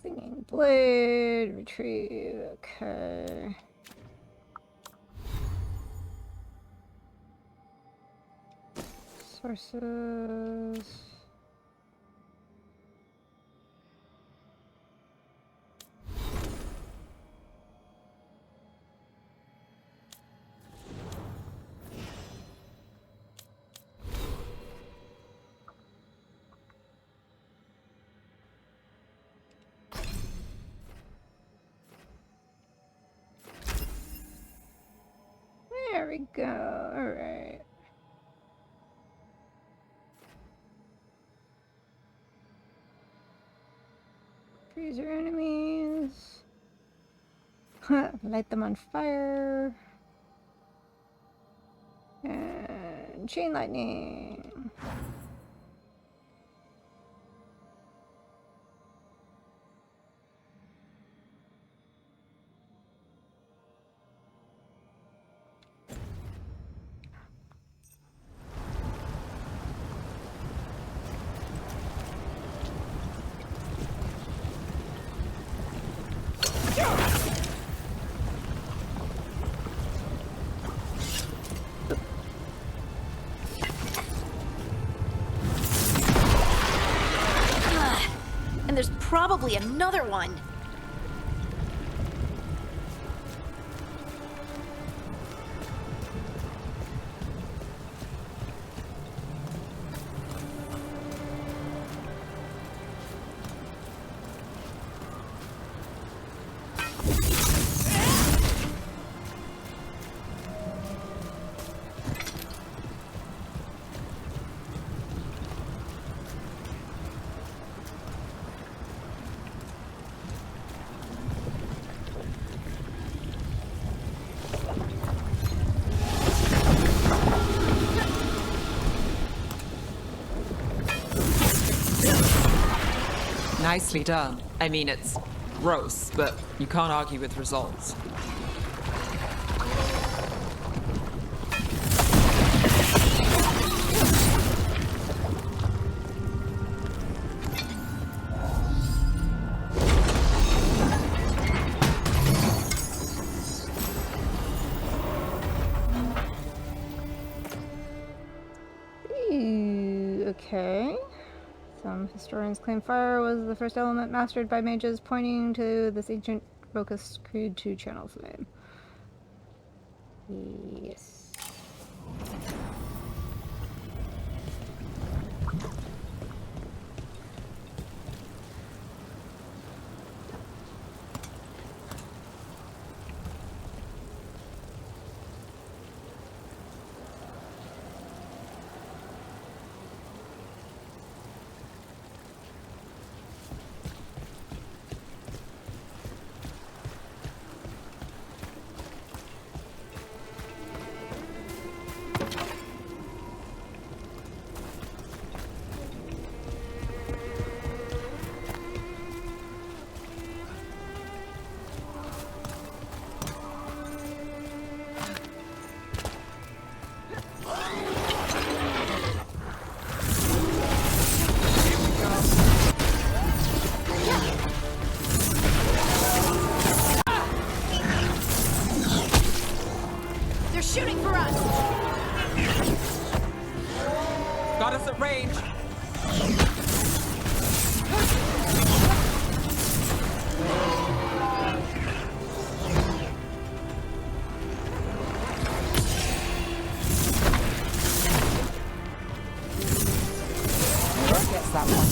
Speaker 1: Stinging blade, retrieve, okay. Sources. There we go. All right. Freeze your enemies. Light them on fire. And chain lightning.
Speaker 7: And there's probably another one.
Speaker 13: Nicely done. I mean, it's gross, but you can't argue with results.
Speaker 1: Okay. Some historians claim fire was the first element mastered by mages, pointing to this ancient focus creed to channel flame. Yes.
Speaker 7: Shooting for us!
Speaker 13: Got us at range!
Speaker 4: Gets that one.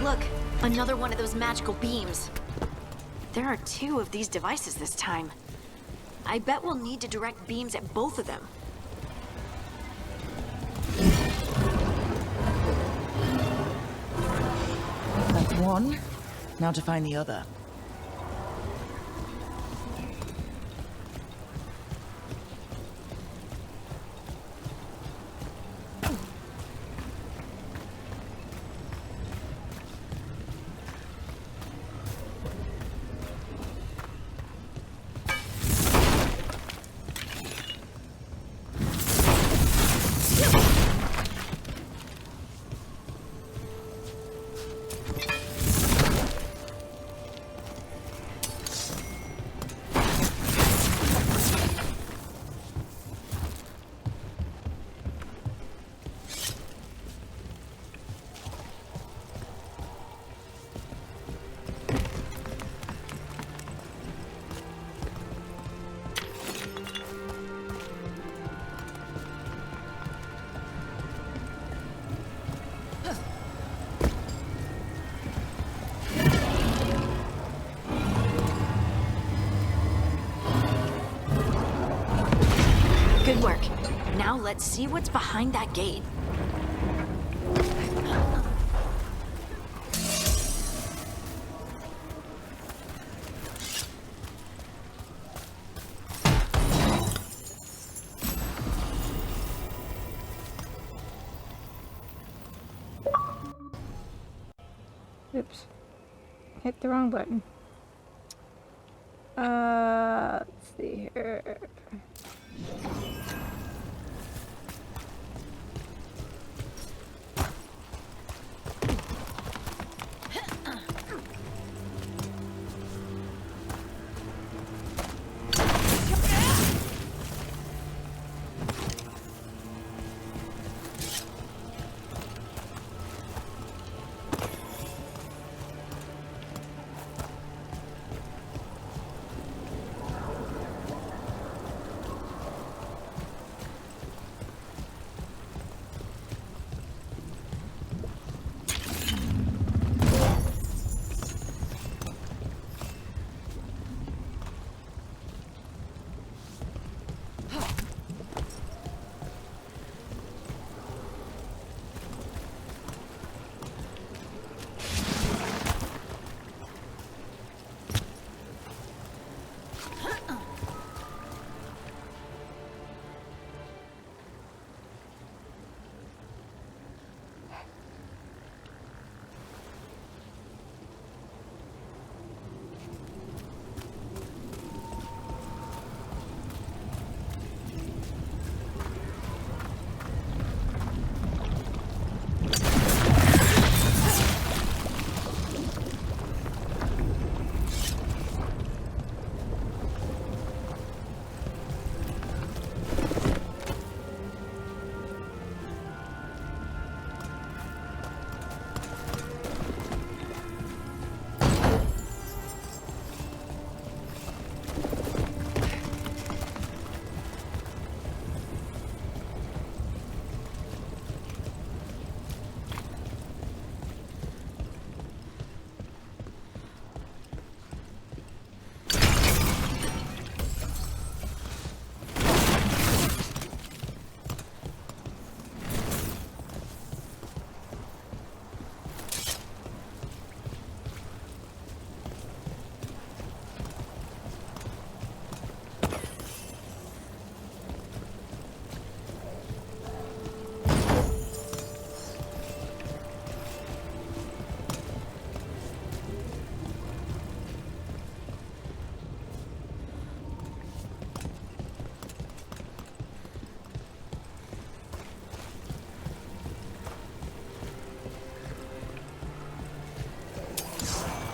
Speaker 7: Look, another one of those magical beams. There are 2 of these devices this time. I bet we'll need to direct beams at both of them.
Speaker 4: That's one. Now to find the other.
Speaker 7: Good work. Now let's see what's behind that gate.
Speaker 1: Oops. Hit the wrong button. Let's see here.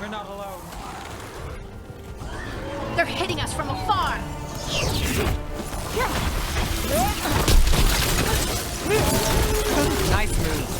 Speaker 13: We're not alone.
Speaker 5: They're hitting us from afar.
Speaker 13: Nice move.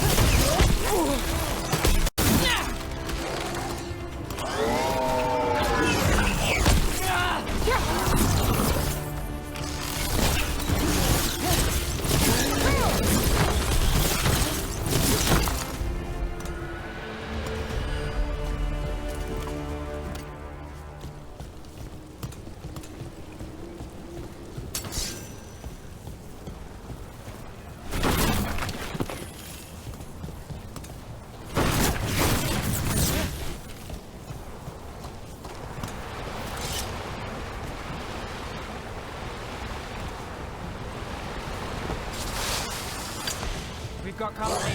Speaker 13: We've got company.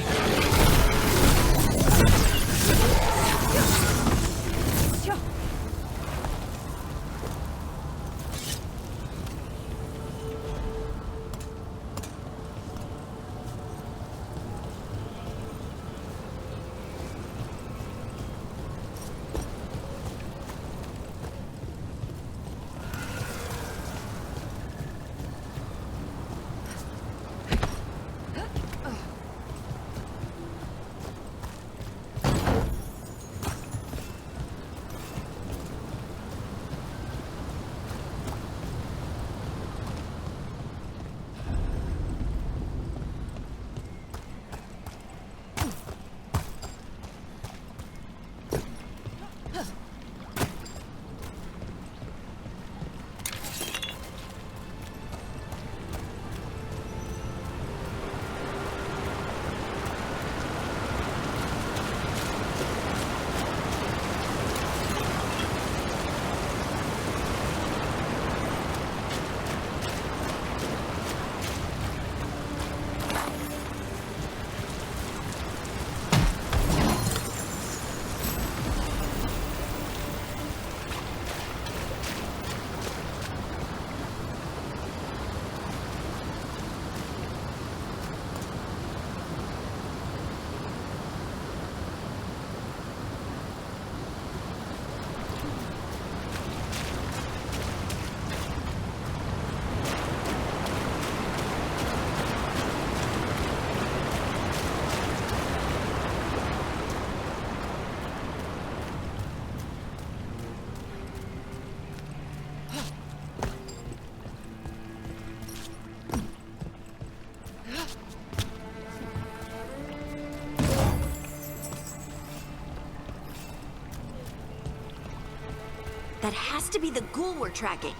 Speaker 7: That has to be the ghoul we're tracking.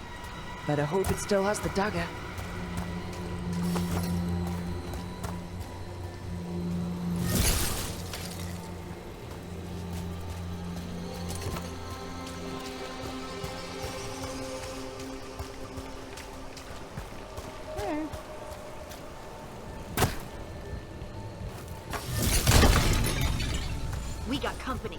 Speaker 4: Better hope it still has the dagger.
Speaker 7: We got company.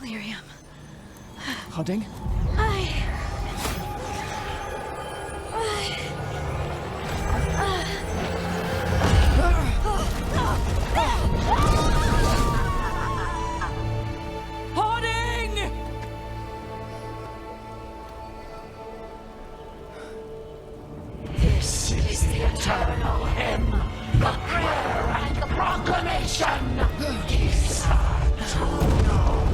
Speaker 7: Lyrium.
Speaker 4: Hodding? Hodding!
Speaker 18: This is the eternal hymn, the prayer and the proclamation. Is to know.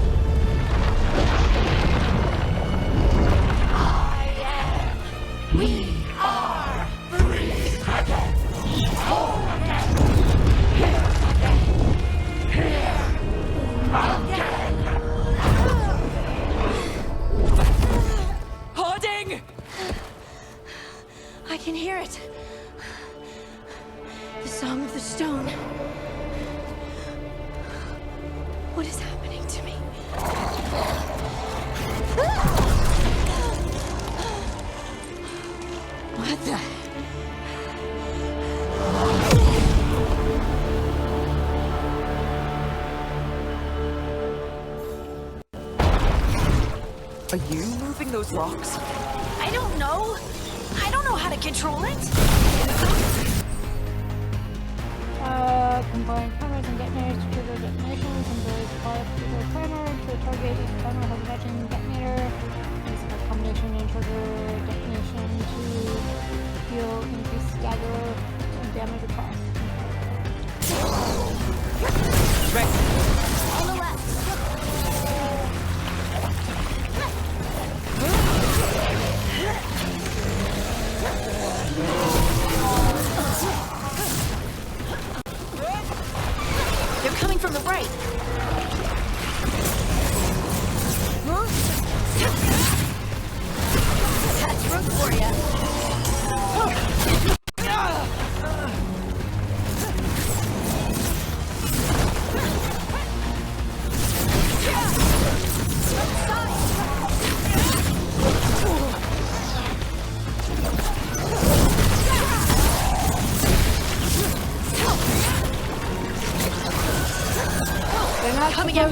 Speaker 18: We are free again, whole again, here again.
Speaker 4: Hodding!
Speaker 7: I can hear it. The Song of the Stone. What is happening to me? What the?
Speaker 4: Are you moving those rocks?
Speaker 7: I don't know. I don't know how to control it.
Speaker 1: Combine primers and detonators to trigger detonations and really apply a particular primer to a target. Each primer has a matching detonator. Use a combination and trigger detonation to deal increased stagger and damage across.
Speaker 7: On the left. They're coming from the right. That's room for you.
Speaker 1: They're not
Speaker 7: coming in.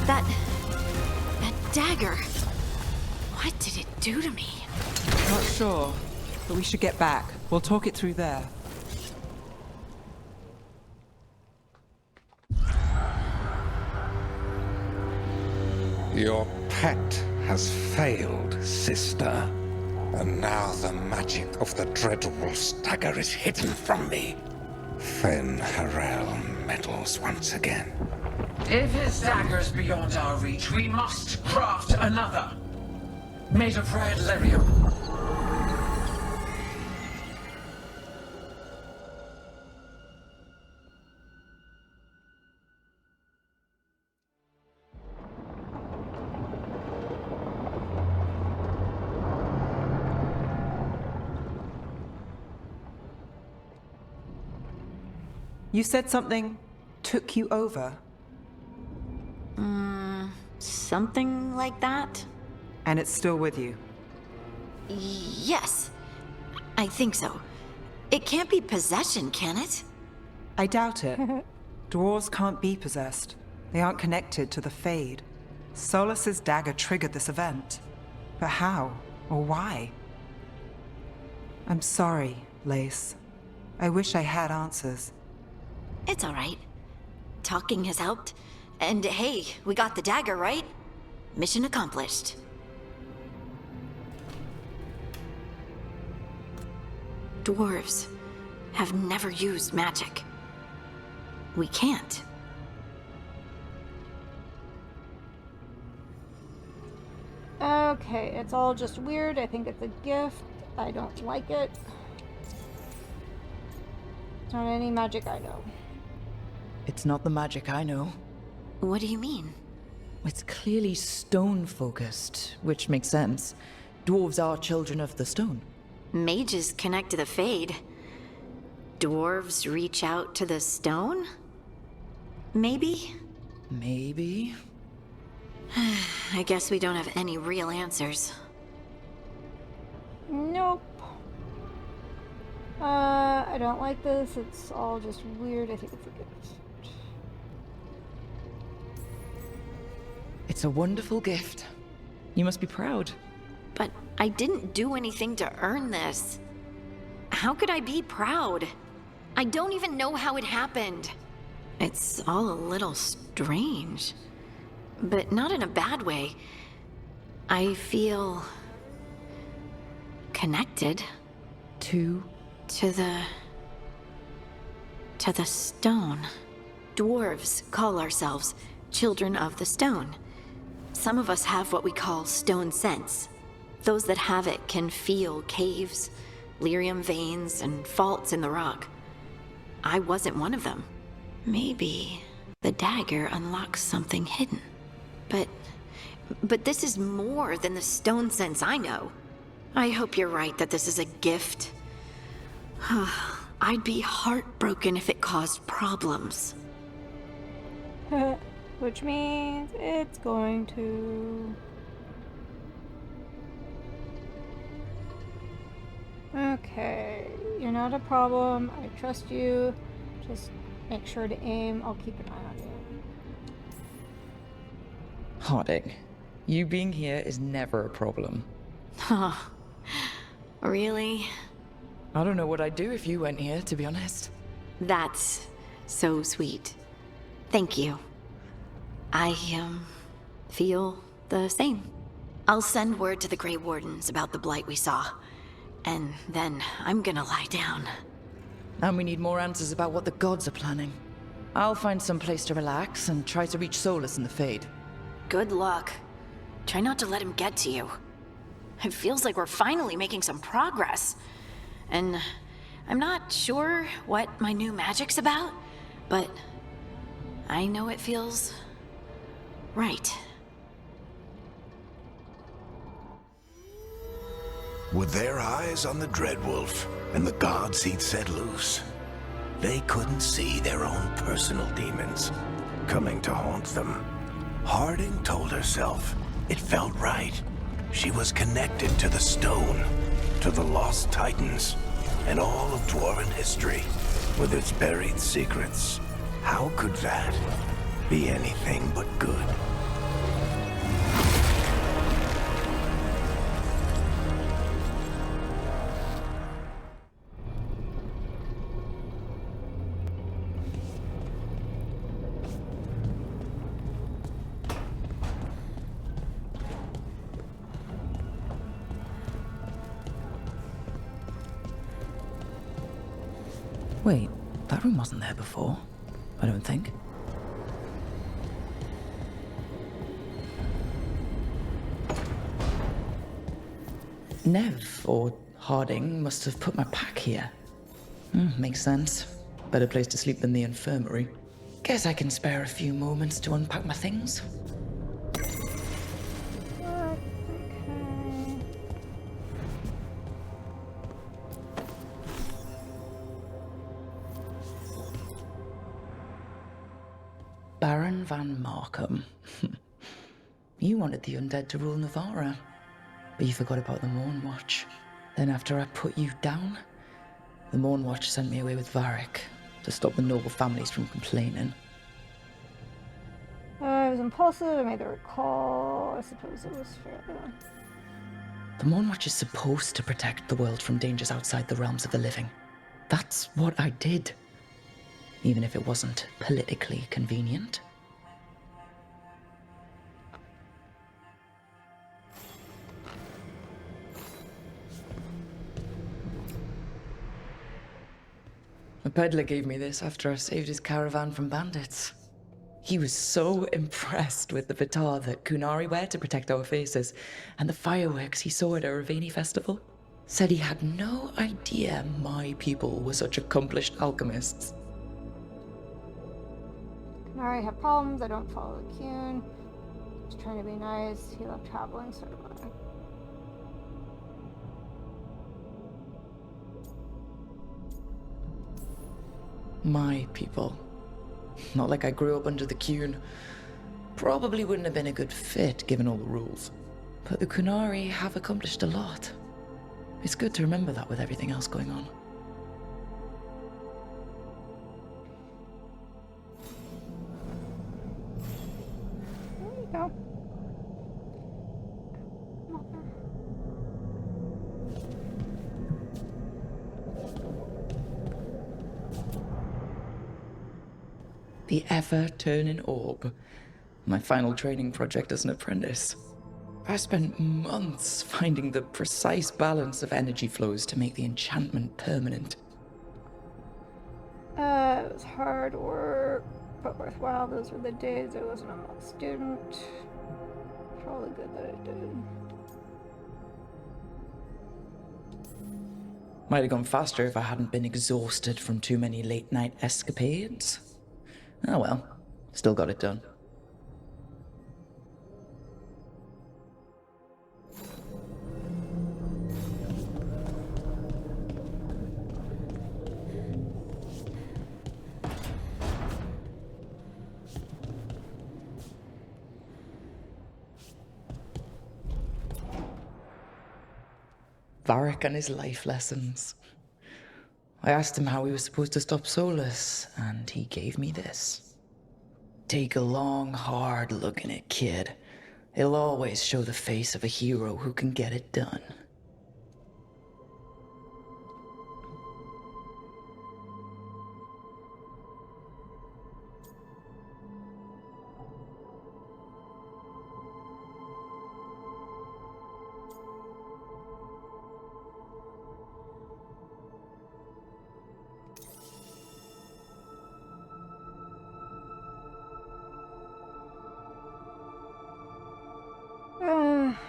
Speaker 7: That dagger. What did it do to me?
Speaker 13: Not sure, but we should get back. We'll talk it through there.
Speaker 20: Your pet has failed, sister. And now the magic of the Dreadwolf's dagger is hidden from me. Fen Harel meddles once again.
Speaker 18: If his dagger's beyond our reach, we must craft another. Made of red lyrium.
Speaker 13: You said something took you over,
Speaker 7: Something like that?
Speaker 13: and it's still with you.
Speaker 7: Yes. I think so. It can't be possession, can it?
Speaker 10: I doubt it. Dwarves can't be possessed. They aren't connected to the Fade. Solus's dagger triggered this event. But how? Or why? I'm sorry, Lace. I wish I had answers.
Speaker 7: It's all right. Talking has helped. And hey, we got the dagger, right? Mission accomplished. Dwarves have never used magic. We can't.
Speaker 1: Okay, it's all just weird. I think it's a gift. I don't like it. It's not any magic I know.
Speaker 4: It's not the magic I know.
Speaker 7: What do you mean?
Speaker 4: It's clearly stone-focused, which makes sense. Dwarves are children of the stone.
Speaker 7: Mages connect to the Fade. Dwarves reach out to the stone? Maybe?
Speaker 4: Maybe?
Speaker 7: I guess we don't have any real answers.
Speaker 1: Nope. I don't like this. It's all just weird. I think it's a gift.
Speaker 4: It's a wonderful gift. You must be proud.
Speaker 7: But I didn't do anything to earn this. How could I be proud? I don't even know how it happened. It's all a little strange. But not in a bad way. I feel... connected.
Speaker 4: To
Speaker 7: the stone. Dwarves call ourselves children of the stone. Some of us have what we call stone sense. Those that have it can feel caves, lyrium veins, and faults in the rock. I wasn't one of them. Maybe the dagger unlocks something hidden. But this is more than the stone sense I know. I hope you're right that this is a gift. I'd be heartbroken if it caused problems.
Speaker 1: Which means it's going to... Okay, you're not a problem. I trust you. Just make sure to aim. I'll keep an eye on you.
Speaker 4: Harding, you being here is never a problem.
Speaker 7: Huh. Really?
Speaker 4: I don't know what I'd do if you went here, to be honest.
Speaker 7: That's so sweet. Thank you. I, feel the same. I'll send word to the Grey Wardens about the blight we saw. And then I'm gonna lie down.
Speaker 4: And we need more answers about what the gods are planning. I'll find some place to relax and try to reach Solus in the Fade.
Speaker 7: Good luck. Try not to let him get to you. It feels like we're finally making some progress. And I'm not sure what my new magic's about, but I know it feels right.
Speaker 2: With their eyes on the Dreadwolf and the gods he'd set loose, they couldn't see their own personal demons coming to haunt them. Harding told herself it felt right. She was connected to the stone, to the lost titans, and all of Dwarven history with its buried secrets. How could that be anything but good?
Speaker 4: Wait, that room wasn't there before. I don't think. Nev, or Harding, must have put my pack here. Makes sense. Better place to sleep than the infirmary. Guess I can spare a few moments to unpack my things. Baron Van Markham. You wanted the undead to rule Navarra, but you forgot about the Morn Watch. Then after I put you down, the Mournwatch sent me away with Varric to stop the noble families from complaining.
Speaker 1: I was impulsive, I made the recall. I suppose it was fair.
Speaker 4: The Mournwatch is supposed to protect the world from dangers outside the realms of the living. That's what I did. Even if it wasn't politically convenient. A peddler gave me this after I saved his caravan from bandits. He was so impressed with the Vitar that Kunari wear to protect our faces, and the fireworks he saw at a Ravani festival. Said he had no idea my people were such accomplished alchemists.
Speaker 1: Kunari have problems, I don't follow the Kun. He's trying to be nice, he loved traveling, so do I.
Speaker 4: My people. Not like I grew up under the Kun. Probably wouldn't have been a good fit, given all the rules. But the Kunari have accomplished a lot. It's good to remember that with everything else going on.
Speaker 1: There you go.
Speaker 4: The ever-turning orb. My final training project as an apprentice. I spent months finding the precise balance of energy flows to make the enchantment permanent.
Speaker 1: It was hard work, but worthwhile. Those were the days I wasn't a mod student. Probably good that I did.
Speaker 4: Might have gone faster if I hadn't been exhausted from too many late-night escapades. Oh well, still got it done. Varric and his life lessons. I asked him how he was supposed to stop Solus, and he gave me this. Take a long, hard look at it, kid. It'll always show the face of a hero who can get it done.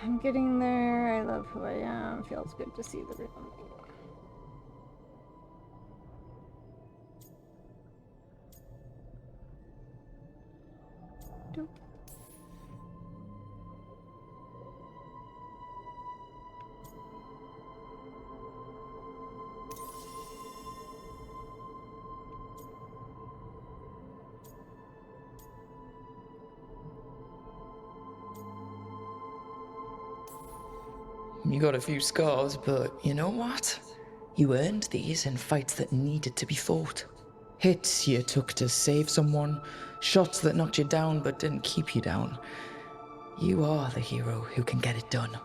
Speaker 1: I'm getting there. I love who I am. Feels good to see the real me. Doop.
Speaker 4: You got a few scars, but you know what? You earned these in fights that needed to be fought. Hits you took to save someone, shots that knocked you down but didn't keep you down. You are the hero who can get it done.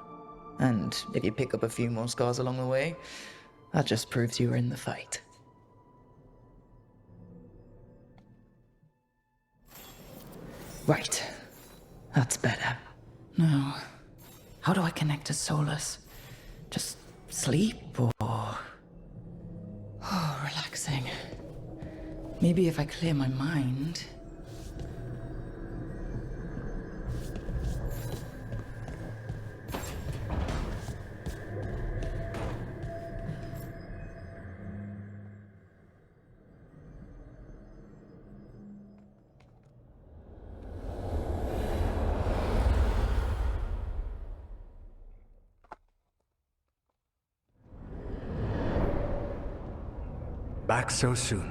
Speaker 4: And if you pick up a few more scars along the way, that just proves you were in the fight. Right. That's better. Now, how do I connect to Solus? Just sleep or... Oh, relaxing. Maybe if I clear my mind...
Speaker 6: Back so soon.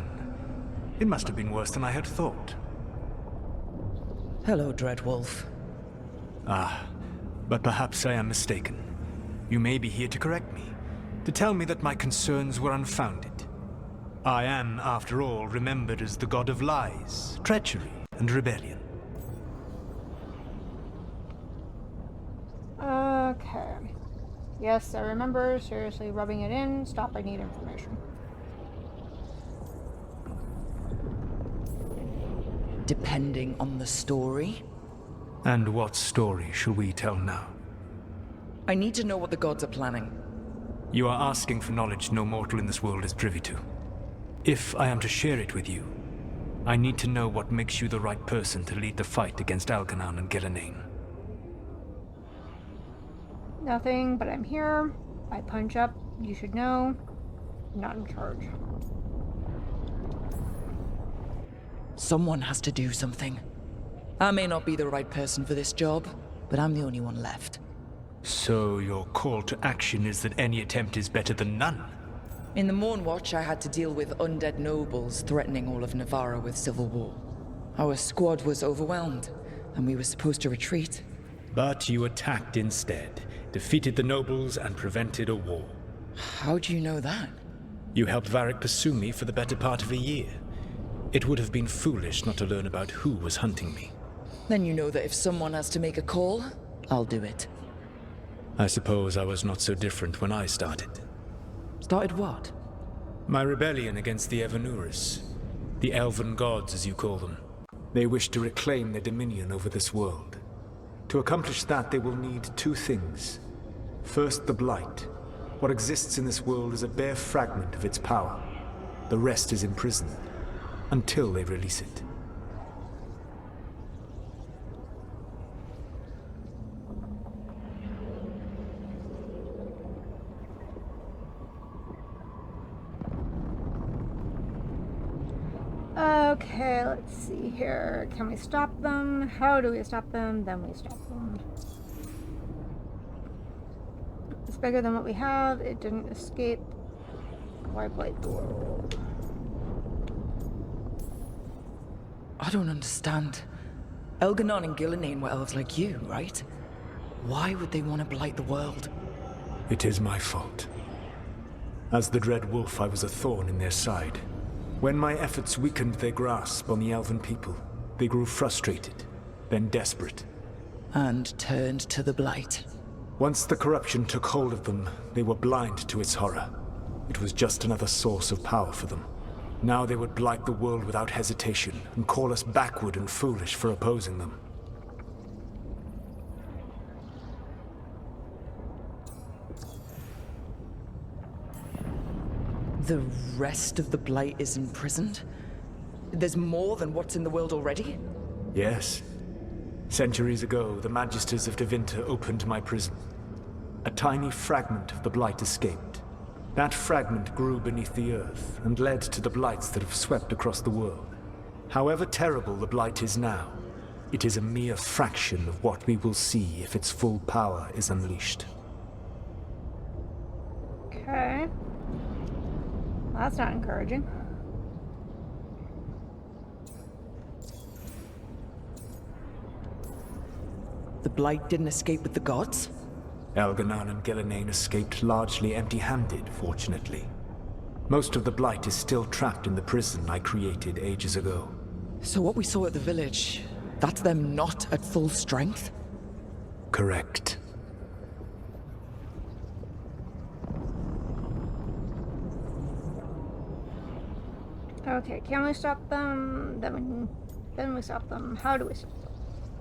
Speaker 6: It must have been worse than I had thought.
Speaker 4: Hello, Dreadwolf.
Speaker 6: Ah, but perhaps I am mistaken. You may be here to correct me, to tell me that my concerns were unfounded. I am, after all, remembered as the god of lies, treachery, and rebellion.
Speaker 1: Okay. Yes, I remember. Seriously rubbing it in. Stop, I need information.
Speaker 4: Depending on the story.
Speaker 6: And what story shall we tell now?
Speaker 4: I need to know what the gods are planning.
Speaker 6: You are asking for knowledge no mortal in this world is privy to. If I am to share it with you, I need to know what makes you the right person to lead the fight against Algernon and Gillenane.
Speaker 1: Nothing, but I'm here. I punch up. You should know. I'm not in charge.
Speaker 4: Someone has to do something. I may not be the right person for this job, but I'm the only one left.
Speaker 6: So your call to action is that any attempt is better than none?
Speaker 4: In the Mornwatch, I had to deal with undead nobles threatening all of Navarra with civil war. Our squad was overwhelmed, and we were supposed to retreat.
Speaker 6: But you attacked instead, defeated the nobles, and prevented a war.
Speaker 4: How do you know that?
Speaker 6: You helped Varric pursue me for the better part of a year. It would have been foolish not to learn about who was hunting me.
Speaker 4: Then you know that if someone has to make a call, I'll do it.
Speaker 6: I suppose I was not so different when I started.
Speaker 4: Started what?
Speaker 6: My rebellion against the Evanuris. The Elven Gods, as you call them. They wish to reclaim their dominion over this world. To accomplish that, they will need two things. First, the Blight. What exists in this world is a bare fragment of its power. The rest is imprisoned, until they release it.
Speaker 1: Okay, let's see here. Can we stop them? How do we stop them? Then we stop them. It's bigger than what we have. It didn't escape. Why blight the world?
Speaker 4: I don't understand. Elganon and Gillenane were elves like you, right? Why would they want to blight the world?
Speaker 6: It is my fault. As the Dread Wolf, I was a thorn in their side. When my efforts weakened their grasp on the Elven people, they grew frustrated, then desperate.
Speaker 4: And turned to the Blight.
Speaker 6: Once the corruption took hold of them, they were blind to its horror. It was just another source of power for them. Now they would blight the world without hesitation, and call us backward and foolish for opposing them.
Speaker 4: The rest of the Blight is imprisoned? There's more than what's in the world already?
Speaker 6: Yes. Centuries ago, the Magisters of Tevinter opened my prison. A tiny fragment of the Blight escaped. That fragment grew beneath the earth, and led to the Blights that have swept across the world. However terrible the Blight is now, it is a mere fraction of what we will see if its full power is unleashed.
Speaker 1: Okay. That's not encouraging.
Speaker 4: The Blight didn't escape with the gods?
Speaker 6: Elganon and Gillenane escaped largely empty-handed, fortunately. Most of the Blight is still trapped in the prison I created ages ago.
Speaker 4: So what we saw at the village, that's them not at full strength?
Speaker 6: Correct.
Speaker 1: Okay, can we stop them? Then we stop them. How do we stop them?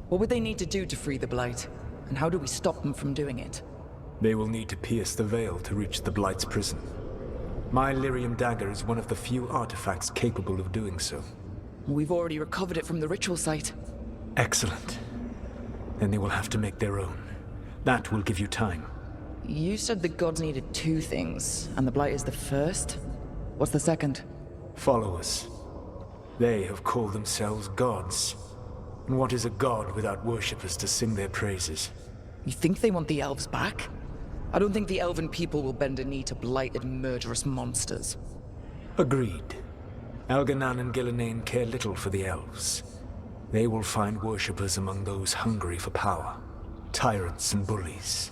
Speaker 4: What would they need to do to free the Blight? And how do we stop them from doing it?
Speaker 6: They will need to pierce the veil to reach the Blight's prison. My Lyrium dagger is one of the few artifacts capable of doing so.
Speaker 4: We've already recovered it from the ritual site.
Speaker 6: Excellent. Then they will have to make their own. That will give you time.
Speaker 4: You said the gods needed two things, and the Blight is the first? What's the second?
Speaker 6: Followers. They have called themselves gods. And what is a god without worshippers to sing their praises?
Speaker 4: You think they want the elves back? I don't think the elven people will bend a knee to blighted, murderous monsters.
Speaker 6: Agreed. Elganon and Gillenane care little for the elves. They will find worshippers among those hungry for power. Tyrants and bullies.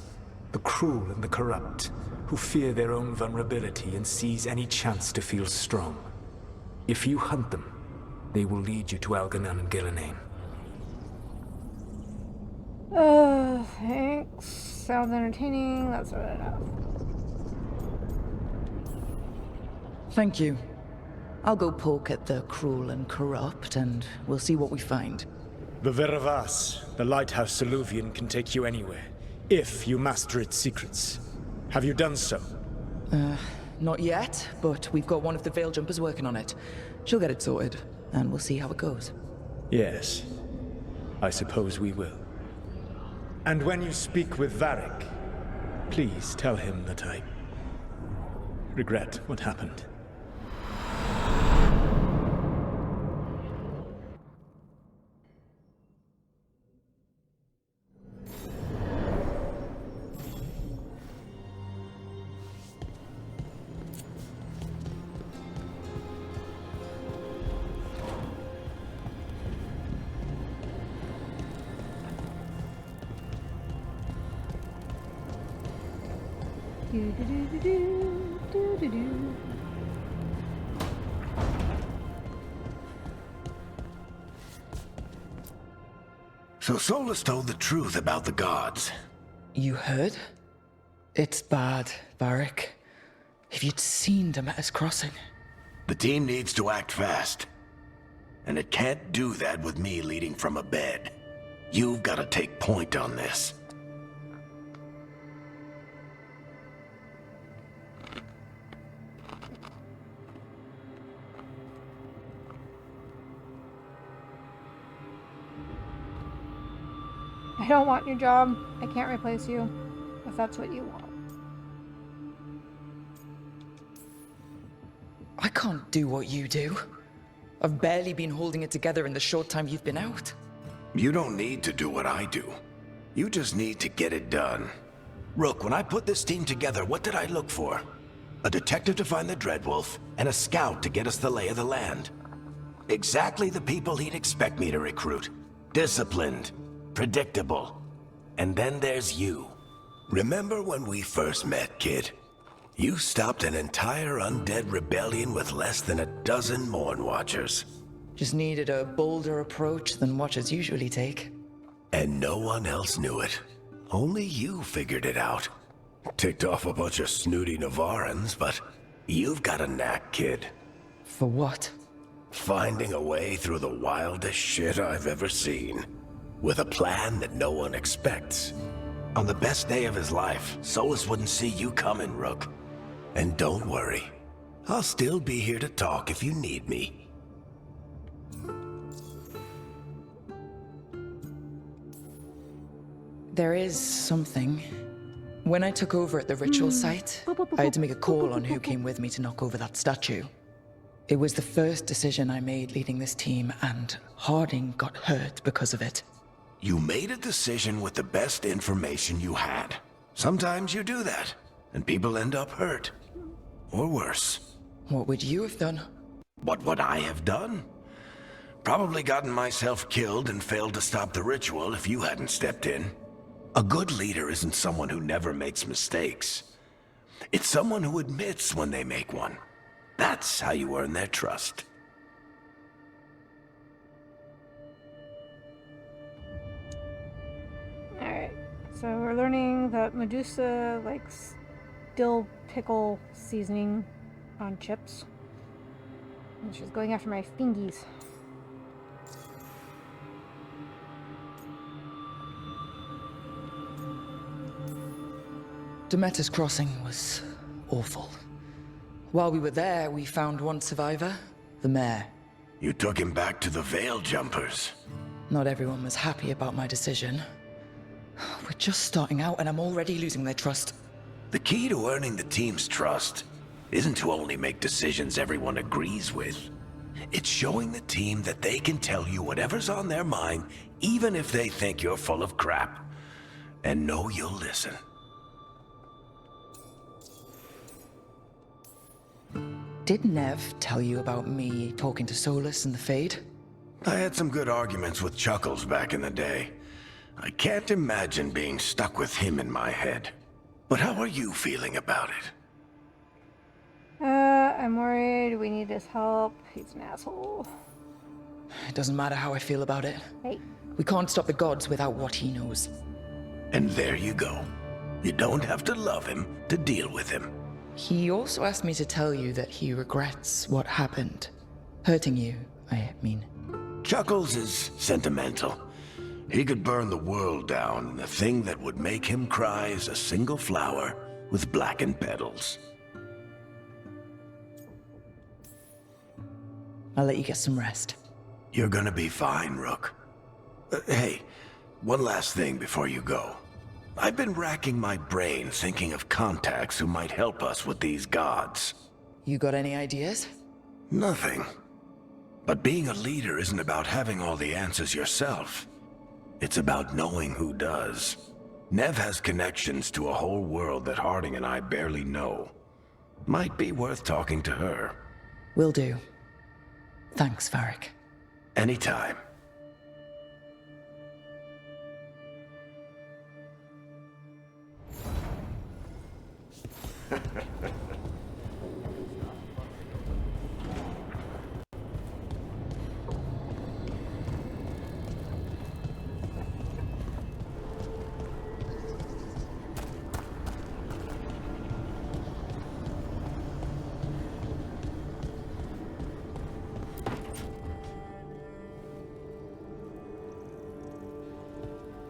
Speaker 6: the cruel and the corrupt, who fear their own vulnerability and seize any chance to feel strong. If you hunt them, they will lead you to Algernon and Gillenane.
Speaker 1: Thanks. Sounds entertaining. That's what I know.
Speaker 4: Thank you. I'll go poke at the cruel and corrupt, and we'll see what we find.
Speaker 6: The Veravas, the lighthouse Soluvian, can take you anywhere, if you master its secrets. Have you done so?
Speaker 4: Not yet, but we've got one of the Veil Jumpers working on it. She'll get it sorted, and we'll see how it goes.
Speaker 6: Yes. I suppose we will. And when you speak with Varric, please tell him that I regret what happened.
Speaker 2: So Solus told the truth about the gods.
Speaker 4: You heard? It's bad, Varric. If you'd seen Demeter's crossing.
Speaker 2: The team needs to act fast. And it can't do that with me leading from a bed. You've got to take point on this.
Speaker 1: I don't want your job. I can't replace you, if that's what you want.
Speaker 4: I can't do what you do. I've barely been holding it together in the short time you've been out.
Speaker 2: You don't need to do what I do. You just need to get it done. Rook, when I put this team together, what did I look for? A detective to find the Dreadwolf, and a scout to get us the lay of the land. Exactly the people he'd expect me to recruit. Disciplined. Predictable. And then there's you. Remember when we first met, kid? You stopped an entire undead rebellion with less than a dozen Morn Watchers.
Speaker 4: Just needed a bolder approach than Watchers usually take.
Speaker 2: And no one else knew it. Only you figured it out. Ticked off a bunch of snooty Navarrans, but you've got a knack, kid.
Speaker 4: For what?
Speaker 2: Finding a way through the wildest shit I've ever seen. With a plan that no one expects. On the best day of his life, Solus wouldn't see you coming, Rook. And don't worry. I'll still be here to talk if you need me.
Speaker 4: There is something. When I took over at the ritual site, I had to make a call on who came with me to knock over that statue. It was the first decision I made leading this team, and Harding got hurt because of it.
Speaker 2: You made a decision with the best information you had. Sometimes you do that, and people end up hurt. Or worse.
Speaker 4: What would you have done?
Speaker 2: What would I have done? Probably gotten myself killed and failed to stop the ritual if you hadn't stepped in. A good leader isn't someone who never makes mistakes. It's someone who admits when they make one. That's how you earn their trust.
Speaker 1: Alright, so we're learning that Medusa likes dill pickle seasoning on chips. And she's going after my fingies.
Speaker 4: Demeter's crossing was awful. While we were there, we found one survivor, the mayor.
Speaker 2: You took him back to the Veil Jumpers.
Speaker 4: Not everyone was happy about my decision. We're just starting out and I'm already losing their trust.
Speaker 2: The key to earning the team's trust isn't to only make decisions everyone agrees with. It's showing the team that they can tell you whatever's on their mind, even if they think you're full of crap. And know you'll listen.
Speaker 4: Did Nev tell you about me talking to Solus and the Fade?
Speaker 2: I had some good arguments with Chuckles back in the day. I can't imagine being stuck with him in my head. But how are you feeling about it?
Speaker 1: I'm worried. We need his help. He's an asshole.
Speaker 4: It doesn't matter how I feel about it.
Speaker 1: Hey.
Speaker 4: We can't stop the gods without what he knows.
Speaker 2: And there you go. You don't have to love him to deal with him.
Speaker 4: He also asked me to tell you that he regrets what happened. Hurting you, I mean.
Speaker 2: Chuckles is sentimental. He could burn the world down, and the thing that would make him cry is a single flower with blackened petals.
Speaker 4: I'll let you get some rest.
Speaker 2: You're gonna be fine, Rook. Hey, one last thing before you go. I've been racking my brain thinking of contacts who might help us with these gods.
Speaker 4: You got any ideas?
Speaker 2: Nothing. But being a leader isn't about having all the answers yourself. It's about knowing who does. Nev has connections to a whole world that Harding and I barely know. Might be worth talking to her.
Speaker 4: Will do. Thanks, Varric.
Speaker 2: Anytime.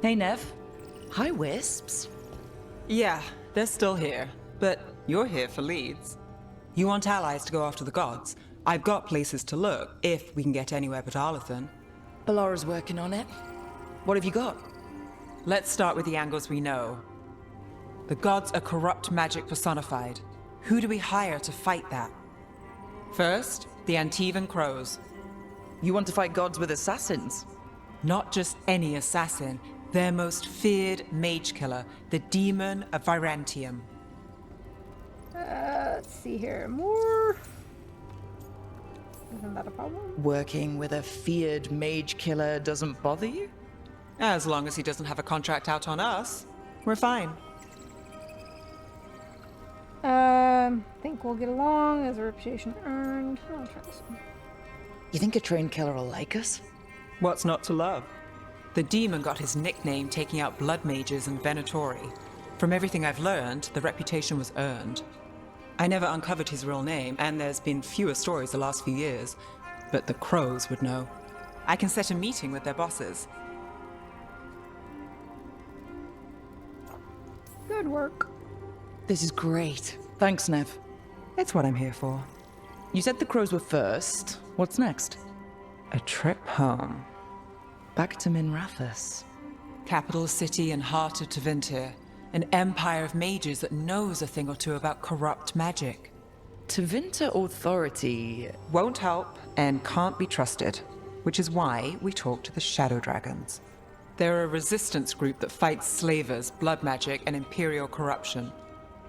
Speaker 4: Hey, Nev. Hi, Wisps.
Speaker 10: Yeah, they're still here, but you're here for leads. You want allies to go after the gods? I've got places to look, if we can get anywhere but Arlathan.
Speaker 4: Balara's working on it. What have you got?
Speaker 10: Let's start with the angles we know. The gods are corrupt magic personified. Who do we hire to fight that? First, the Antivan Crows.
Speaker 4: You want to fight gods with assassins?
Speaker 10: Not just any assassin, their most feared mage killer, the Demon of Virantium.
Speaker 1: Let's see here. More? Isn't that a problem?
Speaker 4: Working with a feared mage killer doesn't bother you?
Speaker 10: As long as he doesn't have a contract out on us, we're fine.
Speaker 1: Think we'll get along as a reputation earned. I'll try this one.
Speaker 4: You think a trained killer will like us?
Speaker 10: What's not to love? The demon got his nickname taking out blood mages and Venatori. From everything I've learned, the reputation was earned. I never uncovered his real name, and there's been fewer stories the last few years, but the Crows would know. I can set a meeting with their bosses.
Speaker 1: Good work.
Speaker 4: This is great. Thanks, Nev.
Speaker 10: It's what I'm here for.
Speaker 4: You said the Crows were first. What's next?
Speaker 10: A trip home.
Speaker 4: Back to Minrathous.
Speaker 10: Capital city and heart of Tevinter. An empire of mages that knows a thing or two about corrupt magic.
Speaker 4: Tevinter authority
Speaker 10: won't help and can't be trusted, which is why we talk to the Shadow Dragons. They're a resistance group that fights slavers, blood magic, and imperial corruption.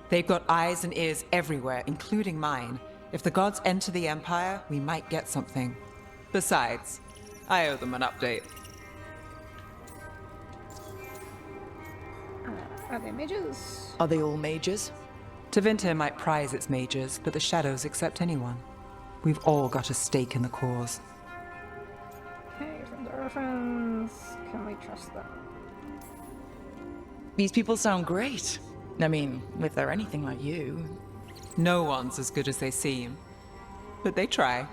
Speaker 10: They've got eyes and ears everywhere, including mine. If the gods enter the Empire, we might get something. Besides, I owe them an update.
Speaker 1: Are they mages?
Speaker 4: Are they all mages?
Speaker 10: Tevinter might prize its mages, but the Shadows accept anyone. We've all got a stake in the cause.
Speaker 1: Okay, friends are our friends. Can we trust them?
Speaker 4: These people sound great. I mean, if they're anything like you.
Speaker 10: No one's as good as they seem. But they try.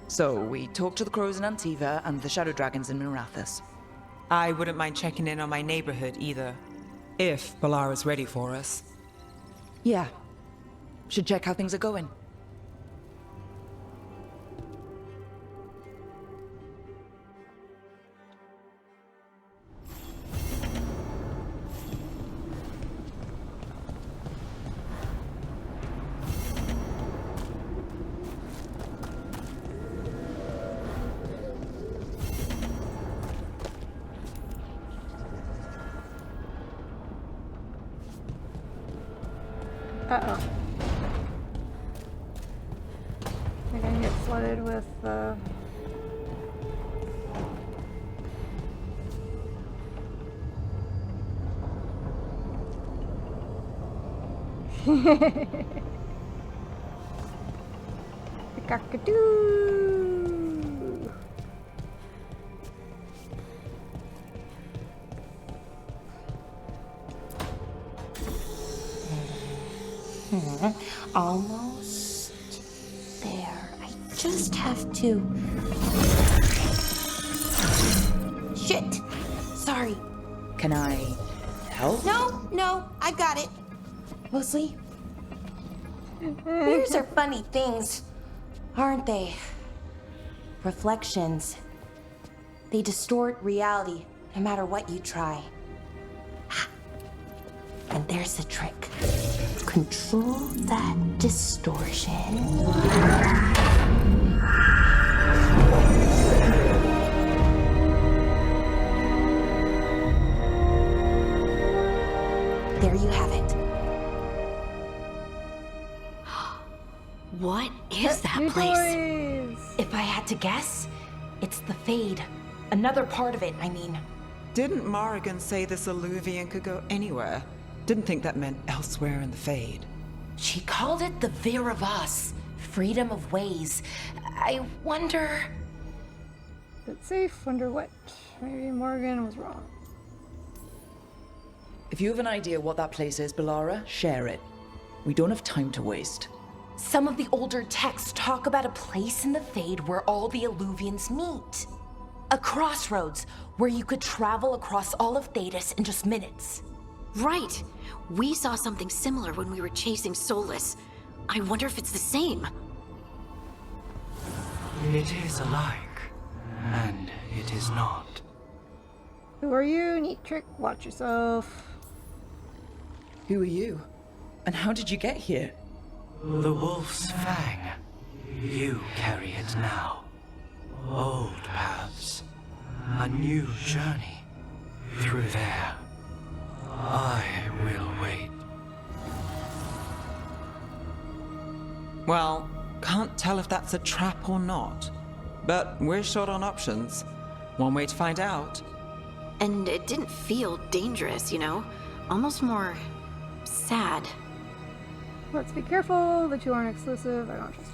Speaker 4: So, we talk to the Crows in Antiva and the Shadow Dragons in Minrathous.
Speaker 10: I wouldn't mind checking in on my neighborhood either. If Balara's ready for us.
Speaker 4: Yeah. Should check how things are going.
Speaker 1: Uh-oh. I think I get flooded with, Cockatoo.
Speaker 12: Almost there. I just have to. Shit! Sorry.
Speaker 4: Can I help?
Speaker 12: No, I've got it. Mostly. Mirrors are funny things, aren't they? Reflections. They distort reality, no matter what you try. And there's the trick. Control that distortion. There you have it. What is that place? If I had to guess, it's the Fade. Another part of it, I mean.
Speaker 10: Didn't Morrigan say this Illuvian could go anywhere? Didn't think that meant elsewhere in the Fade.
Speaker 12: She called it the Vir of Us, freedom of ways. I wonder...
Speaker 1: It's safe, wonder what? Maybe Morgan was wrong.
Speaker 4: If you have an idea what that place is, Bellara, share it. We don't have time to waste.
Speaker 12: Some of the older texts talk about a place in the Fade where all the Illuvians meet. A crossroads where you could travel across all of Thedas in just minutes.
Speaker 21: Right. We saw something similar when we were chasing Solus. I wonder if it's the same.
Speaker 8: It is alike, and it is not.
Speaker 1: Who are you? Neat trick. Watch yourself.
Speaker 4: Who are you? And how did you get here?
Speaker 8: The Wolf's Fang. You carry it now. Old paths. A new journey. Through there. I will wait.
Speaker 10: Well, can't tell if that's a trap or not. But we're short on options. One way to find out.
Speaker 21: And it didn't feel dangerous, you know? Almost more... sad.
Speaker 1: Let's be careful. The two aren't exclusive. I don't trust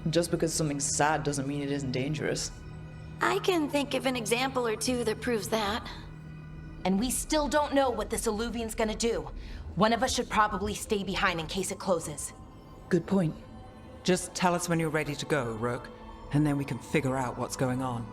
Speaker 1: it.
Speaker 4: Just because something's sad doesn't mean it isn't dangerous.
Speaker 21: I can think of an example or two that proves that.
Speaker 12: And we still don't know what this Illuvian's gonna do. One of us should probably stay behind in case it closes.
Speaker 4: Good point.
Speaker 10: Just tell us when you're ready to go, Rook, and then we can figure out what's going on.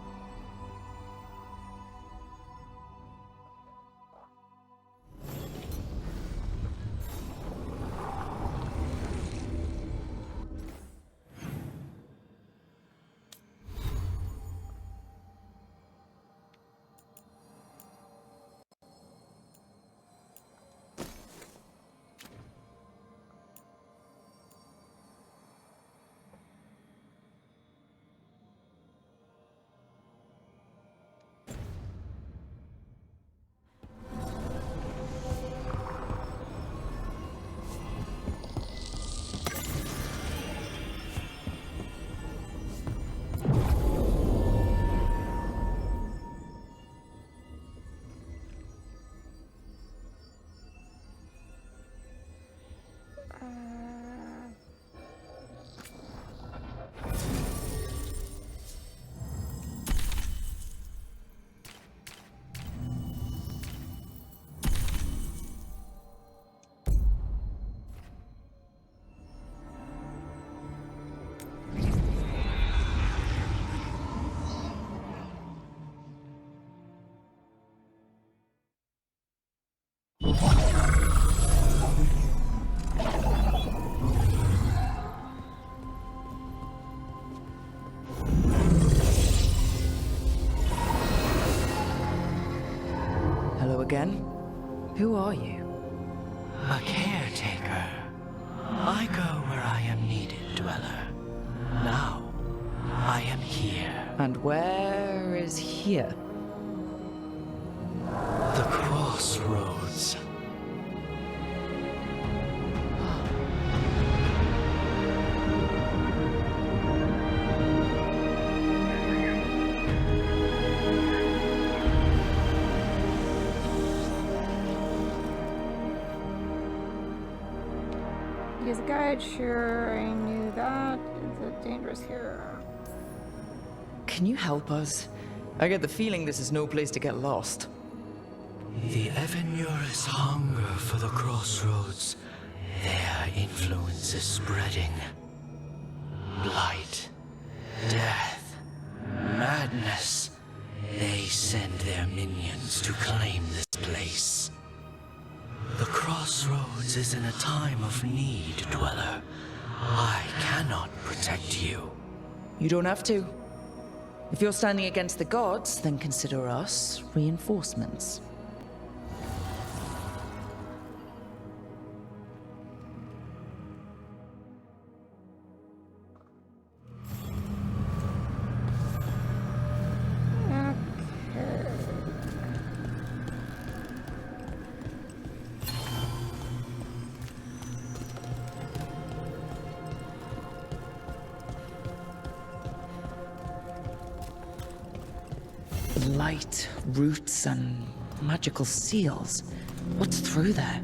Speaker 4: Hello again. Who are you?
Speaker 8: A caretaker. I go where I am needed, Dweller. Now, I am here.
Speaker 4: And where is here?
Speaker 8: The crossroads.
Speaker 1: Use a guide, sure, I knew that. Is it dangerous here?
Speaker 4: Can you help us? I get the feeling this is no place to get lost.
Speaker 8: The Evanurus hunger for the crossroads. Their influence is spreading. Blight, death, madness. They send their minions to claim this place. The crossroads is in a time of need, Dweller. I cannot protect you.
Speaker 4: You don't have to. If you're standing against the gods, then consider us reinforcements. Light, roots, and magical seals. What's through there?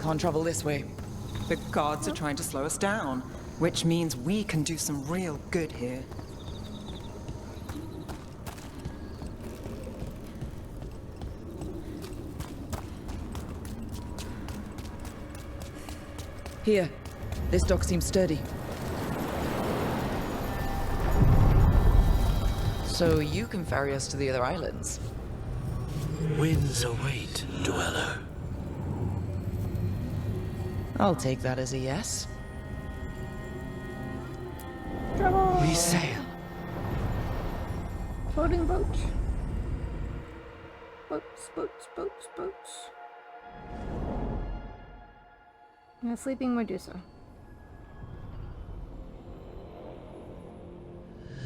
Speaker 4: Can't travel this way.
Speaker 10: The gods are trying to slow us down, which means we can do some real good here.
Speaker 4: Here. This dock seems sturdy. So you can ferry us to the other islands?
Speaker 8: Winds await, Dweller.
Speaker 4: I'll take that as a yes.
Speaker 1: Trouble!
Speaker 8: We sail.
Speaker 1: Floating boat. Boats, boats, boats, boats. And a sleeping Medusa.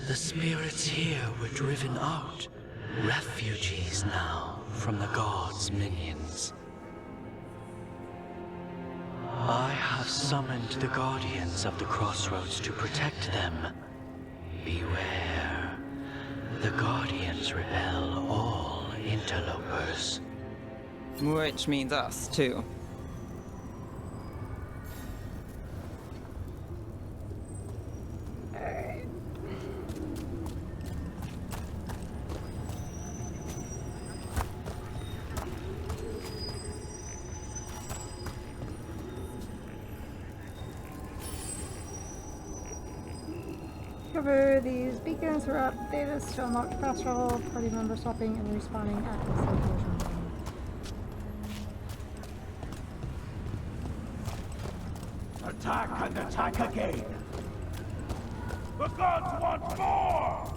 Speaker 8: The spirits here were driven out. Refugees now from the gods' minions. I have summoned the guardians of the crossroads to protect them. Beware. The guardians repel all interlopers.
Speaker 10: Which means us, too.
Speaker 1: Cover these beacons throughout data to unlock fast travel, party member swapping, and respawning at this location.
Speaker 14: Attack and attack again! The gods want more!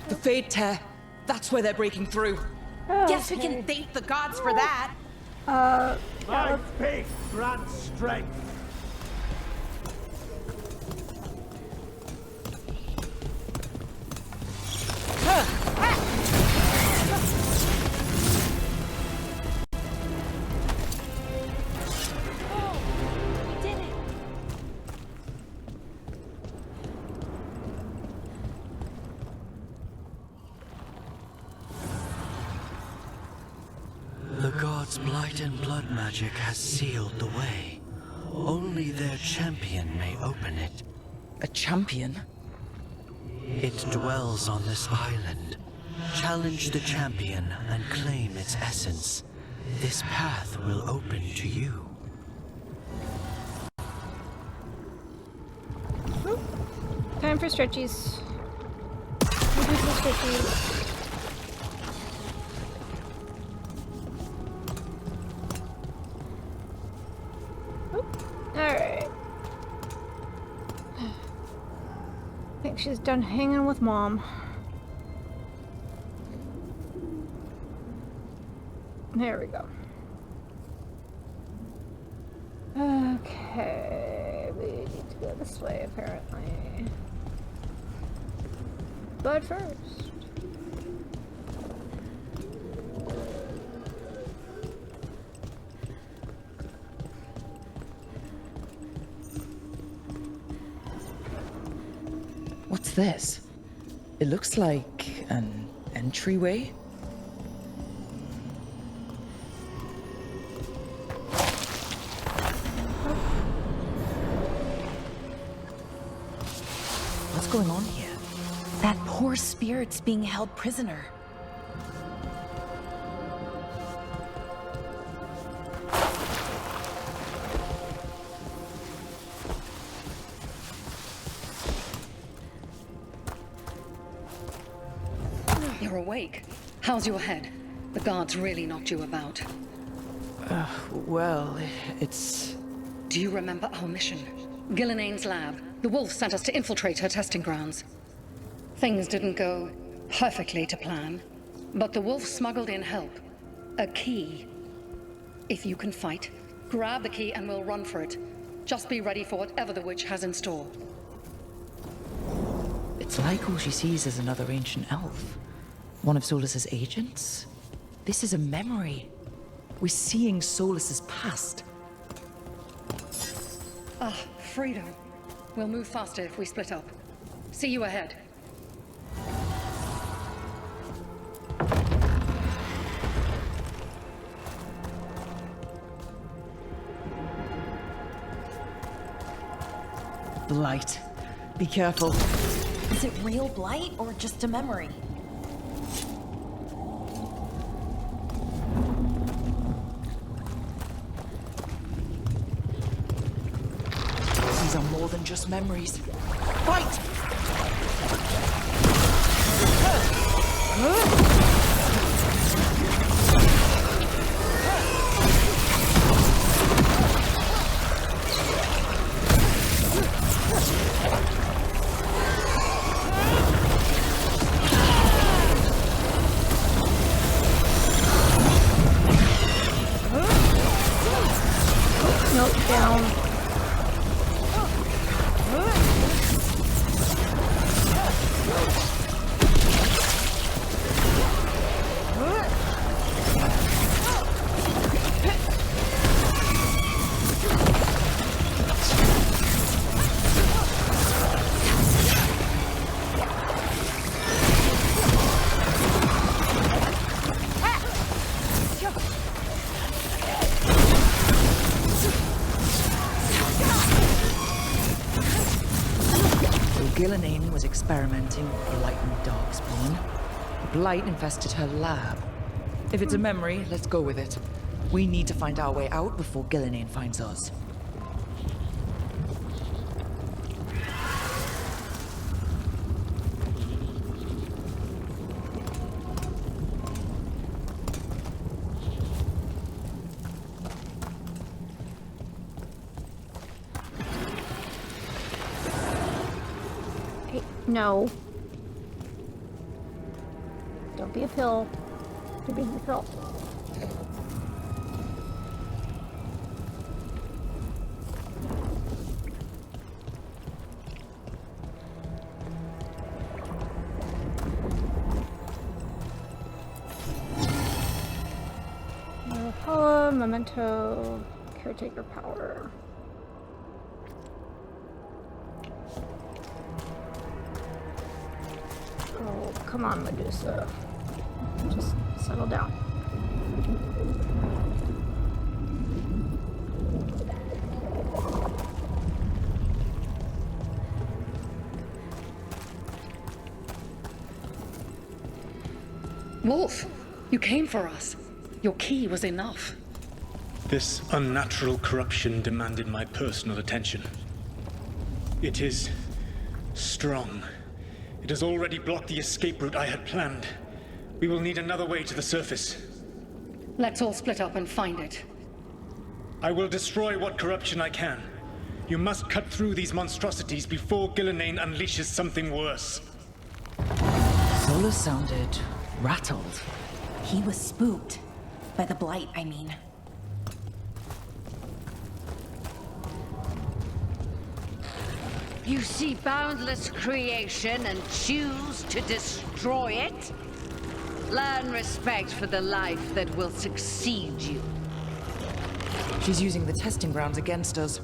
Speaker 4: The Fade Tear. That's where they're breaking through.
Speaker 1: Oh,
Speaker 12: Guess we can thank the gods for that.
Speaker 14: My faith grants strength.
Speaker 8: The gods' blight and blood magic has sealed the way. Only their champion may open it.
Speaker 4: A champion?
Speaker 8: It dwells on this island. Challenge the champion and claim its essence. This path will open to you.
Speaker 1: Time for stretchies. We'll do some stretchies. Alright. I think she's done hanging with Mom. There we go. Okay, we need to go this way apparently. But first...
Speaker 4: What's this? It looks like an entryway. What's going on here?
Speaker 12: That poor spirit's being held prisoner.
Speaker 15: You're awake. How's your head? The guards really knocked you about.
Speaker 4: Well, it's...
Speaker 15: Do you remember our mission? Gillenane's lab. The wolf sent us to infiltrate her testing grounds. Things didn't go perfectly to plan, but the wolf smuggled in help. A key. If you can fight, grab the key and we'll run for it. Just be ready for whatever the witch has in store.
Speaker 4: It's like all she sees is another ancient elf. One of Solus's agents? This is a memory. We're seeing Solus's past.
Speaker 15: Ah, freedom. We'll move faster if we split up. See you ahead.
Speaker 4: Blight. Be careful.
Speaker 12: Is it real blight or just a memory?
Speaker 4: These are more than just memories. Fight!
Speaker 1: Nope, down.
Speaker 4: Gillenane was experimenting with Blight and Darkspawn. Blight infested her lab. If it's a memory, let's go with it. We need to find our way out before Gillenane finds us.
Speaker 1: No. Don't be a pill. You're being a pill. Paula, memento, caretaker power. Oh, come on, Medusa. Just settle down.
Speaker 15: Wolf, you came for us. Your key was enough.
Speaker 6: This unnatural corruption demanded my personal attention. It is Strong. It has already blocked the escape route I had planned. We will need another way to the surface.
Speaker 15: Let's all split up and find it.
Speaker 6: I will destroy what corruption I can. You must cut through these monstrosities before Gillenane unleashes something worse.
Speaker 4: Solus sounded rattled.
Speaker 12: He was spooked. By the blight, I mean.
Speaker 16: You see boundless creation and choose to destroy it? Learn respect for the life that will succeed you.
Speaker 4: She's using the testing grounds against us.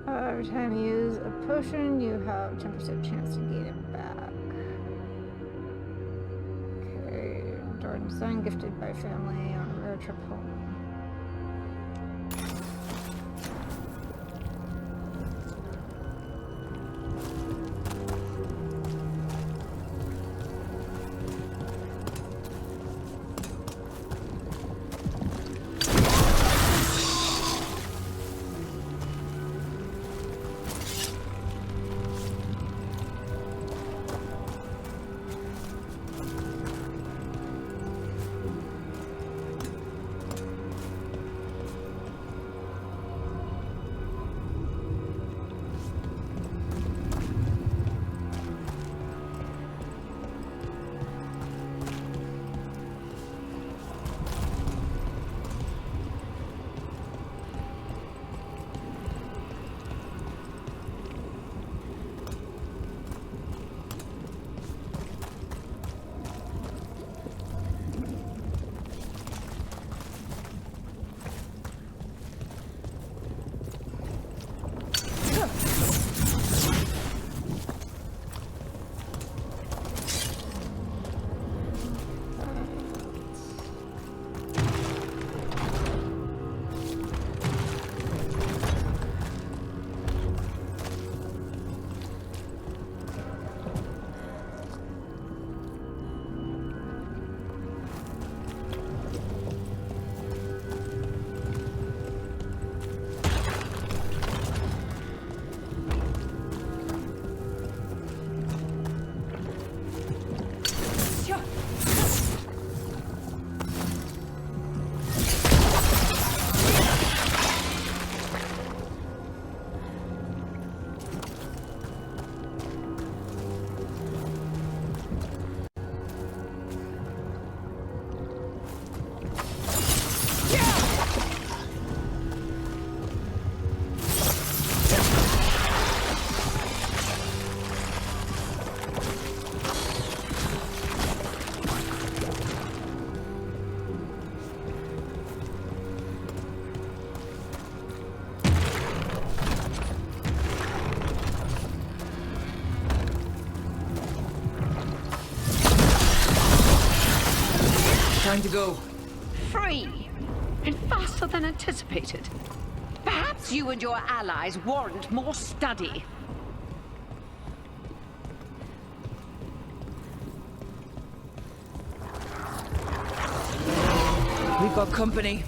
Speaker 1: Every time you use a potion, you have 10% chance to gain it back. Okay, Jordan's son gifted by family on a rare trip home.
Speaker 4: Time to go.
Speaker 16: Free! And faster than anticipated. Perhaps you and your allies warrant more study.
Speaker 4: got company.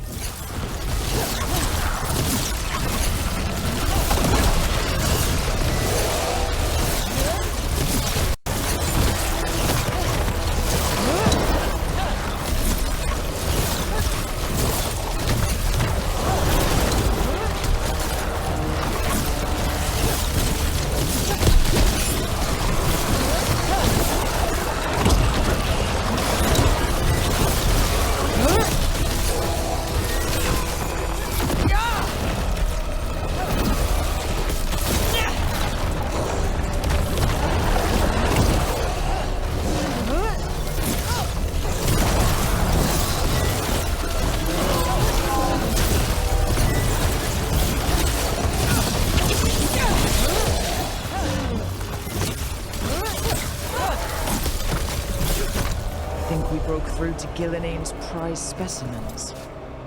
Speaker 4: Through to Gilline's prize specimens.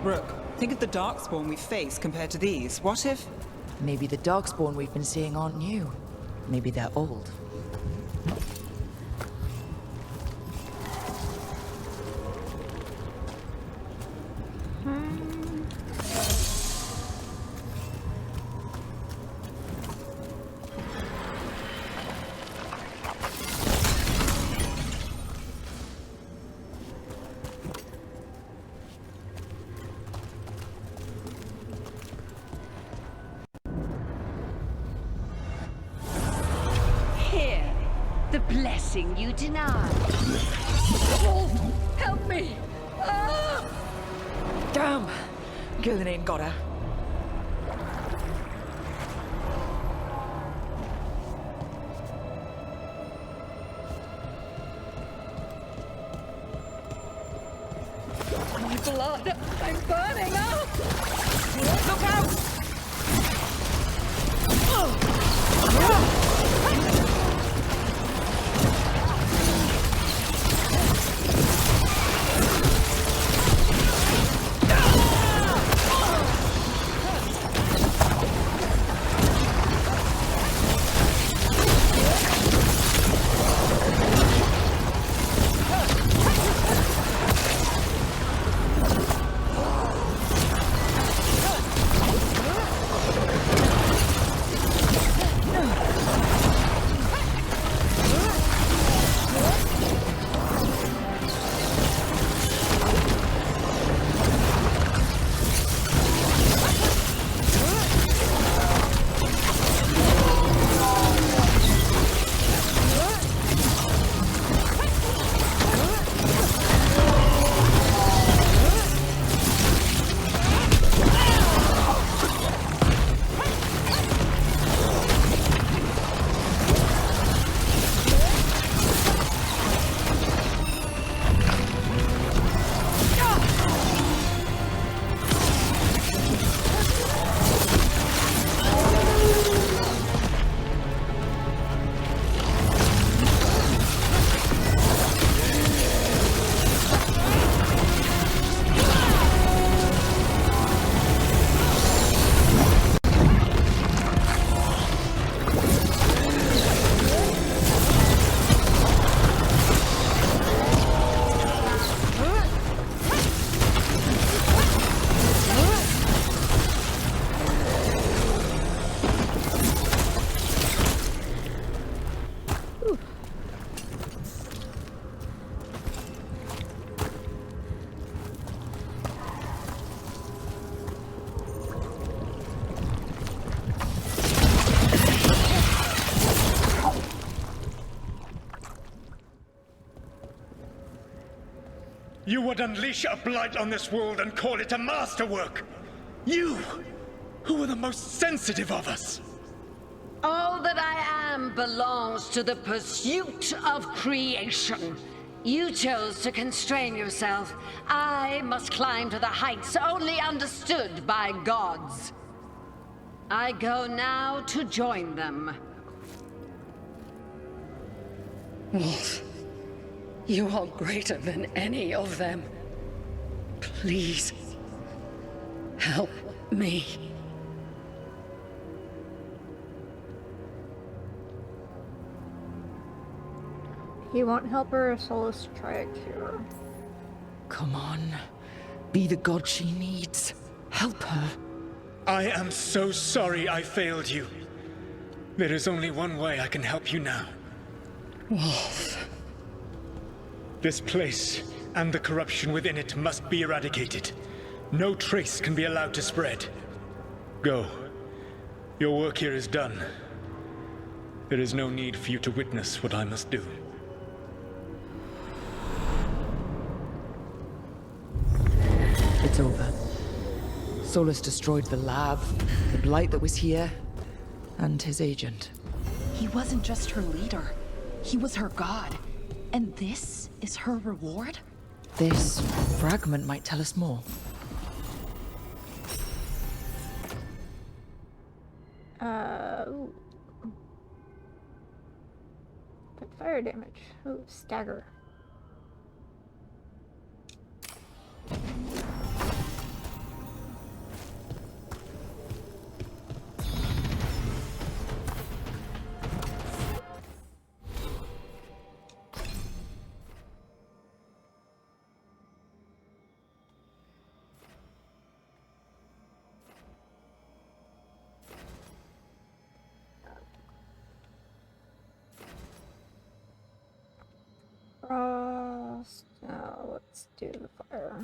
Speaker 10: Rook, think of the Darkspawn we face compared to these. What if...
Speaker 4: Maybe the Darkspawn we've been seeing aren't new. Maybe they're old.
Speaker 16: The blessing you denied.
Speaker 4: Wolf, help me! Ah! Damn! Gilline got her.
Speaker 18: My blood! I'm burning up!
Speaker 4: Look out!
Speaker 6: You would unleash a blight on this world and call it a masterwork! You, who were the most sensitive of us!
Speaker 16: All that I am belongs to the pursuit of creation. You chose to constrain yourself. I must climb to the heights only understood by gods. I go now to join them.
Speaker 15: Wolf, you are greater than any of them. Please, help me.
Speaker 1: He won't help her if Solus try a cure.
Speaker 4: Come on. Be the god she needs. Help her.
Speaker 6: I am so sorry I failed you. There is only one way I can help you now.
Speaker 15: Wolf.
Speaker 6: This place and the corruption within it must be eradicated. No trace can be allowed to spread. Go. Your work here is done. There is no need for you to witness what I must do.
Speaker 4: It's over. Solus destroyed the lab, the blight that was here, and his agent.
Speaker 17: He wasn't just her leader. He was her god. And this is her reward?
Speaker 4: This fragment might tell us more.
Speaker 1: Ooh. But fire damage. Ooh, stagger. Frost. Now let's do the fire.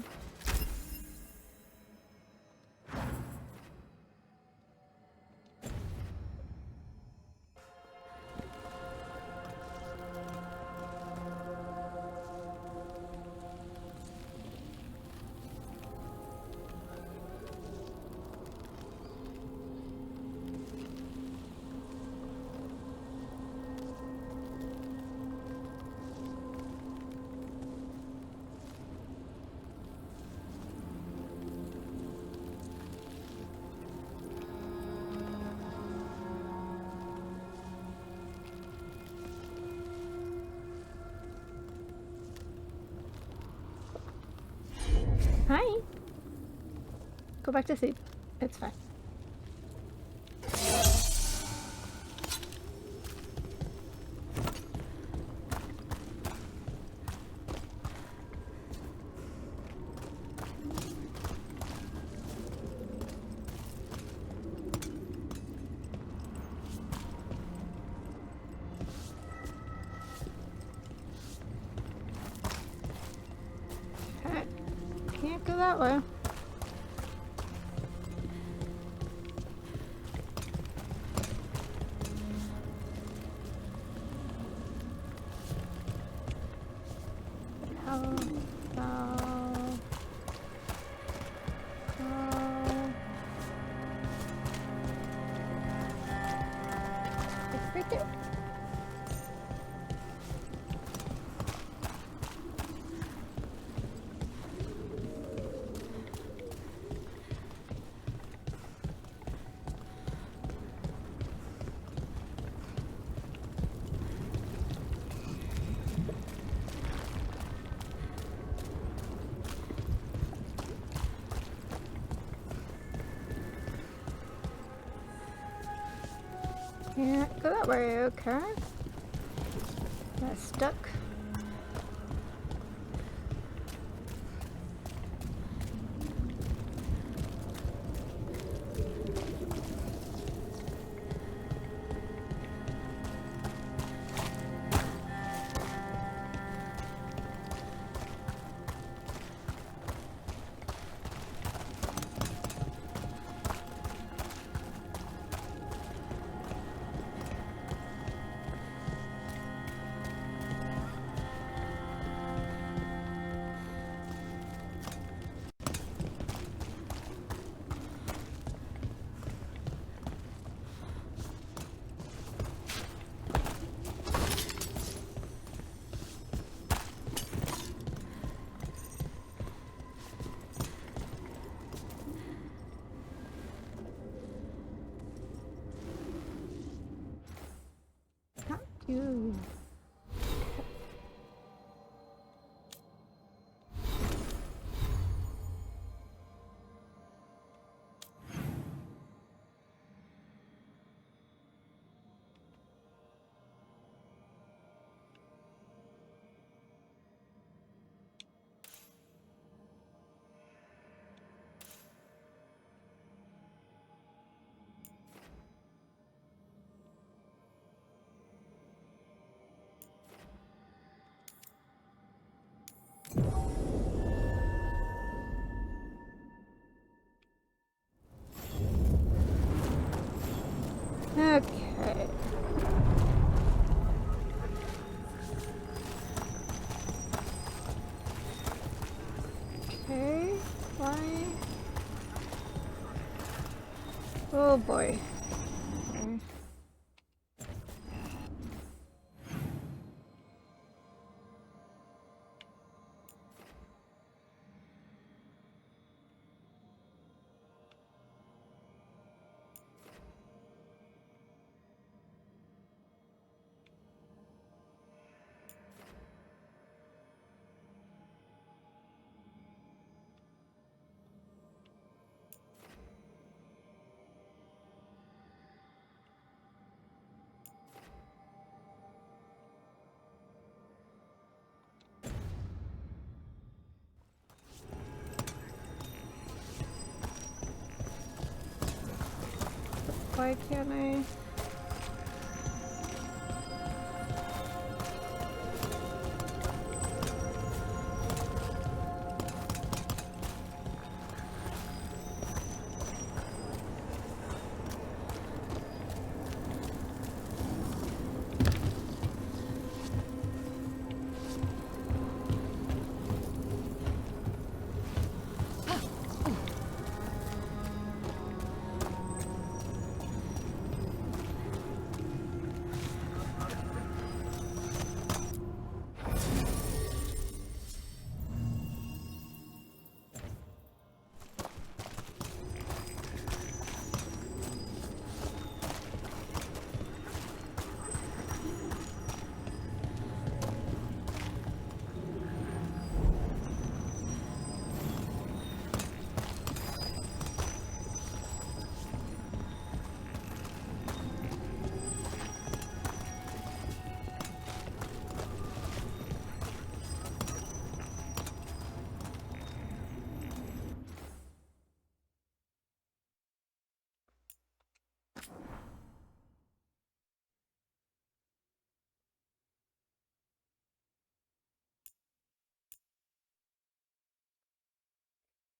Speaker 1: Hi. Go back to sleep. It's fine. Okay. Can't go that way. How about... It's right there. Can't go that way, okay. Got stuck. You. Oh boy. Okay. Why can't I?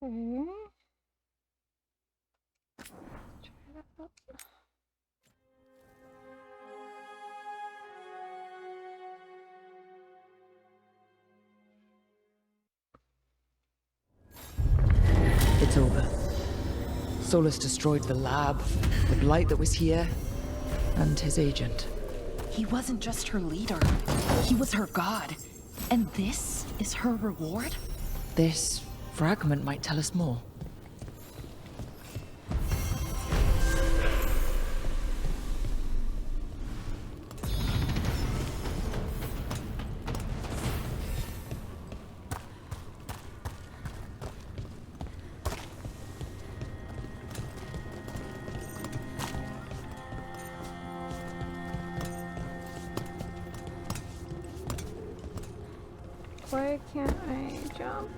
Speaker 1: Okay. Try that out.
Speaker 4: It's over. Solus destroyed the lab, the blight that was here, and his agent.
Speaker 17: He wasn't just her leader. He was her god. And this is her reward?
Speaker 4: This fragment might tell us more.
Speaker 1: Why can't I jump?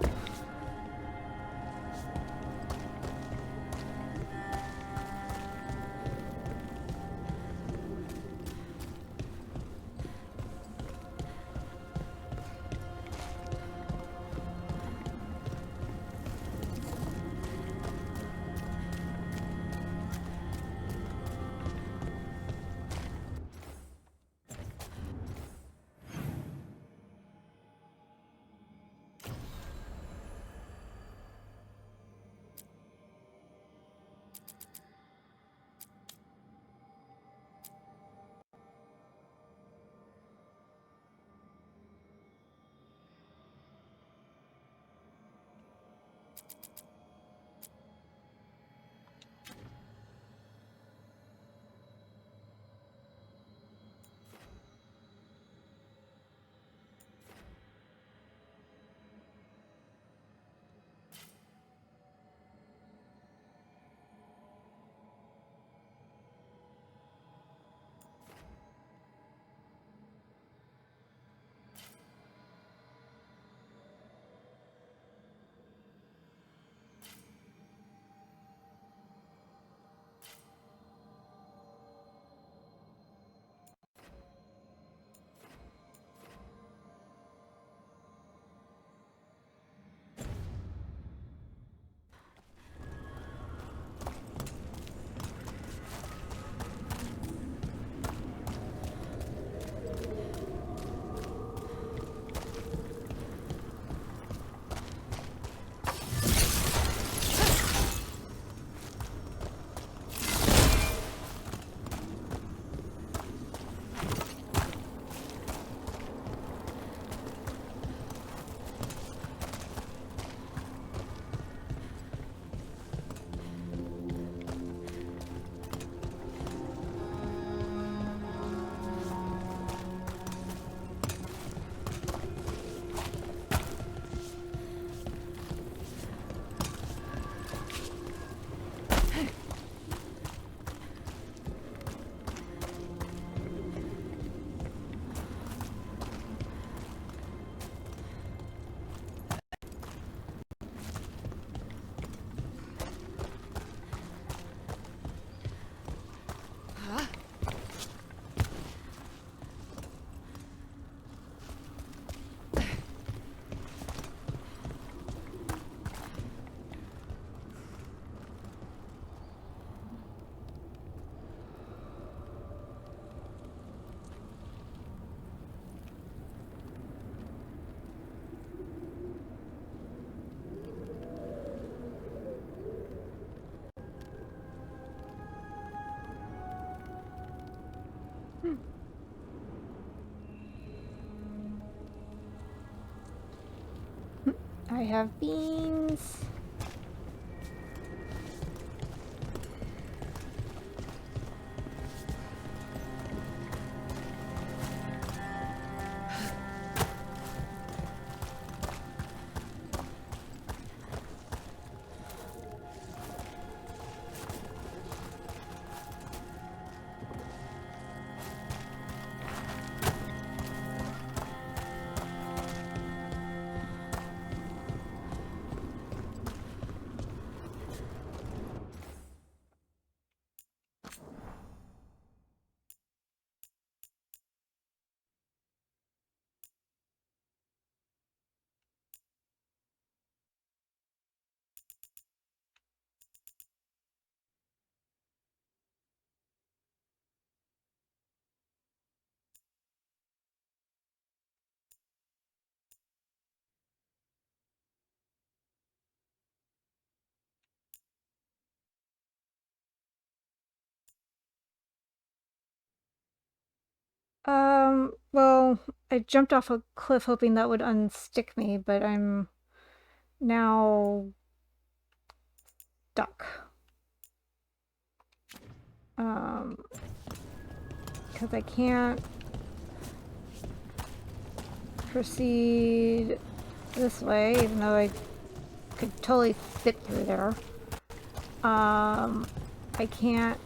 Speaker 1: I have beans. Well, I jumped off a cliff hoping that would unstick me, but I'm now stuck. Because I can't proceed this way, even though I could totally fit through there. I can't.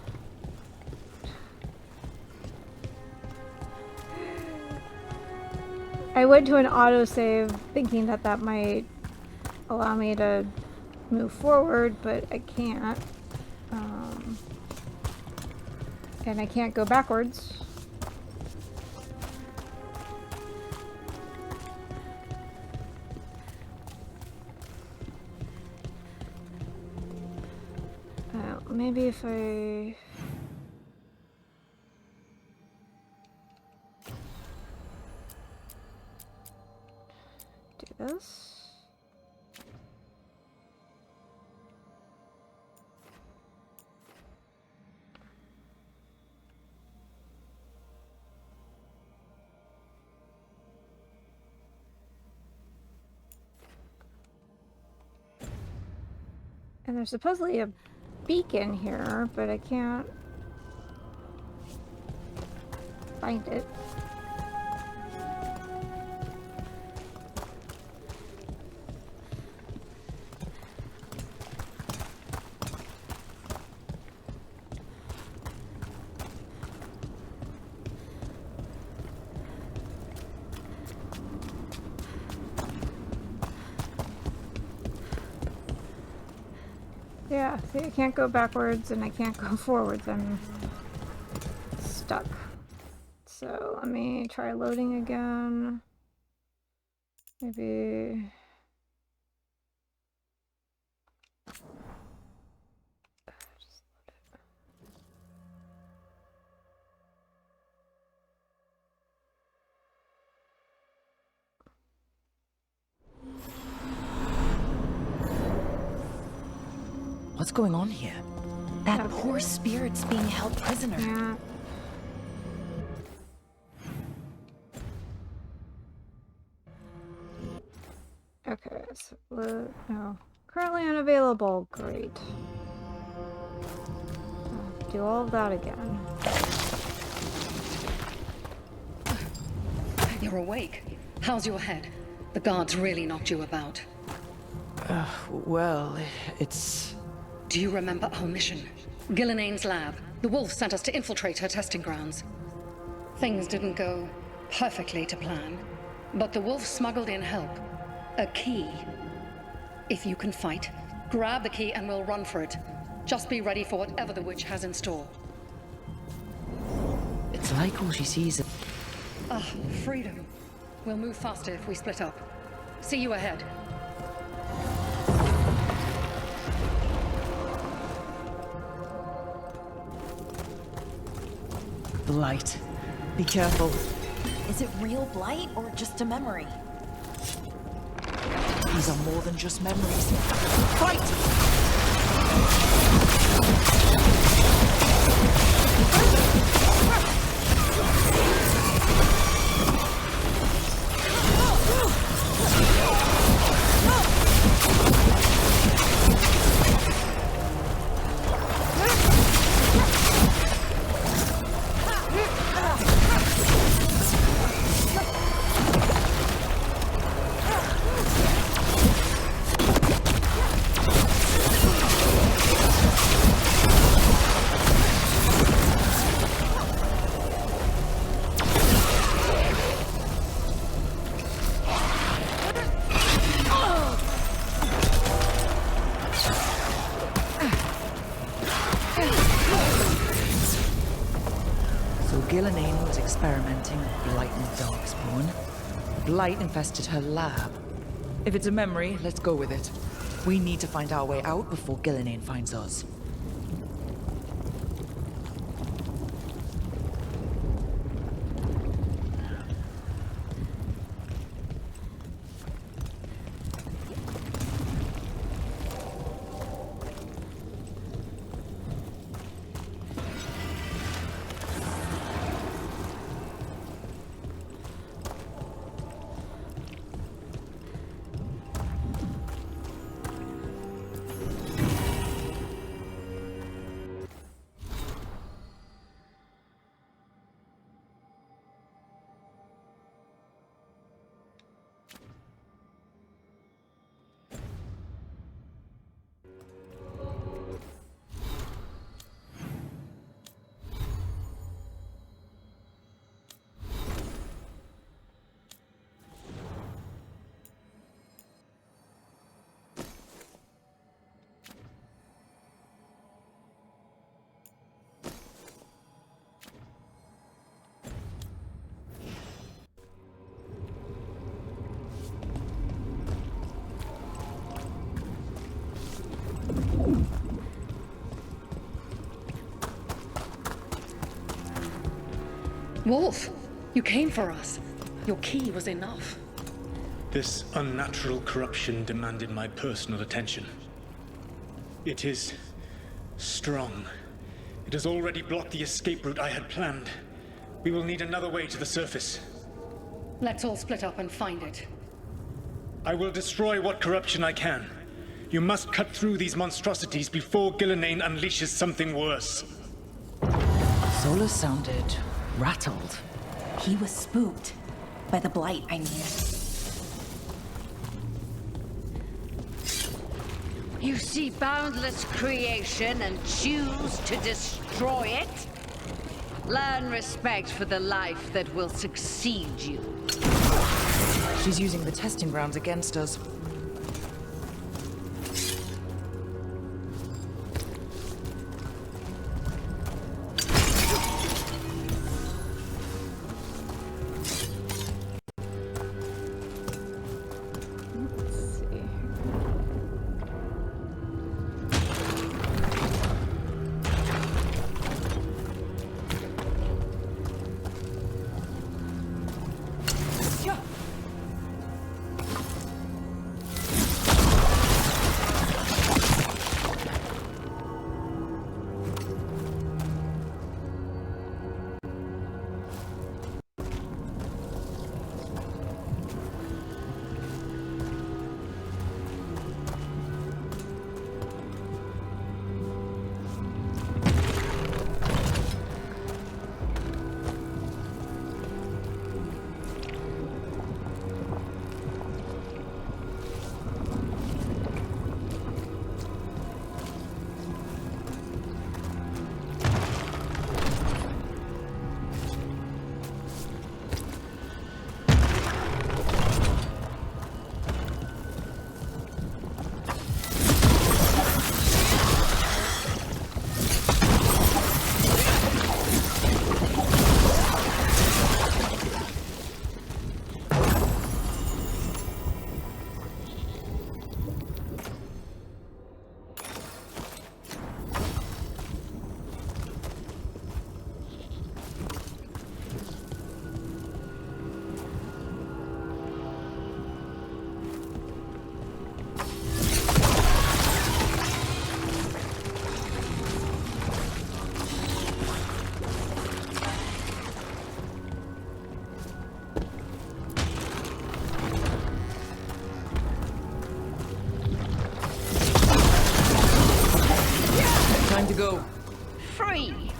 Speaker 1: I went to an autosave thinking that that might allow me to move forward, but I can't. And I can't go backwards. Maybe if I... do this. And there's supposedly a beacon here, but I can't find it. Yeah, see, I can't go backwards and I can't go forwards. I'm stuck. So let me try loading again. Maybe...
Speaker 4: What's going on here?
Speaker 17: That poor spirit's being held prisoner.
Speaker 1: Yeah. Okay, so no. Currently unavailable. Great. Do all of that again.
Speaker 15: You're awake. How's your head? The guards really knocked you about.
Speaker 4: Well, it's...
Speaker 15: Do you remember our mission? Gillenane's lab. The wolf sent us to infiltrate her testing grounds. Things didn't go perfectly to plan, but the wolf smuggled in help. A key. If you can fight, grab the key and we'll run for it. Just be ready for whatever the witch has in store.
Speaker 4: It's like all she sees is...
Speaker 15: Ah, freedom. We'll move faster if we split up. See you ahead.
Speaker 4: Blight. Be careful.
Speaker 17: Is it real blight or just a memory?
Speaker 4: These are more than just memories. Fight! hunting Blight and Darkspawn. Blight infested her lab. If it's a memory, let's go with it. We need to find our way out before Gillinane finds us.
Speaker 15: Wolf, you came for us. Your key was enough.
Speaker 6: This unnatural corruption demanded my personal attention. It is strong. It has already blocked the escape route I had planned. We will need another way to the surface.
Speaker 15: Let's all split up and find it.
Speaker 6: I will destroy what corruption I can. You must cut through these monstrosities before Gillinane unleashes something worse.
Speaker 4: Solus sounded rattled.
Speaker 12: He was spooked by the Blight, I mean.
Speaker 16: You see boundless creation and choose to destroy it? Learn respect for the life that will succeed you.
Speaker 4: She's using the testing grounds against us. Time to go.
Speaker 16: Free!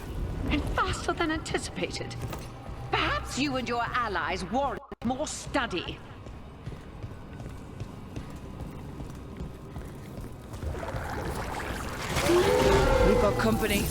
Speaker 16: And faster than anticipated. Perhaps you and your allies warrant more study.
Speaker 4: We've got company.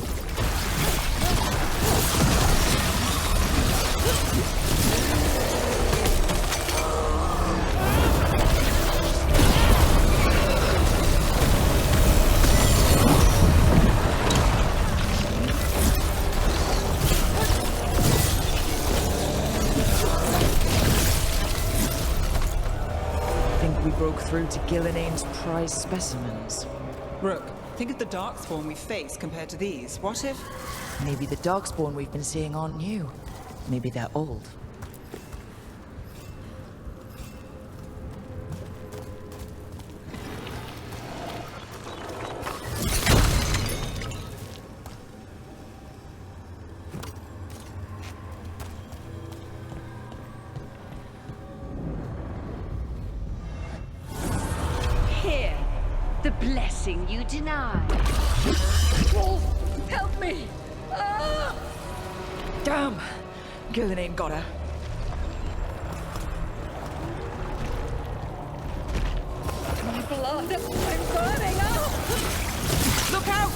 Speaker 4: broke through to Gillinane's prize specimens.
Speaker 9: Rook, think of the darkspawn we face compared to these. What if...
Speaker 4: Maybe the darkspawn we've been seeing aren't new. Maybe they're old.
Speaker 16: Here, the blessing you denied. Wolf, help me! Ah!
Speaker 4: Damn! Gillinane got her.
Speaker 16: My blood, I'm burning up!
Speaker 4: Look out!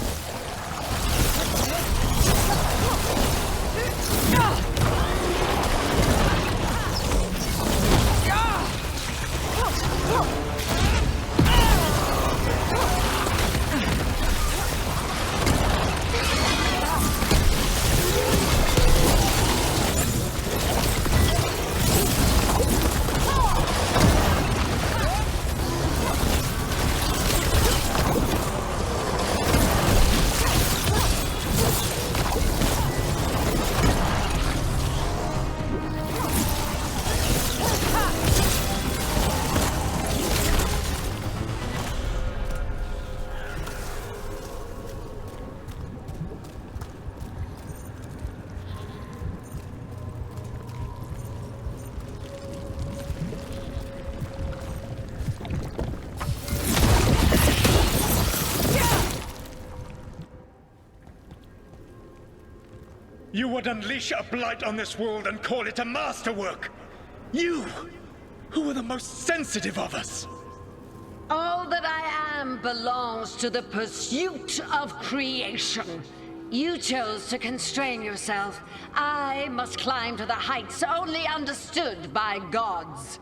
Speaker 6: You would unleash a blight on this world and call it a masterwork! You, who were the most sensitive of us!
Speaker 16: All that I am belongs to the pursuit of creation. You chose to constrain yourself. I must climb to the heights only understood by gods.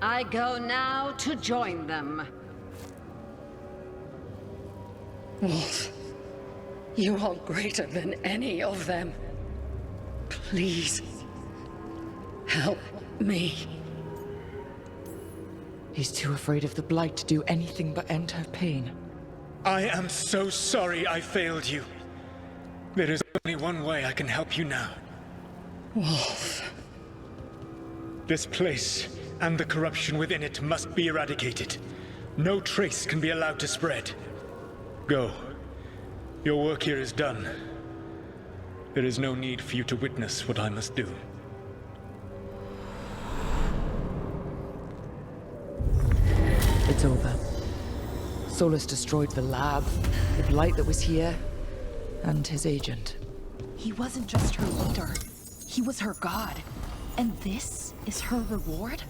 Speaker 16: I go now to join them.
Speaker 15: Wolf, you are greater than any of them. Please, help me.
Speaker 4: He's too afraid of the Blight to do anything but end her pain.
Speaker 6: I am so sorry I failed you. There is only one way I can help you now.
Speaker 15: Wolf.
Speaker 6: This place and the corruption within it must be eradicated. No trace can be allowed to spread. Go. Your work here is done. There is no need for you to witness what I must do.
Speaker 4: It's over. Solus destroyed the lab, the Blight that was here, and his agent.
Speaker 17: He wasn't just her leader. He was her god. And this is her reward?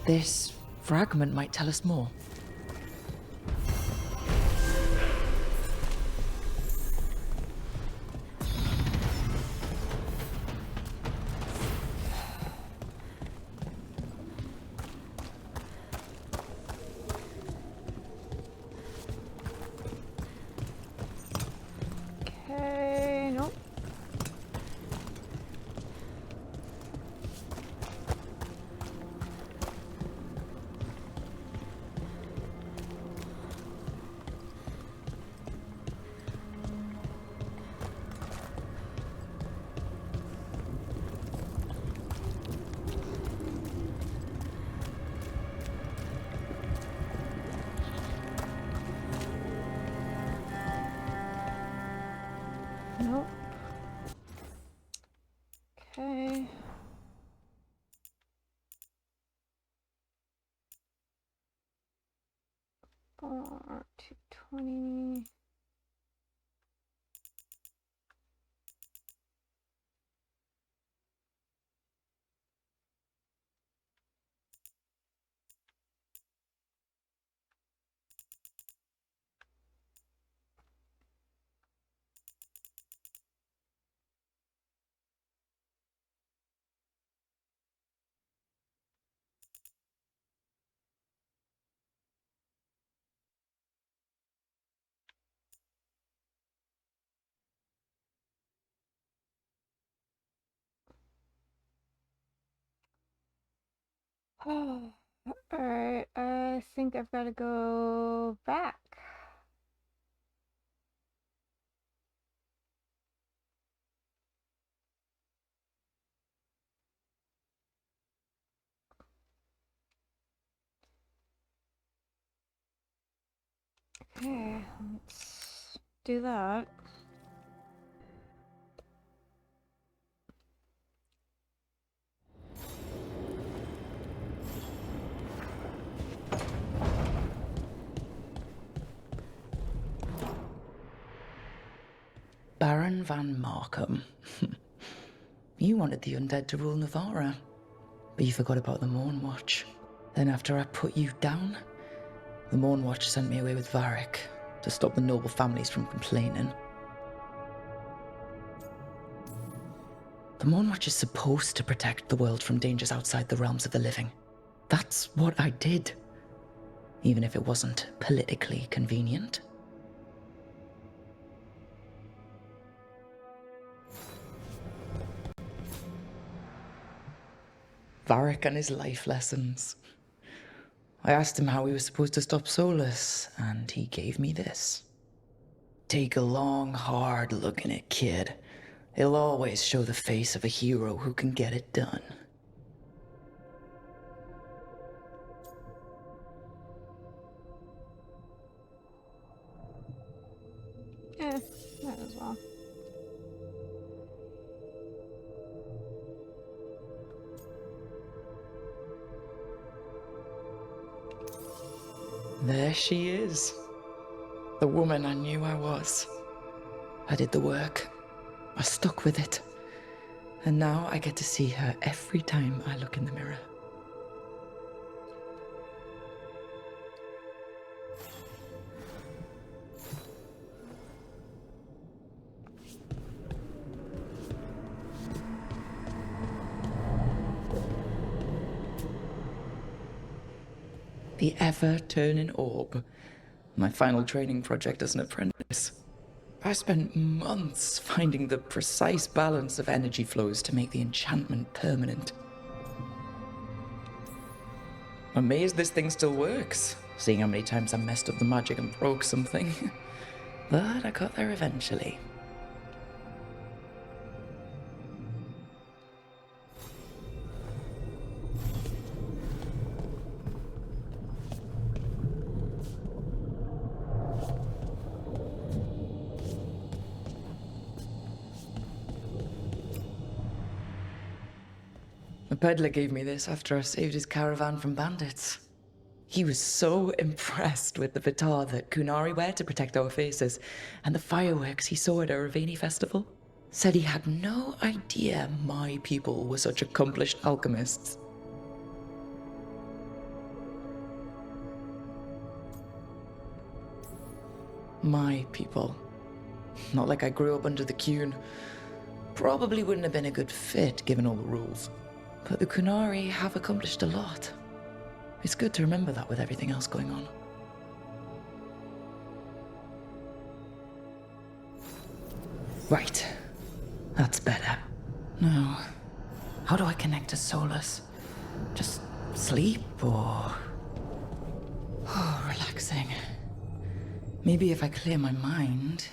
Speaker 4: This fragment might tell us more.
Speaker 1: Okay, nope. Nope. Okay. Four, 220. Oh, all right. I think I've got to go back. Okay, let's do that.
Speaker 4: Baron van Markham. You wanted the undead to rule Navarra, but you forgot about the Morn Watch. Then after I put you down, the Morn Watch sent me away with Varric to stop the noble families from complaining. The Morn Watch is supposed to protect the world from dangers outside the realms of the living. That's what I did, even if it wasn't politically convenient. Varric and his life lessons. I asked him how he was supposed to stop Solus, and he gave me this. Take a long, hard look in it, kid. It'll always show the face of a hero who can get it done.
Speaker 1: Might as well.
Speaker 4: There she is. The woman I knew I was. I did the work. I stuck with it. And now I get to see her every time I look in the mirror. The ever-turning orb. My final training project as an apprentice. I spent months finding the precise balance of energy flows to make the enchantment permanent. I'm amazed this thing still works, seeing how many times I messed up the magic and broke something. But I got there eventually. The peddler gave me this after I saved his caravan from bandits. He was so impressed with the vitar that Kunari wear to protect our faces, and the fireworks he saw at our Ravani festival. Said he had no idea my people were such accomplished alchemists. My people. Not like I grew up under the Qun. Probably wouldn't have been a good fit given all the rules. But the Kunari have accomplished a lot. It's good to remember that with everything else going on. Right. That's better. Now, how do I connect to Solus? Just sleep or... Oh, relaxing. Maybe if I clear my mind...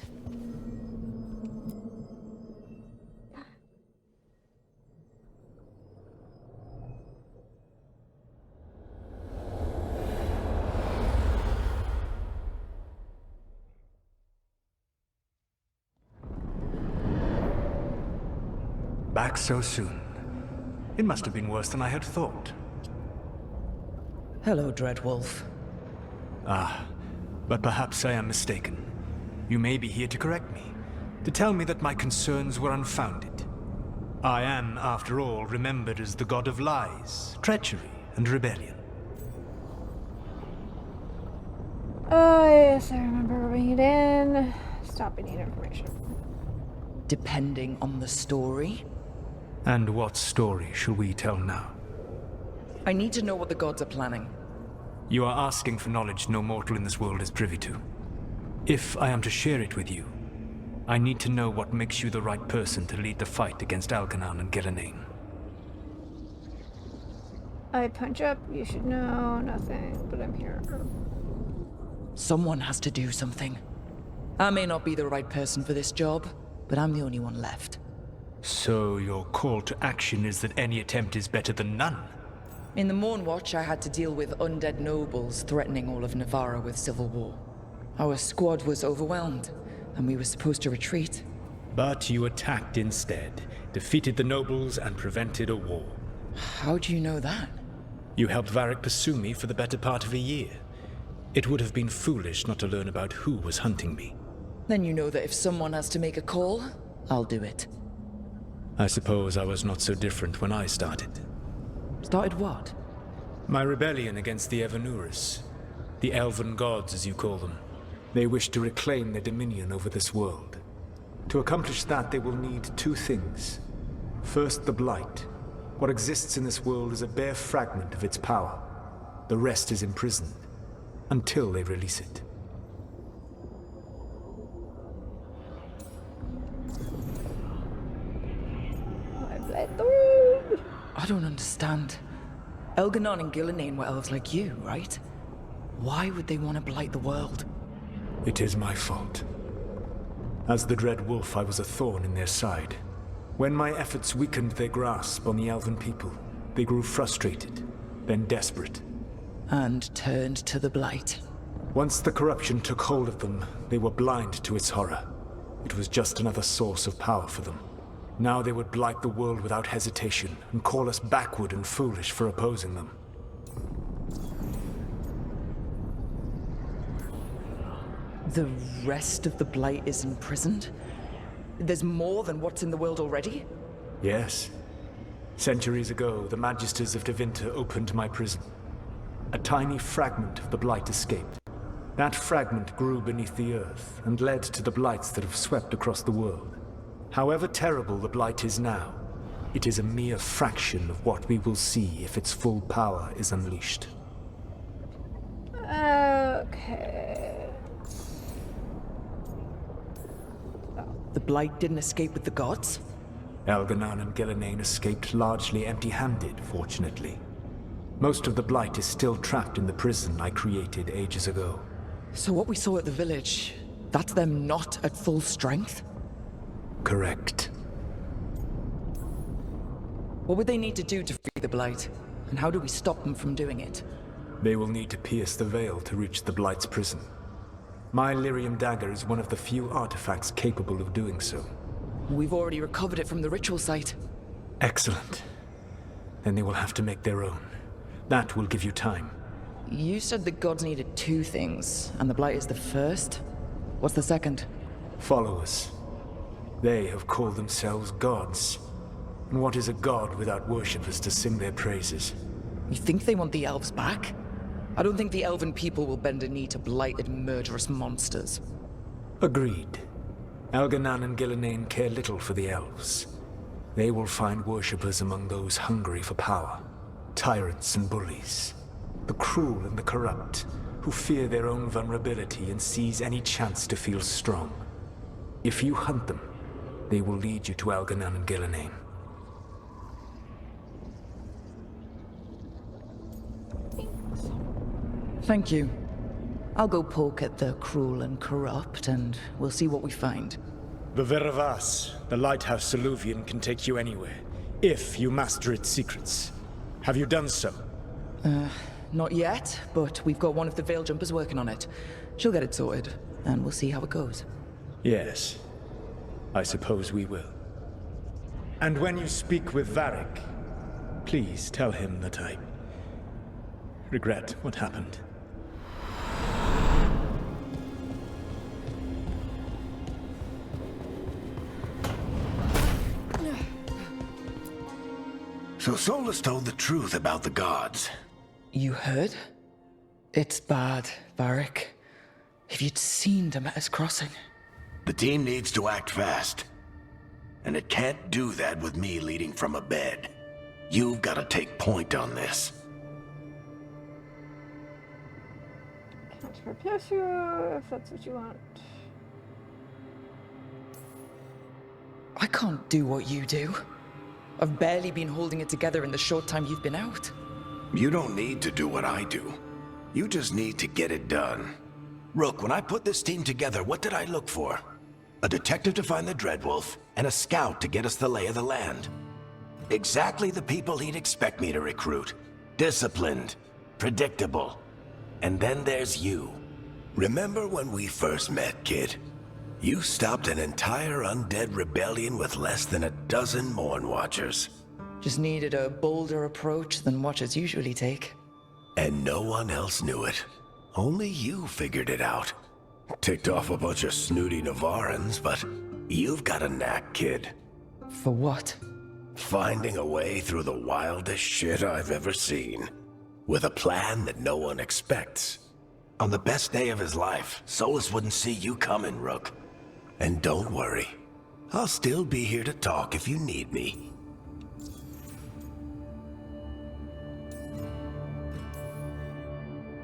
Speaker 6: Back so soon. It must have been worse than I had thought.
Speaker 4: Hello, Dreadwolf.
Speaker 6: Ah, but perhaps I am mistaken. You may be here to correct me, to tell me that my concerns were unfounded. I am, after all, remembered as the god of lies, treachery, and rebellion.
Speaker 1: Oh, yes, I remember rubbing it in. Stop, I need information.
Speaker 4: Depending on the story.
Speaker 6: And what story shall we tell now?
Speaker 4: I need to know what the gods are planning.
Speaker 6: You are asking for knowledge no mortal in this world is privy to. If I am to share it with you, I need to know what makes you the right person to lead the fight against Alkanan and Gillenane.
Speaker 1: I punch up, you should know nothing, but I'm here.
Speaker 4: Someone has to do something. I may not be the right person for this job, but I'm the only one left.
Speaker 6: So your call to action is that any attempt is better than none?
Speaker 4: In the Morn Watch, I had to deal with undead nobles threatening all of Navarra with civil war. Our squad was overwhelmed, and we were supposed to retreat.
Speaker 6: But you attacked instead, defeated the nobles, and prevented a war.
Speaker 4: How do you know that?
Speaker 6: You helped Varric pursue me for the better part of a year. It would have been foolish not to learn about who was hunting me.
Speaker 4: Then you know that if someone has to make a call, I'll do it.
Speaker 6: I suppose I was not so different when I started.
Speaker 4: Started what?
Speaker 6: My rebellion against the Evanurus. The Elven Gods, as you call them. They wish to reclaim their dominion over this world. To accomplish that, they will need two things. First, the Blight. What exists in this world is a bare fragment of its power. The rest is imprisoned, until they release it.
Speaker 4: I don't understand. Elganon and Gillinane were elves like you, right? Why would they want to blight the world?
Speaker 6: It is my fault. As the Dread Wolf, I was a thorn in their side. When my efforts weakened their grasp on the Elven people, they grew frustrated, then desperate.
Speaker 4: And turned to the Blight.
Speaker 6: Once the corruption took hold of them, they were blind to its horror. It was just another source of power for them. Now they would blight the world without hesitation, and call us backward and foolish for opposing them.
Speaker 4: The rest of the Blight is imprisoned? There's more than what's in the world already?
Speaker 6: Yes. Centuries ago, the Magisters of Tevinter opened my prison. A tiny fragment of the Blight escaped. That fragment grew beneath the earth, and led to the Blights that have swept across the world. However terrible the Blight is now, it is a mere fraction of what we will see if its full power is unleashed.
Speaker 1: Okay.
Speaker 4: The Blight didn't escape with the gods?
Speaker 6: Elganon and Gillinane escaped largely empty-handed, fortunately. Most of the Blight is still trapped in the prison I created ages ago.
Speaker 4: So what we saw at the village, that's them not at full strength?
Speaker 6: Correct.
Speaker 4: What would they need to do to free the Blight? And how do we stop them from doing it?
Speaker 6: They will need to pierce the veil to reach the Blight's prison. My Lyrium dagger is one of the few artifacts capable of doing so.
Speaker 4: We've already recovered it from the ritual site.
Speaker 6: Excellent. Then they will have to make their own. That will give you time.
Speaker 4: You said the gods needed two things, and the Blight is the first? What's the second?
Speaker 6: Followers. They have called themselves gods. And what is a god without worshippers to sing their praises?
Speaker 4: You think they want the elves back? I don't think the elven people will bend a knee to blighted, murderous monsters.
Speaker 6: Agreed. Elganon and Gillinane care little for the elves. They will find worshippers among those hungry for power. Tyrants and bullies. The cruel and the corrupt, who fear their own vulnerability and seize any chance to feel strong. If you hunt them, they will lead you to Elganon and Gillinane.
Speaker 4: Thank you. I'll go poke at the cruel and corrupt, and we'll see what we find.
Speaker 6: The Veravas, the lighthouse Soluvian, can take you anywhere, if you master its secrets. Have you done so?
Speaker 4: Not yet, but we've got one of the Veil Jumpers working on it. She'll get it sorted, and we'll see how it goes.
Speaker 6: Yes. I suppose we will. And when you speak with Varric, please tell him that I regret what happened.
Speaker 2: So Solus told the truth about the gods.
Speaker 4: You heard? It's bad, Varric. If you'd seen Demeter's crossing.
Speaker 2: The team needs to act fast. And it can't do that with me leading from a bed. You've got to take point on this.
Speaker 1: Can't replace you if that's what you want.
Speaker 4: I can't do what you do. I've barely been holding it together in the short time you've been out.
Speaker 2: You don't need to do what I do. You just need to get it done. Rook, when I put this team together, what did I look for? A detective to find the Dreadwolf, and a scout to get us the lay of the land. Exactly the people he'd expect me to recruit. Disciplined, predictable. And then there's you. Remember when we first met, kid? You stopped an entire undead rebellion with less than a dozen Morn Watchers.
Speaker 4: Just needed a bolder approach than Watchers usually take.
Speaker 2: And no one else knew it. Only you figured it out. Ticked off a bunch of snooty Navarrans, but you've got a knack, kid.
Speaker 4: For what?
Speaker 2: Finding a way through the wildest shit I've ever seen. With a plan that no one expects. On the best day of his life, Solus wouldn't see you coming, Rook. And don't worry. I'll still be here to talk if you need me.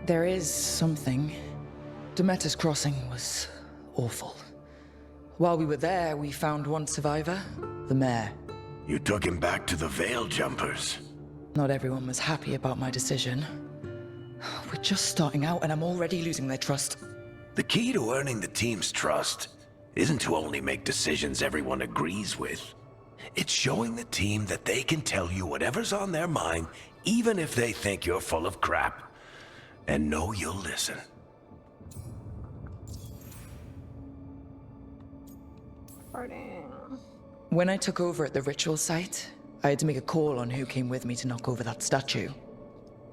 Speaker 4: There is something. Demeter's Crossing was awful. While we were there, we found one survivor, the mayor.
Speaker 2: You took him back to the Veil Jumpers.
Speaker 4: Not everyone was happy about my decision. We're just starting out and I'm already losing their trust.
Speaker 2: The key to earning the team's trust isn't to only make decisions everyone agrees with. It's showing the team that they can tell you whatever's on their mind, even if they think you're full of crap. And know you'll listen.
Speaker 4: When I took over at the ritual site, I had to make a call on who came with me to knock over that statue.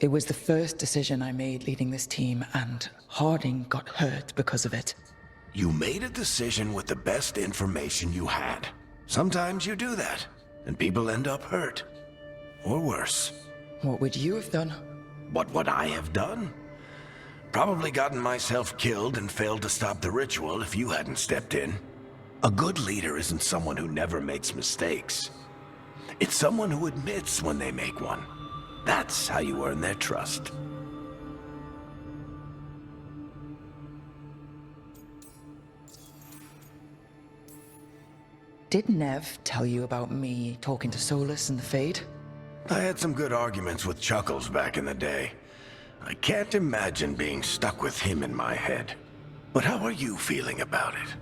Speaker 4: It was the first decision I made leading this team, and Harding got hurt because of it.
Speaker 2: You made a decision with the best information you had. Sometimes you do that, and people end up hurt. Or worse.
Speaker 4: What would you have done?
Speaker 2: What would I have done? Probably gotten myself killed and failed to stop the ritual if you hadn't stepped in. A good leader isn't someone who never makes mistakes. It's someone who admits when they make one. That's how you earn their trust.
Speaker 4: Did Nev tell you about me talking to Solus and the Fade?
Speaker 2: I had some good arguments with Chuckles back in the day. I can't imagine being stuck with him in my head. But how are you feeling about it?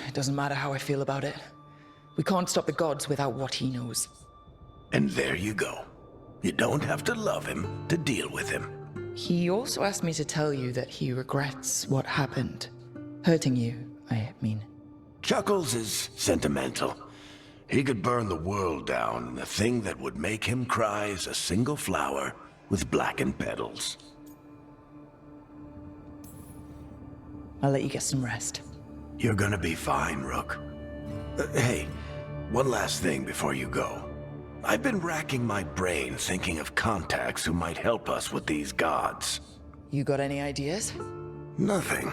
Speaker 4: It doesn't matter how I feel about it. We can't stop the gods without what he knows.
Speaker 2: And there you go. You don't have to love him to deal with him.
Speaker 4: He also asked me to tell you that he regrets what happened. Hurting you, I mean.
Speaker 2: Chuckles is sentimental. He could burn the world down, and the thing that would make him cry is a single flower with blackened petals.
Speaker 4: I'll let you get some rest.
Speaker 2: You're gonna be fine, Rook. Hey, one last thing before you go. I've been racking my brain thinking of contacts who might help us with these gods.
Speaker 4: You got any ideas?
Speaker 2: Nothing.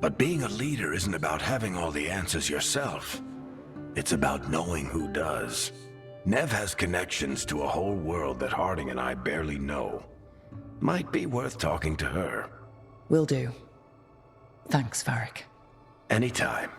Speaker 2: But being a leader isn't about having all the answers yourself. It's about knowing who does. Nev has connections to a whole world that Harding and I barely know. Might be worth talking to her.
Speaker 4: Will do. Thanks, Varric.
Speaker 2: Anytime.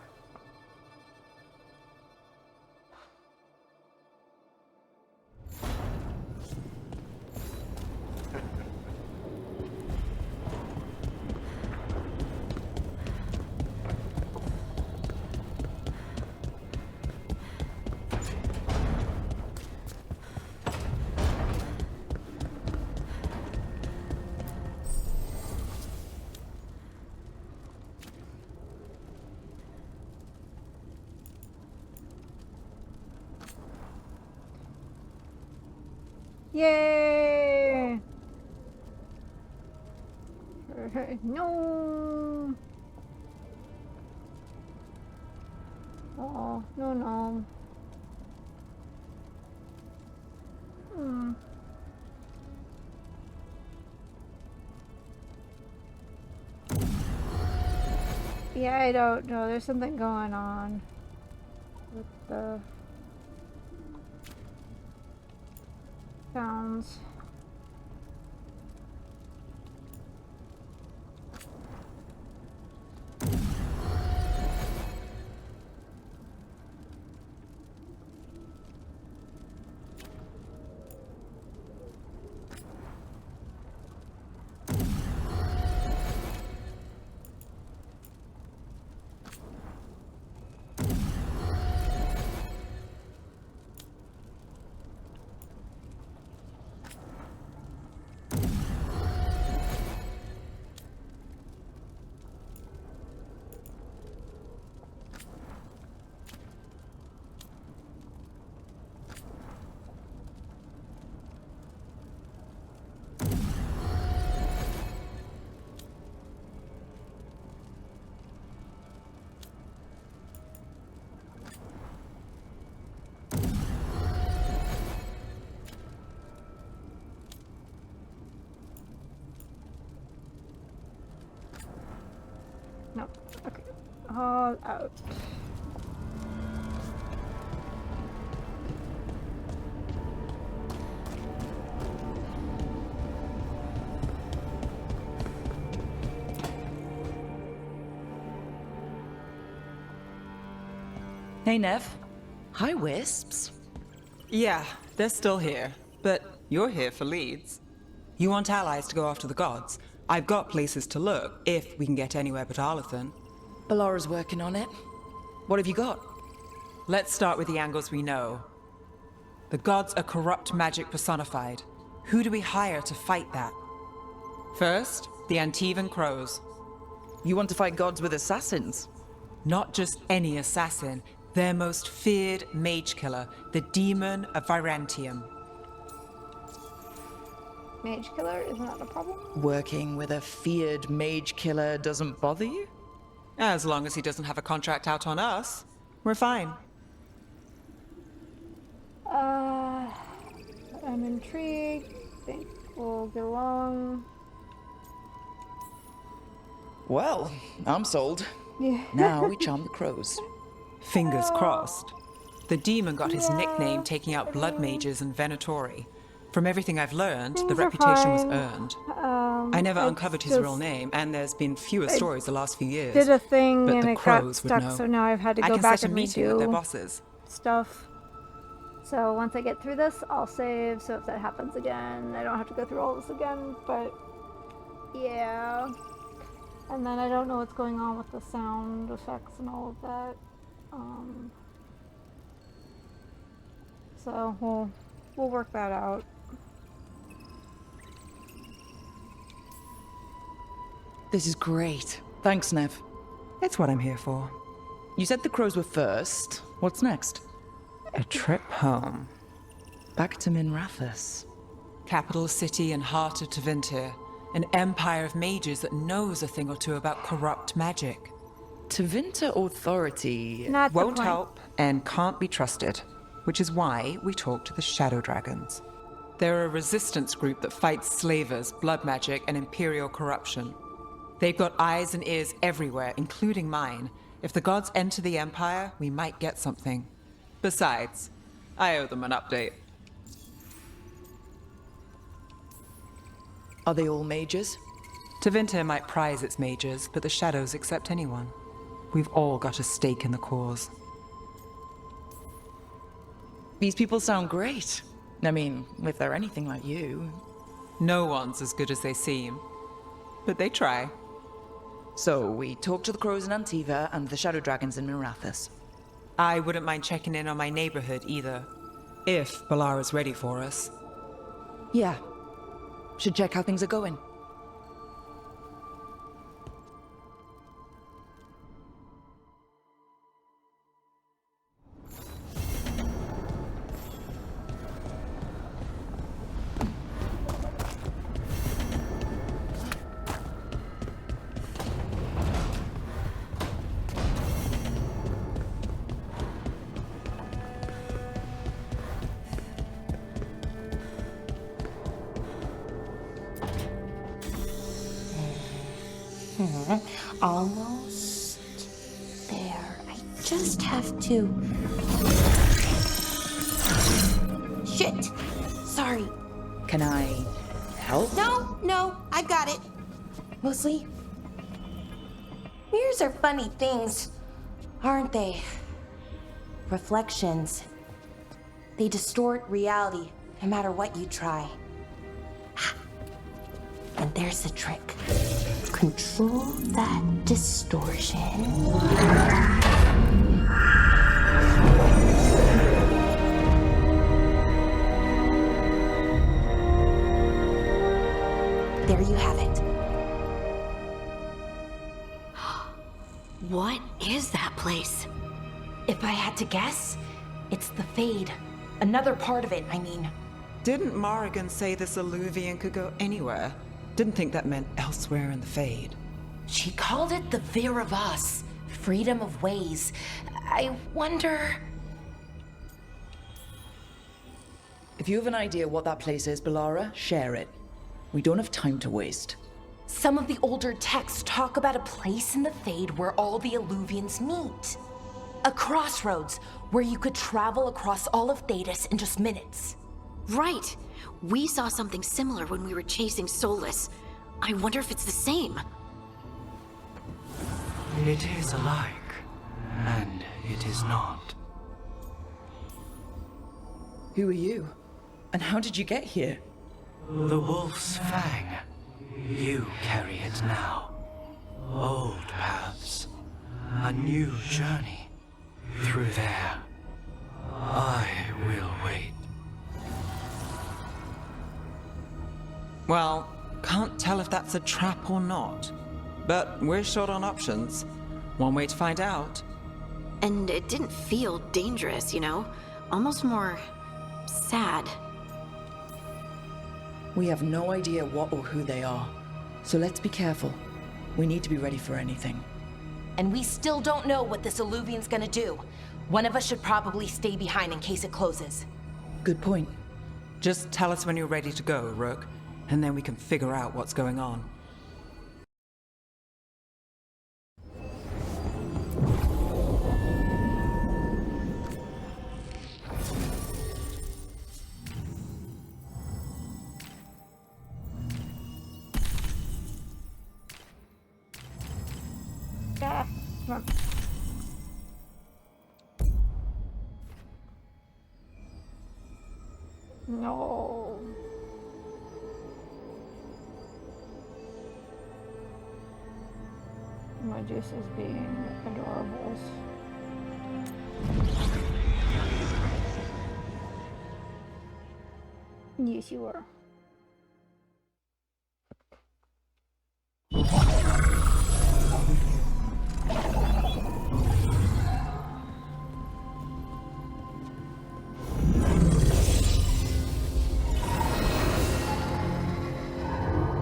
Speaker 1: Yay! No! Oh, no. Yeah, I don't know. There's something going on with the sounds. all out.
Speaker 3: Hey, Nev. Hi, Wisps.
Speaker 9: Yeah, they're still here, but you're here for leads. You want allies to go after the gods? I've got places to look, if we can get anywhere but Arlathan.
Speaker 3: Ballara's working on it. What have you got?
Speaker 9: Let's start with the angles we know. The gods are corrupt magic personified. Who do we hire to fight that? First, the Antivan Crows.
Speaker 3: You want to fight gods with assassins?
Speaker 9: Not just any assassin. Their most feared mage killer, the Demon of Virantium.
Speaker 1: Mage killer is not a problem?
Speaker 3: Working with a feared mage killer doesn't bother you?
Speaker 9: As long as he doesn't have a contract out on us, we're fine.
Speaker 1: I'm intrigued. Think we'll get along.
Speaker 3: Well, I'm sold.
Speaker 1: Yeah.
Speaker 3: Now we charm the crows.
Speaker 9: Fingers crossed. The demon got his nickname taking out blood mages and Venatori. From everything I've learned, the reputation was earned. I never uncovered his real name, and there's been fewer stories the last few years.
Speaker 1: Did a thing
Speaker 9: but
Speaker 1: and
Speaker 9: the
Speaker 1: it got
Speaker 9: crows would
Speaker 1: stuck,
Speaker 9: know.
Speaker 1: so now I've had to
Speaker 9: I
Speaker 1: go
Speaker 9: can
Speaker 1: back
Speaker 9: set a
Speaker 1: and
Speaker 9: meeting with their
Speaker 1: redo
Speaker 9: bosses.
Speaker 1: stuff. So once I get through this, I'll save, so if that happens again, I don't have to go through all this again, but yeah. And then I don't know what's going on with the sound effects and all of that. So we'll work that out.
Speaker 3: This is great. Thanks, Nev.
Speaker 9: It's what I'm here for.
Speaker 3: You said the crows were first. What's next?
Speaker 9: A trip home.
Speaker 3: Back to Minrathous.
Speaker 9: Capital city and heart of Tevinter. An empire of mages that knows a thing or two about corrupt magic.
Speaker 3: Tevinter authority
Speaker 1: Not the
Speaker 9: won't
Speaker 1: point.
Speaker 9: help and can't be trusted, which is why we talk to the Shadow Dragons. They're a resistance group that fights slavers, blood magic, and imperial corruption. They've got eyes and ears everywhere, including mine. If the gods enter the Empire, we might get something. Besides, I owe them an update.
Speaker 3: Are they all mages?
Speaker 9: Tevinter might prize its mages, but the Shadows accept anyone. We've all got a stake in the cause.
Speaker 3: These people sound great. I mean, if they're anything like you.
Speaker 9: No one's as good as they seem, but they try.
Speaker 3: So, we talk to the crows in Antiva and the Shadow Dragons in Minrathous.
Speaker 9: I wouldn't mind checking in on my neighborhood either, if Ballara's ready for us.
Speaker 3: Yeah. Should check how things are going.
Speaker 12: Almost there. I just have to... Shit! Sorry.
Speaker 3: Can I help?
Speaker 12: No, I've got it. Mostly, mirrors are funny things, aren't they? Reflections. They distort reality, no matter what you try. And there's the trick. Control that distortion. There you have it.
Speaker 21: What is that place?
Speaker 12: If I had to guess, it's the Fade. Another part of it, I mean.
Speaker 9: Didn't Morrigan say this Illuvian could go anywhere? Didn't think that meant elsewhere in the Fade.
Speaker 12: She called it the Veer of Us, freedom of ways. I wonder...
Speaker 3: If you have an idea what that place is, Ballara, share it. We don't have time to waste.
Speaker 12: Some of the older texts talk about a place in the Fade where all the Illuvians meet. A crossroads where you could travel across all of Thedas in just minutes.
Speaker 21: Right. We saw something similar when we were chasing Solus. I wonder if it's the same.
Speaker 8: It is alike, and it is not.
Speaker 3: Who are you? And how did you get here?
Speaker 8: The Wolf's Fang. You carry it now. Old paths. A new journey. Through there. I will wait.
Speaker 10: Well, can't tell if that's a trap or not. But we're short on options. One way to find out.
Speaker 21: And it didn't feel dangerous, you know? Almost more sad.
Speaker 3: We have no idea what or who they are. So let's be careful. We need to be ready for anything.
Speaker 12: And we still don't know what this Illuvian's gonna do. One of us should probably stay behind in case it closes.
Speaker 3: Good point.
Speaker 10: Just tell us when you're ready to go, Rook, and then we can figure out what's going on.
Speaker 1: Ah, come on. No. My juice is being adorable. Yes, you are.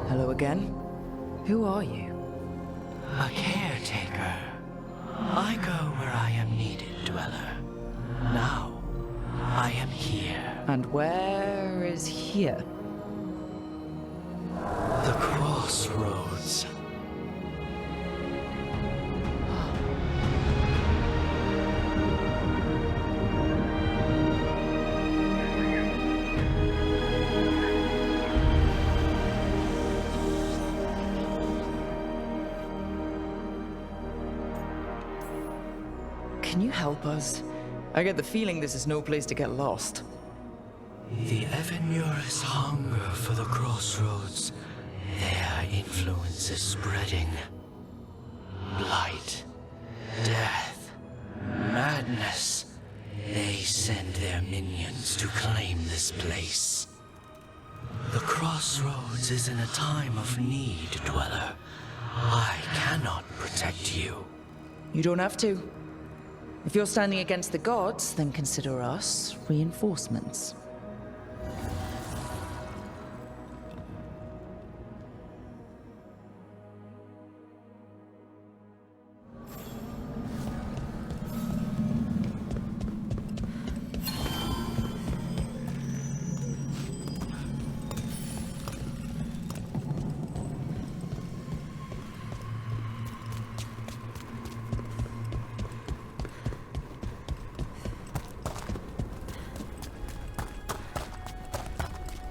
Speaker 3: Hello again. Who are you?
Speaker 8: A caretaker. I go where I am needed, Dweller. Now, I am here.
Speaker 3: And where is here?
Speaker 8: The crossroads.
Speaker 3: Can you help us? I get the feeling this is no place to get lost.
Speaker 8: The Evanurus hunger for the crossroads. Their influence is spreading. Blight, death, madness. They send their minions to claim this place. The crossroads is in a time of need, Dweller. I cannot protect you.
Speaker 3: You don't have to. If you're standing against the gods, then consider us reinforcements.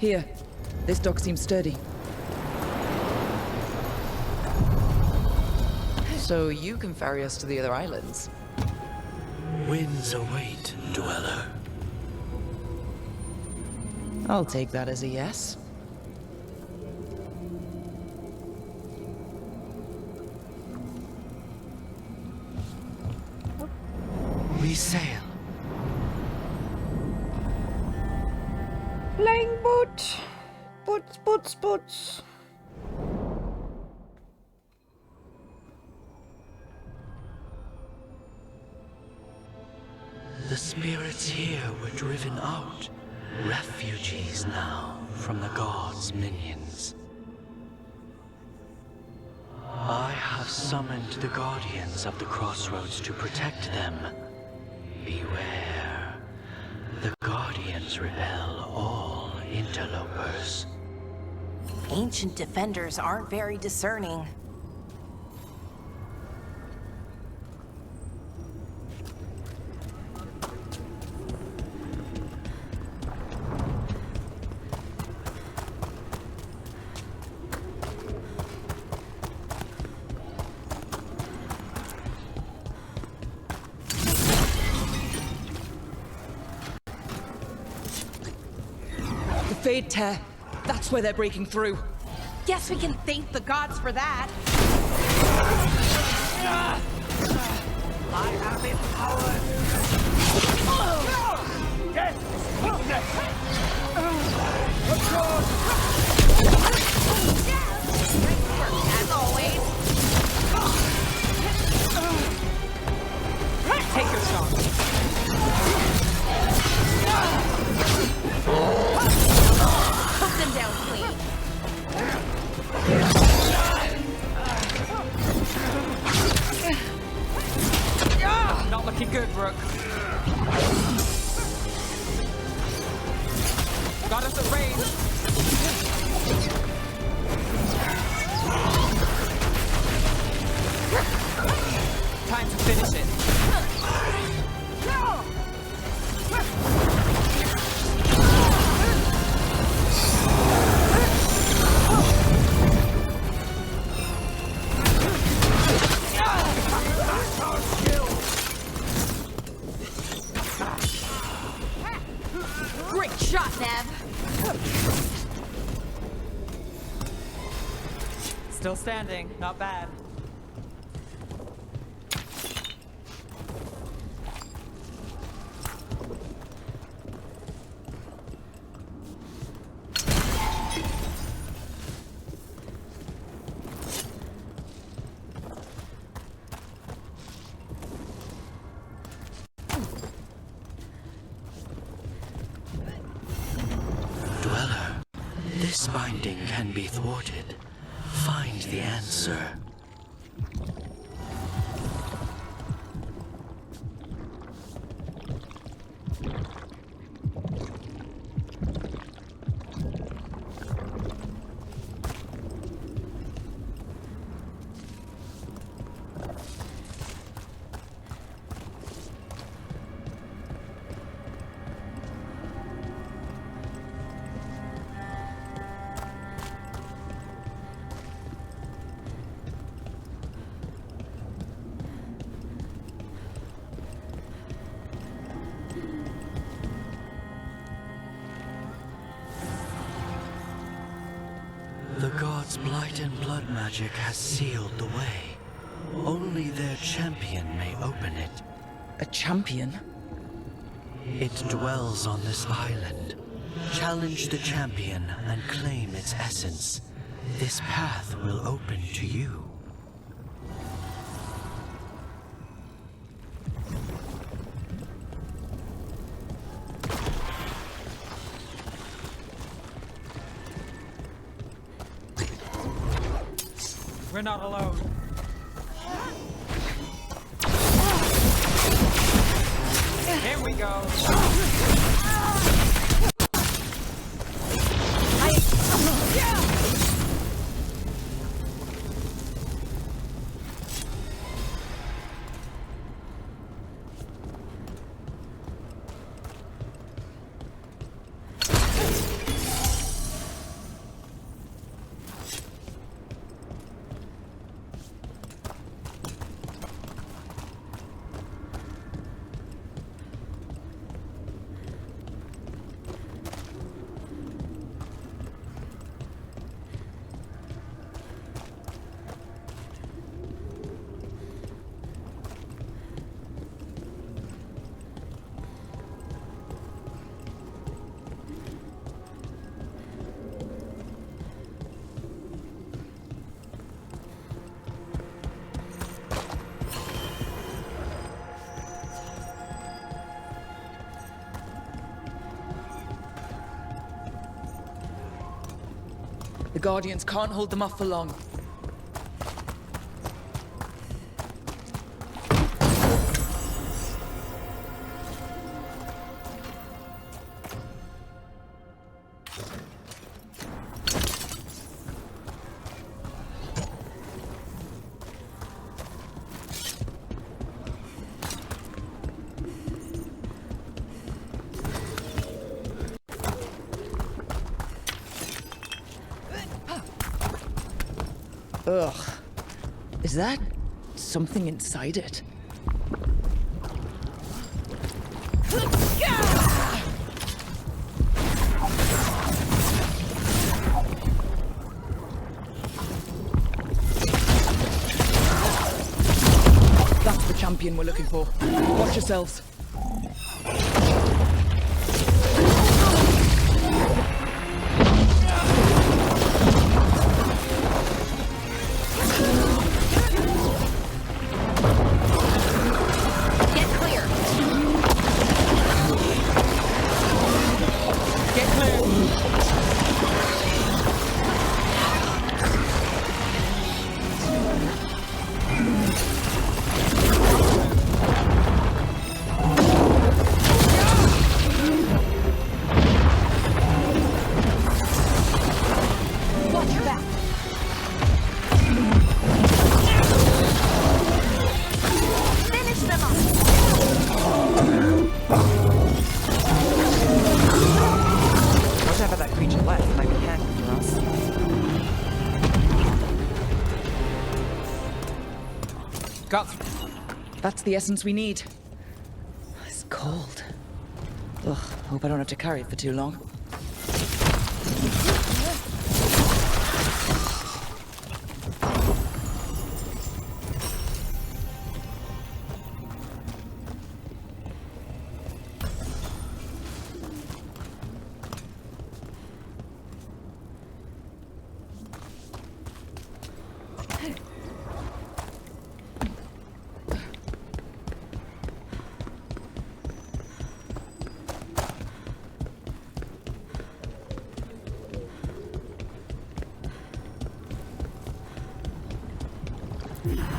Speaker 3: Here. This dock seems sturdy. So you can ferry us to the other islands?
Speaker 8: Winds await, Dweller.
Speaker 3: I'll take that as a yes.
Speaker 8: We sail.
Speaker 1: Flying boot! Boots, boots, boots.
Speaker 8: The spirits here were driven out. Refugees now from the gods' minions. I have summoned the guardians of the crossroads to protect them. Beware. The guardians repel all interlopers.
Speaker 12: Ancient defenders aren't very discerning.
Speaker 4: The Fade Tear. That's where they're breaking through.
Speaker 12: Guess we can thank the gods for that.
Speaker 18: I am empowered. Death is weakness.
Speaker 12: As always.
Speaker 4: Take your shot.
Speaker 12: Put them down clean.
Speaker 4: Not looking good, Rook. Got us at range. Time to finish it.
Speaker 12: Great shot, Nev.
Speaker 4: Still standing. Not bad.
Speaker 8: Dweller, this binding can be thwarted. Find the answer. The gods' blight and blood magic has sealed the way. Only their champion may open it.
Speaker 4: A champion?
Speaker 8: It dwells on this island. Challenge the champion and claim its essence. This path will open to you.
Speaker 4: We're not alone. Here we go. The Guardians can't hold them off for long. Ugh. Is that something inside it? That's the champion we're looking for. Watch yourselves. That's the essence we need. It's cold. Ugh, hope I don't have to carry it for too long.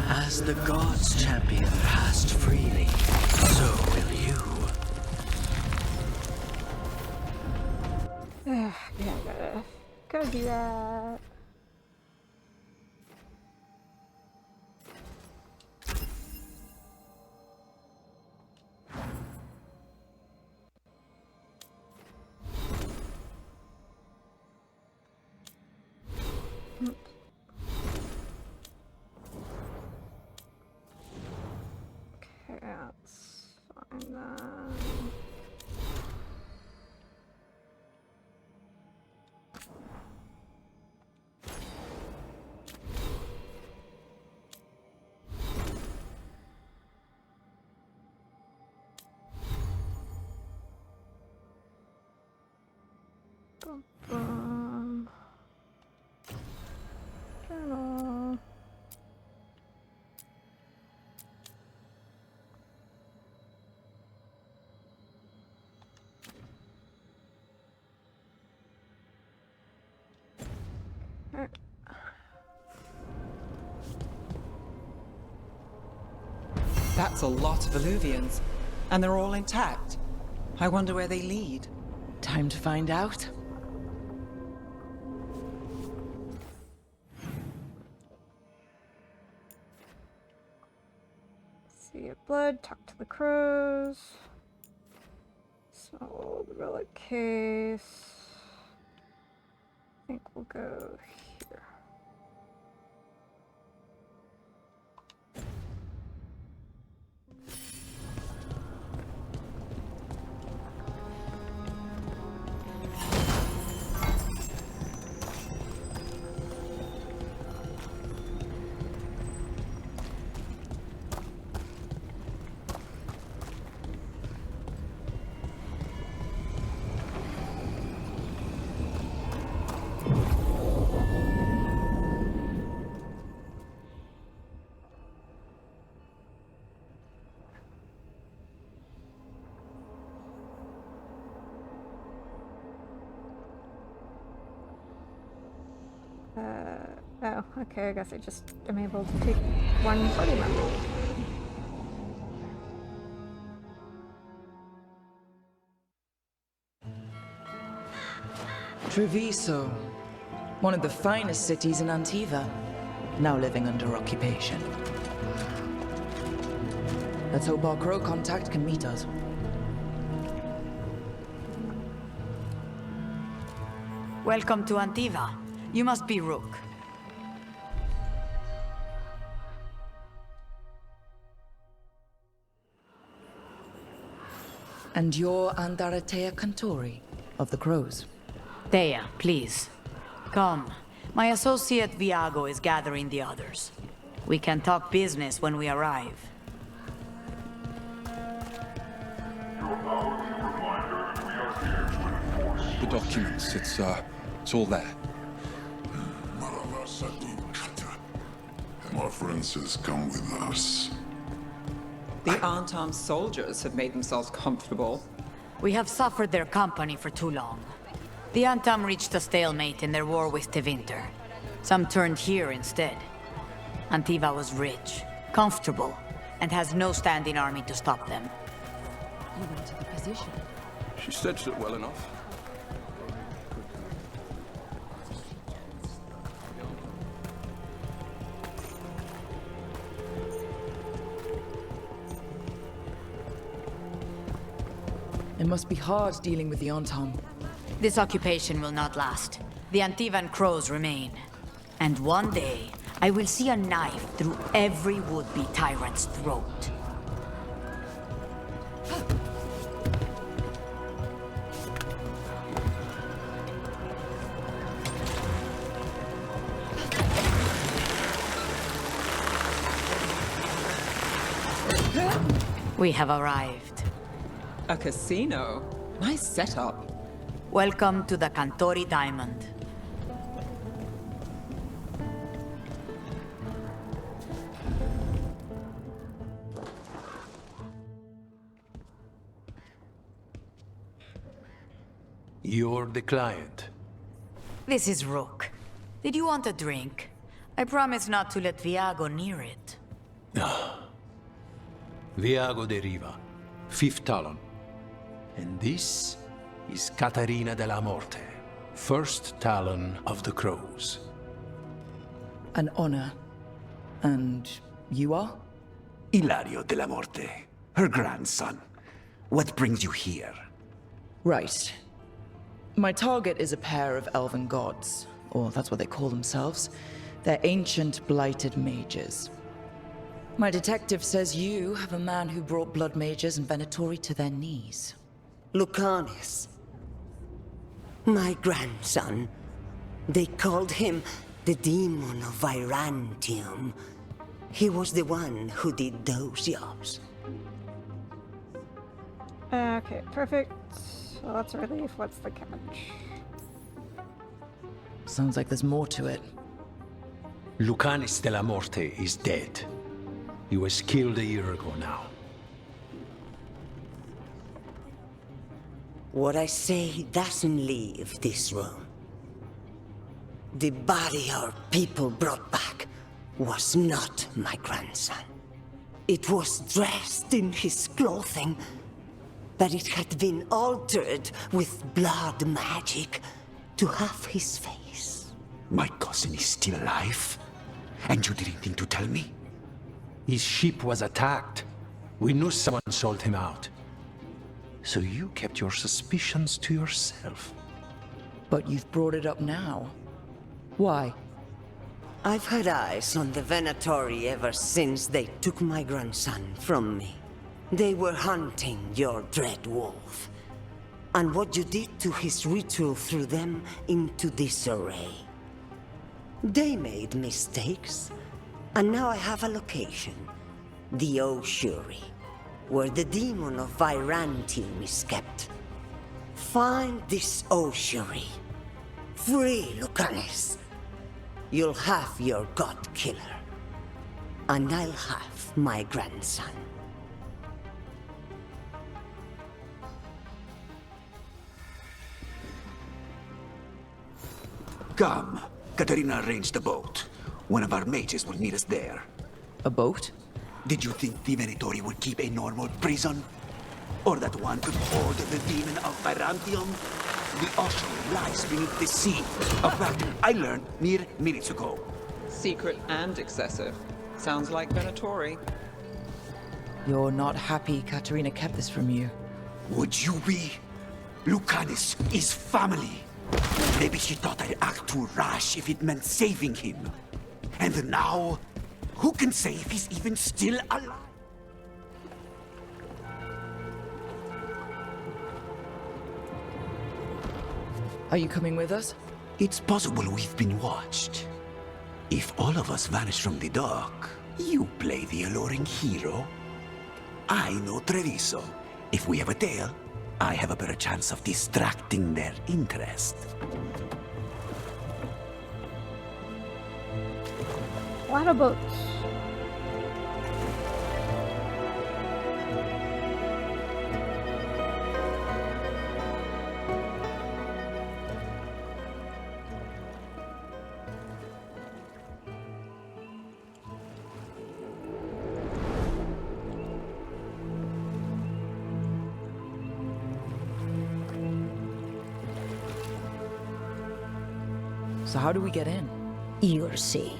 Speaker 8: As the gods champion passed freely, so will you.
Speaker 1: Yeah, gotta do that. Let's find that. Journal.
Speaker 10: That's a lot of Illuvians. And they're all intact. I wonder where they lead.
Speaker 4: Time to find out.
Speaker 1: See your blood, talk to the crows. So the relic case. I think we'll go here. Oh, okay, I guess I just am able to take one party member.
Speaker 4: Treviso, one of the finest cities in Antiva, now living under occupation. Let's hope our crow contact can meet us.
Speaker 11: Welcome to Antiva. You must be Rook.
Speaker 4: And you're Andaratea Cantori of the Crows.
Speaker 11: Thea, please. Come. My associate Viago is gathering the others. We can talk business when we arrive.
Speaker 22: The documents, it's all there.
Speaker 23: My friend says come with us.
Speaker 9: The Antam soldiers have made themselves comfortable.
Speaker 11: We have suffered their company for too long. The Antam reached a stalemate in their war with Tevinter. Some turned here instead. Antiva was rich, comfortable, and has no standing army to stop them.
Speaker 12: You went to the position.
Speaker 22: She staged it well enough.
Speaker 4: It must be hard dealing with the Antam.
Speaker 11: This occupation will not last. The Antivan crows remain. And one day, I will see a knife through every would-be tyrant's throat. We have arrived.
Speaker 9: A casino? Nice setup.
Speaker 11: Welcome to the Cantori Diamond.
Speaker 24: You're the client.
Speaker 11: This is Rook. Did you want a drink? I promise not to let Viago near it.
Speaker 24: Viago de Riva, 5th Talon. And this is Caterina de la Morte, 1st Talon of the Crows.
Speaker 4: An honor. And you are?
Speaker 25: Ilario de la Morte, her grandson. What brings you here?
Speaker 4: Right. My target is a pair of elven gods, or that's what they call themselves. They're ancient, blighted mages. My detective says you have a man who brought blood mages and Venatori to their knees.
Speaker 26: Lucanis. My grandson. They called him the Demon of Virantium. He was the one who did those jobs.
Speaker 1: Okay, perfect. Well, that's a relief. What's the catch?
Speaker 4: Sounds like there's more to it.
Speaker 24: Lucanis de la Morte is dead. He was killed a year ago now.
Speaker 26: What I say doesn't leave this room. The body our people brought back was not my grandson. It was dressed in his clothing, but it had been altered with blood magic to have his face.
Speaker 25: My cousin is still alive? And you didn't think to tell me?
Speaker 24: His ship was attacked. We knew someone sold him out. So you kept your suspicions to yourself.
Speaker 4: But you've brought it up now. Why?
Speaker 26: I've had eyes on the Venatori ever since they took my grandson from me. They were hunting your dread wolf. And what you did to his ritual threw them into disarray. They made mistakes. And now I have a location. The Oshuri, where the demon of Virantium is kept. Find this Oshuri. Free Lucanis. You'll have your god killer. And I'll have my grandson.
Speaker 25: Come. Katerina arranged a boat. One of our mages will meet us there.
Speaker 4: A boat?
Speaker 25: Did you think the Venatori would keep a normal prison? Or that one could hold the demon of Virantium? The ocean lies beneath the sea. A fact I learned mere minutes ago.
Speaker 9: Secret and excessive. Sounds like Venatori.
Speaker 4: You're not happy Katerina kept this from you.
Speaker 25: Would you be? Lucanis is family. Maybe she thought I'd act too rash if it meant saving him. And now, who can say if he's even still alive?
Speaker 4: Are you coming with us?
Speaker 25: It's possible we've been watched. If all of us vanish from the dock, you play the alluring hero. I know Treviso. If we have a tail, I have a better chance of distracting their interest.
Speaker 1: A lot of boats.
Speaker 4: So how do we get in?
Speaker 11: You'll see.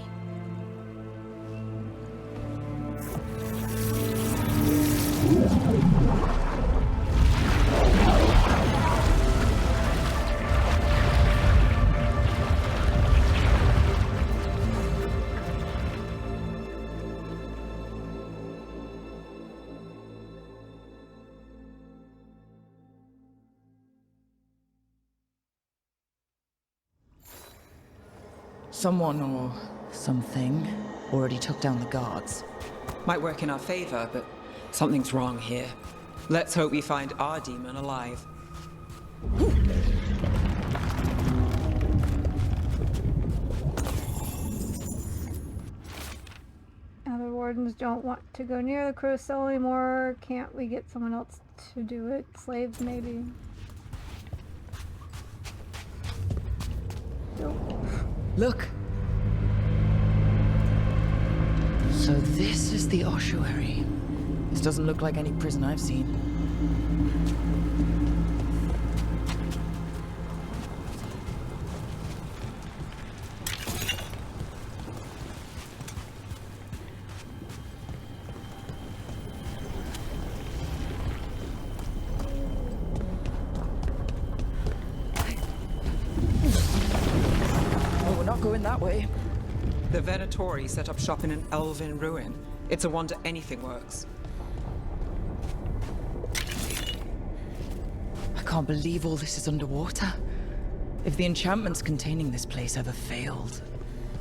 Speaker 4: Someone or something already took down the guards.
Speaker 10: Might work in our favor, but something's wrong here. Let's hope we find our demon alive.
Speaker 1: Other wardens don't want to go near the cruise cell anymore. Can't we get someone else to do it? Slaves, maybe?
Speaker 4: Look! So this is the ossuary. This doesn't look like any prison I've seen. Oh, we're not going that way.
Speaker 10: The Venatori set up shop in an elven ruin. It's a wonder anything works.
Speaker 4: I can't believe all this is underwater. If the enchantments containing this place ever failed.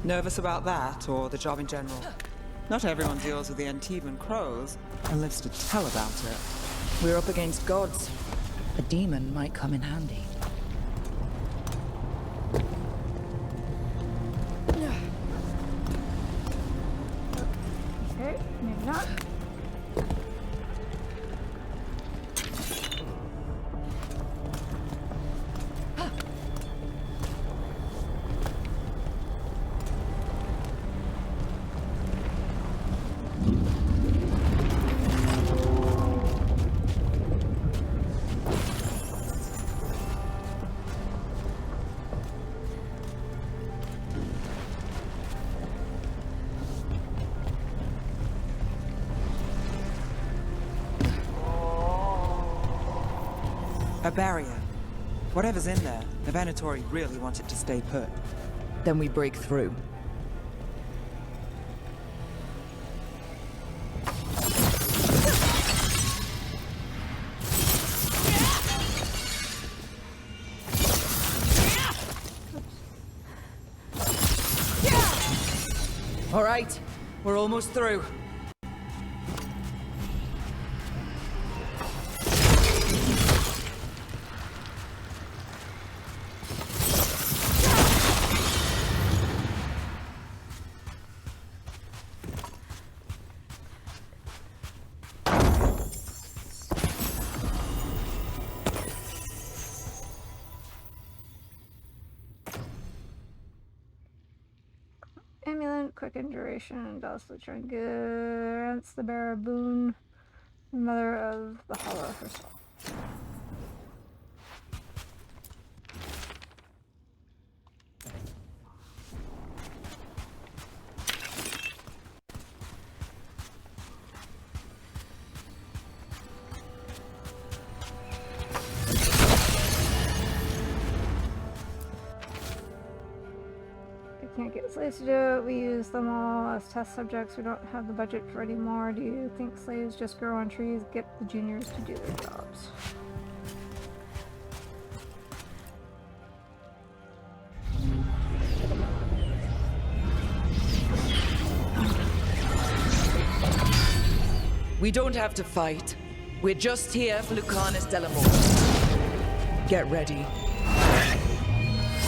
Speaker 10: Nervous about that, or the job in general? Not everyone deals with the Antiban crows and lives to tell about it.
Speaker 4: We're up against gods. A demon might come in handy.
Speaker 1: Okay, maybe not.
Speaker 10: A barrier. Whatever's in there, the Venatori really want it to stay put.
Speaker 4: Then we break through. All right, we're almost through.
Speaker 1: Amulet, quicken duration, Dulcet grants the bearer boon, mother of the hollow herself. Can't get slaves to do it. We use them all as test subjects. We don't have the budget for any more. Do you think slaves just grow on trees? Get the juniors to do their jobs.
Speaker 4: We don't have to fight. We're just here for Lucanus de la Morte. Get ready.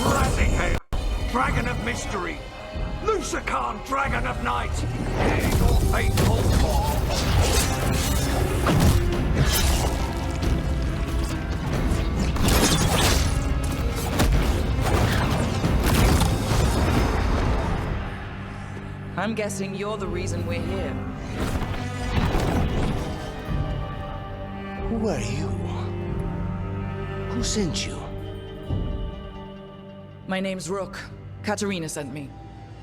Speaker 18: Rising Hail, Dragon of Mystery! Lucican, Dragon of Night! Hear your fateful call!
Speaker 4: I'm guessing you're the reason we're here.
Speaker 8: Who are you? Who sent you?
Speaker 4: My name's Rook. Katerina sent me.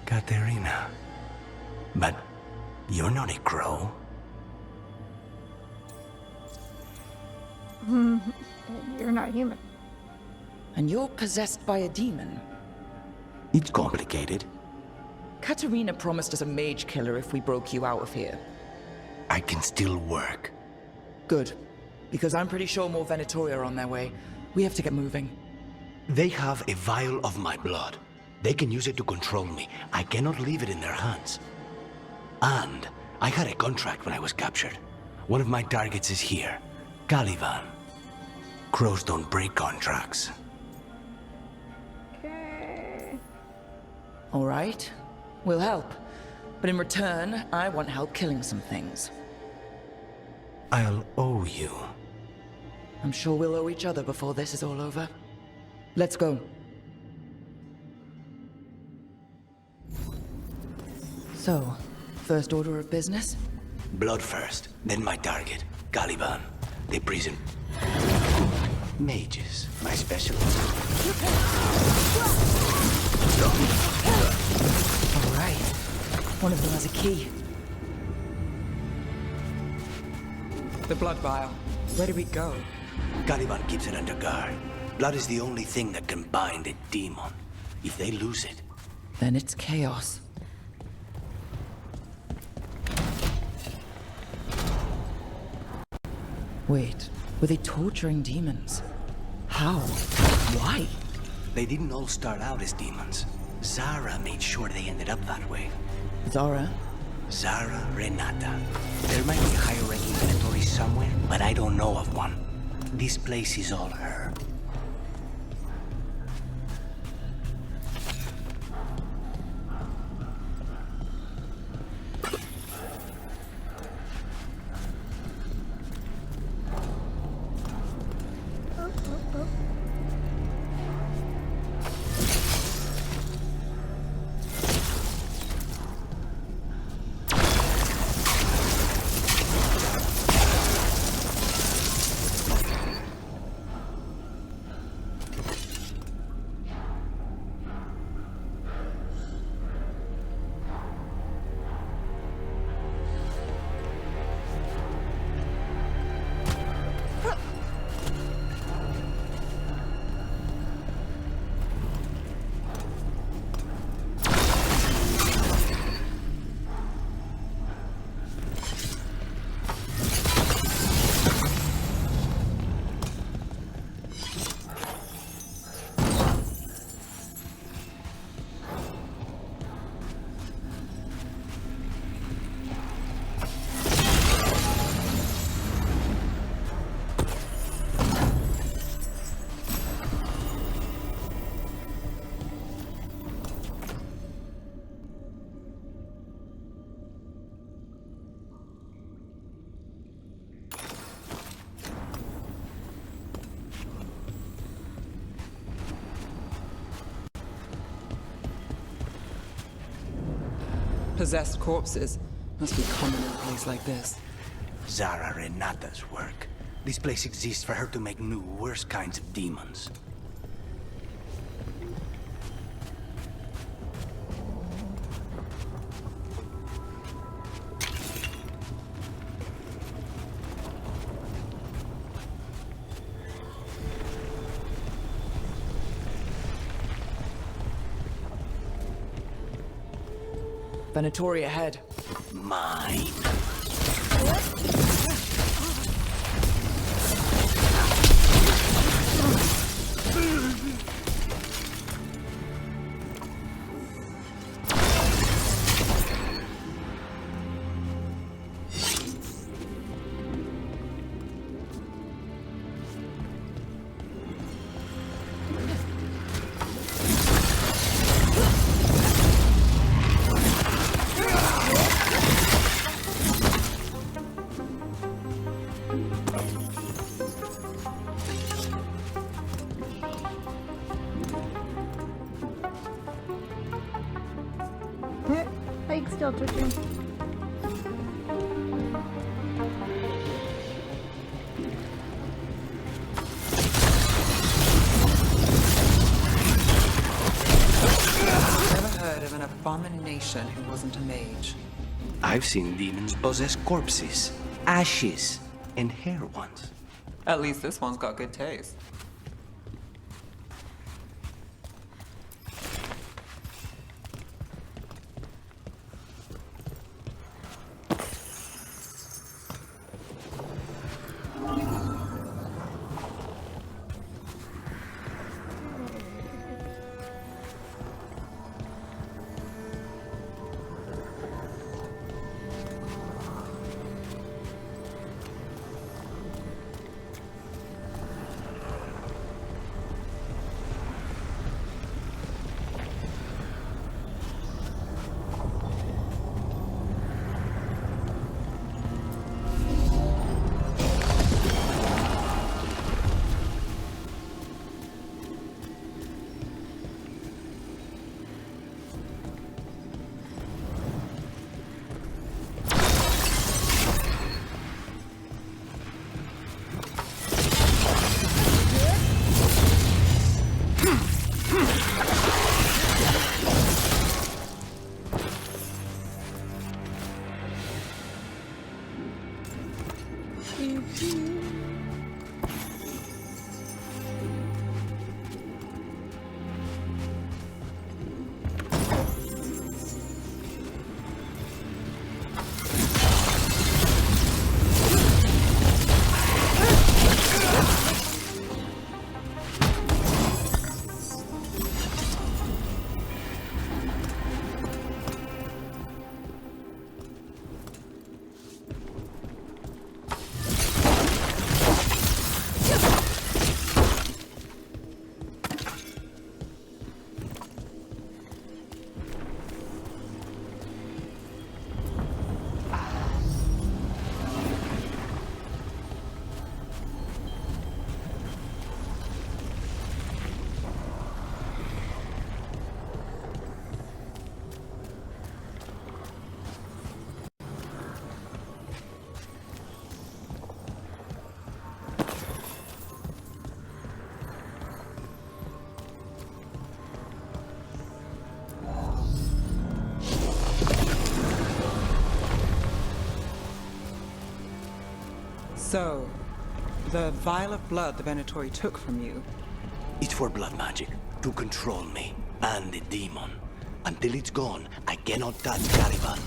Speaker 8: Katerina. But you're not a crow.
Speaker 1: You're not human.
Speaker 4: And you're possessed by a demon.
Speaker 8: It's complicated.
Speaker 4: Katerina promised us a mage killer if we broke you out of here.
Speaker 8: I can still work.
Speaker 4: Good. Because I'm pretty sure more Venatori are on their way. We have to get moving.
Speaker 8: They have a vial of my blood. They can use it to control me. I cannot leave it in their hands. And I had a contract when I was captured. One of my targets is here. Caliban. Crows don't break contracts.
Speaker 1: Okay.
Speaker 4: All right. We'll help. But in return, I want help killing some things.
Speaker 8: I'll owe you.
Speaker 4: I'm sure we'll owe each other before this is all over. Let's go. So, first order of business?
Speaker 8: Blood first, then my target. Caliban. The prison. Mages, my specialty.
Speaker 4: All right. One of them has a key.
Speaker 10: The blood vial. Where do we go?
Speaker 8: Caliban keeps it under guard. Blood is the only thing that can bind a demon. If they lose it...
Speaker 4: Then it's chaos. Wait, were they torturing demons? How? Why?
Speaker 8: They didn't all start out as demons. Zara made sure they ended up that way.
Speaker 4: Zara?
Speaker 8: Zara Renata. There might be a higher-ranking Venatori somewhere, but I don't know of one. This place is all her.
Speaker 10: Possessed corpses must be common in a place like this.
Speaker 8: Zara Renata's work. This place exists for her to make new, worse kinds of demons.
Speaker 4: Venatori ahead.
Speaker 8: Mine.
Speaker 1: Delta Team.
Speaker 9: Never heard of an abomination who wasn't a mage.
Speaker 25: I've seen demons possess corpses, ashes, and hair once.
Speaker 9: At least this one's got good taste. So, the vial of blood the Venatori took from you.
Speaker 25: It's for blood magic, to control me, and the demon. Until it's gone, I cannot touch Caliban.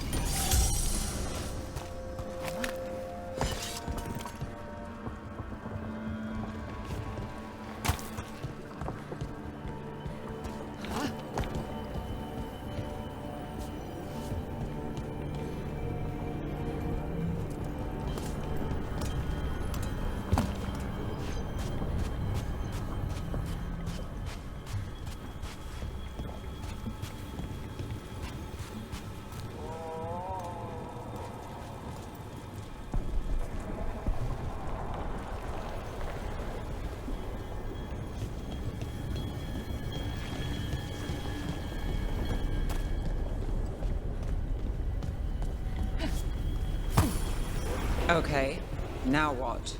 Speaker 10: Okay, now what?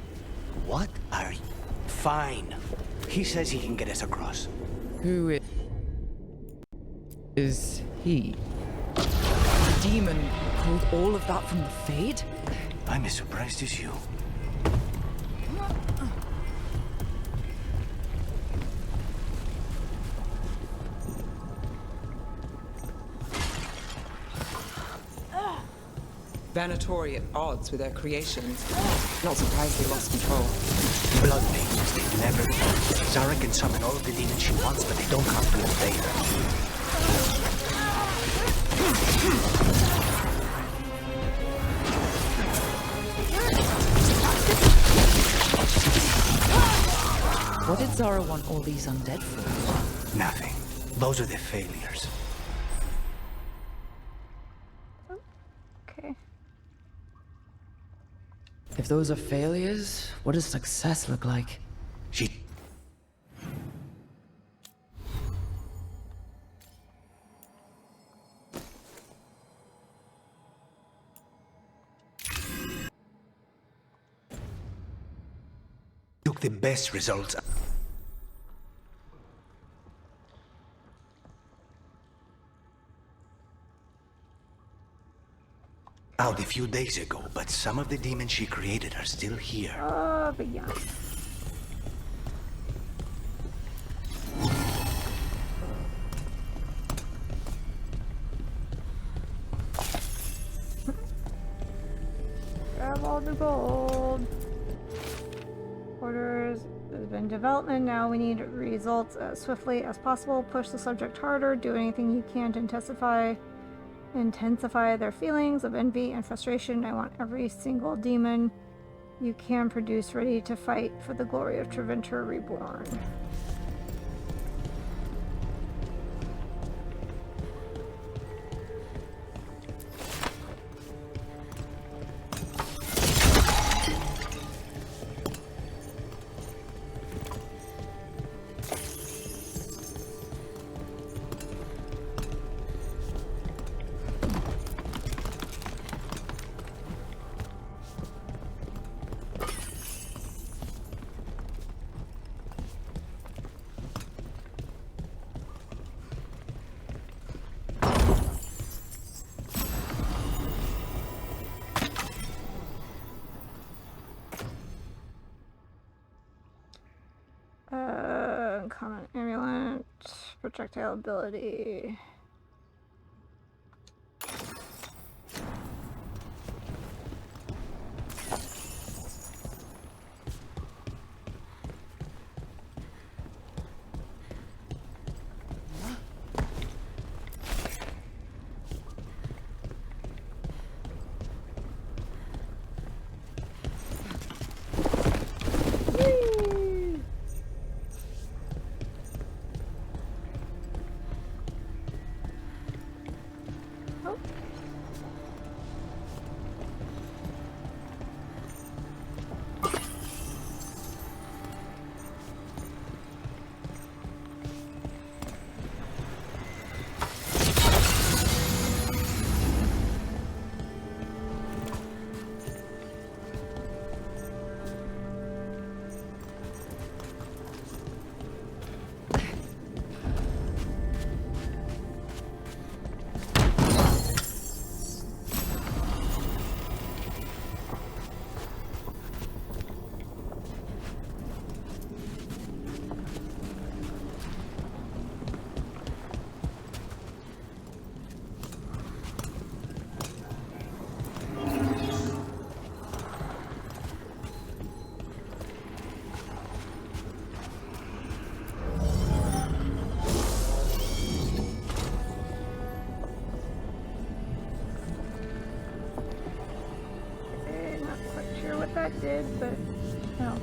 Speaker 25: What are you? Fine. He says he can get us across.
Speaker 10: Who is he? The demon pulled all of that from the Fade?
Speaker 25: I'm as surprised as you.
Speaker 10: Venatori at odds with their creations. Not surprised they lost control.
Speaker 25: Blood mages, they never know. Zara can summon all of the demons she wants, but they don't come to invade her.
Speaker 3: What did Zara want all these undead for?
Speaker 25: Nothing. Those are the failures.
Speaker 1: Okay.
Speaker 3: If those are failures, what does success look like?
Speaker 25: She... took the best results out a few days ago, but some of the demons she created are still here.
Speaker 1: Oh, but yeah. Grab all the gold. Orders. There's been development. Now we need results as swiftly as possible. Push the subject harder. Do anything you can to intensify their feelings of envy and frustration. I want every single demon you can produce ready to fight for the glory of Tevinter Reborn. Common amulet, projectile ability. That did, but no.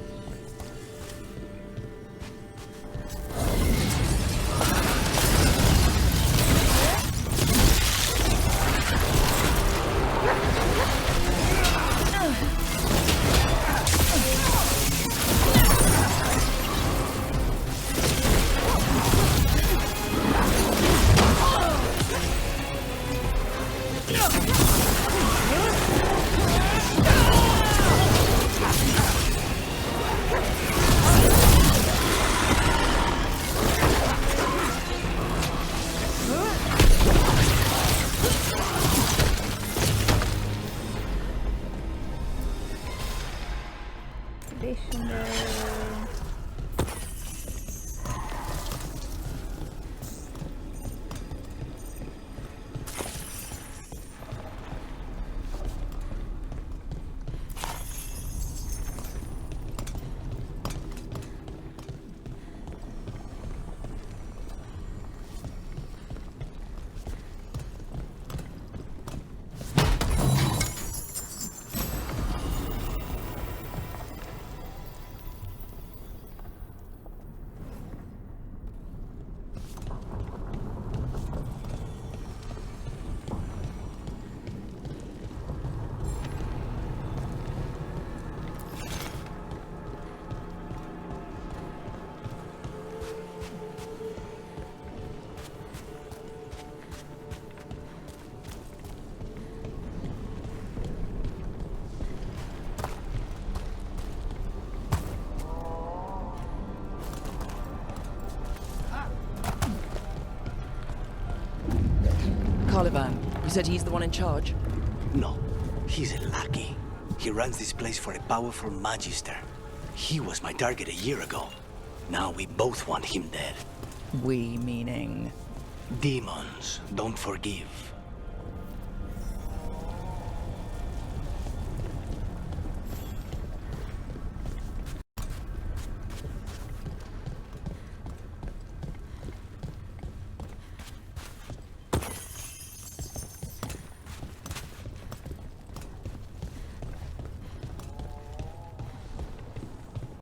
Speaker 5: Caliban. You said he's the one in charge?
Speaker 25: No, he's a lackey. He runs this place for a powerful magister. He was my target a year ago. Now we both want him dead.
Speaker 5: We meaning?
Speaker 25: Demons don't forgive.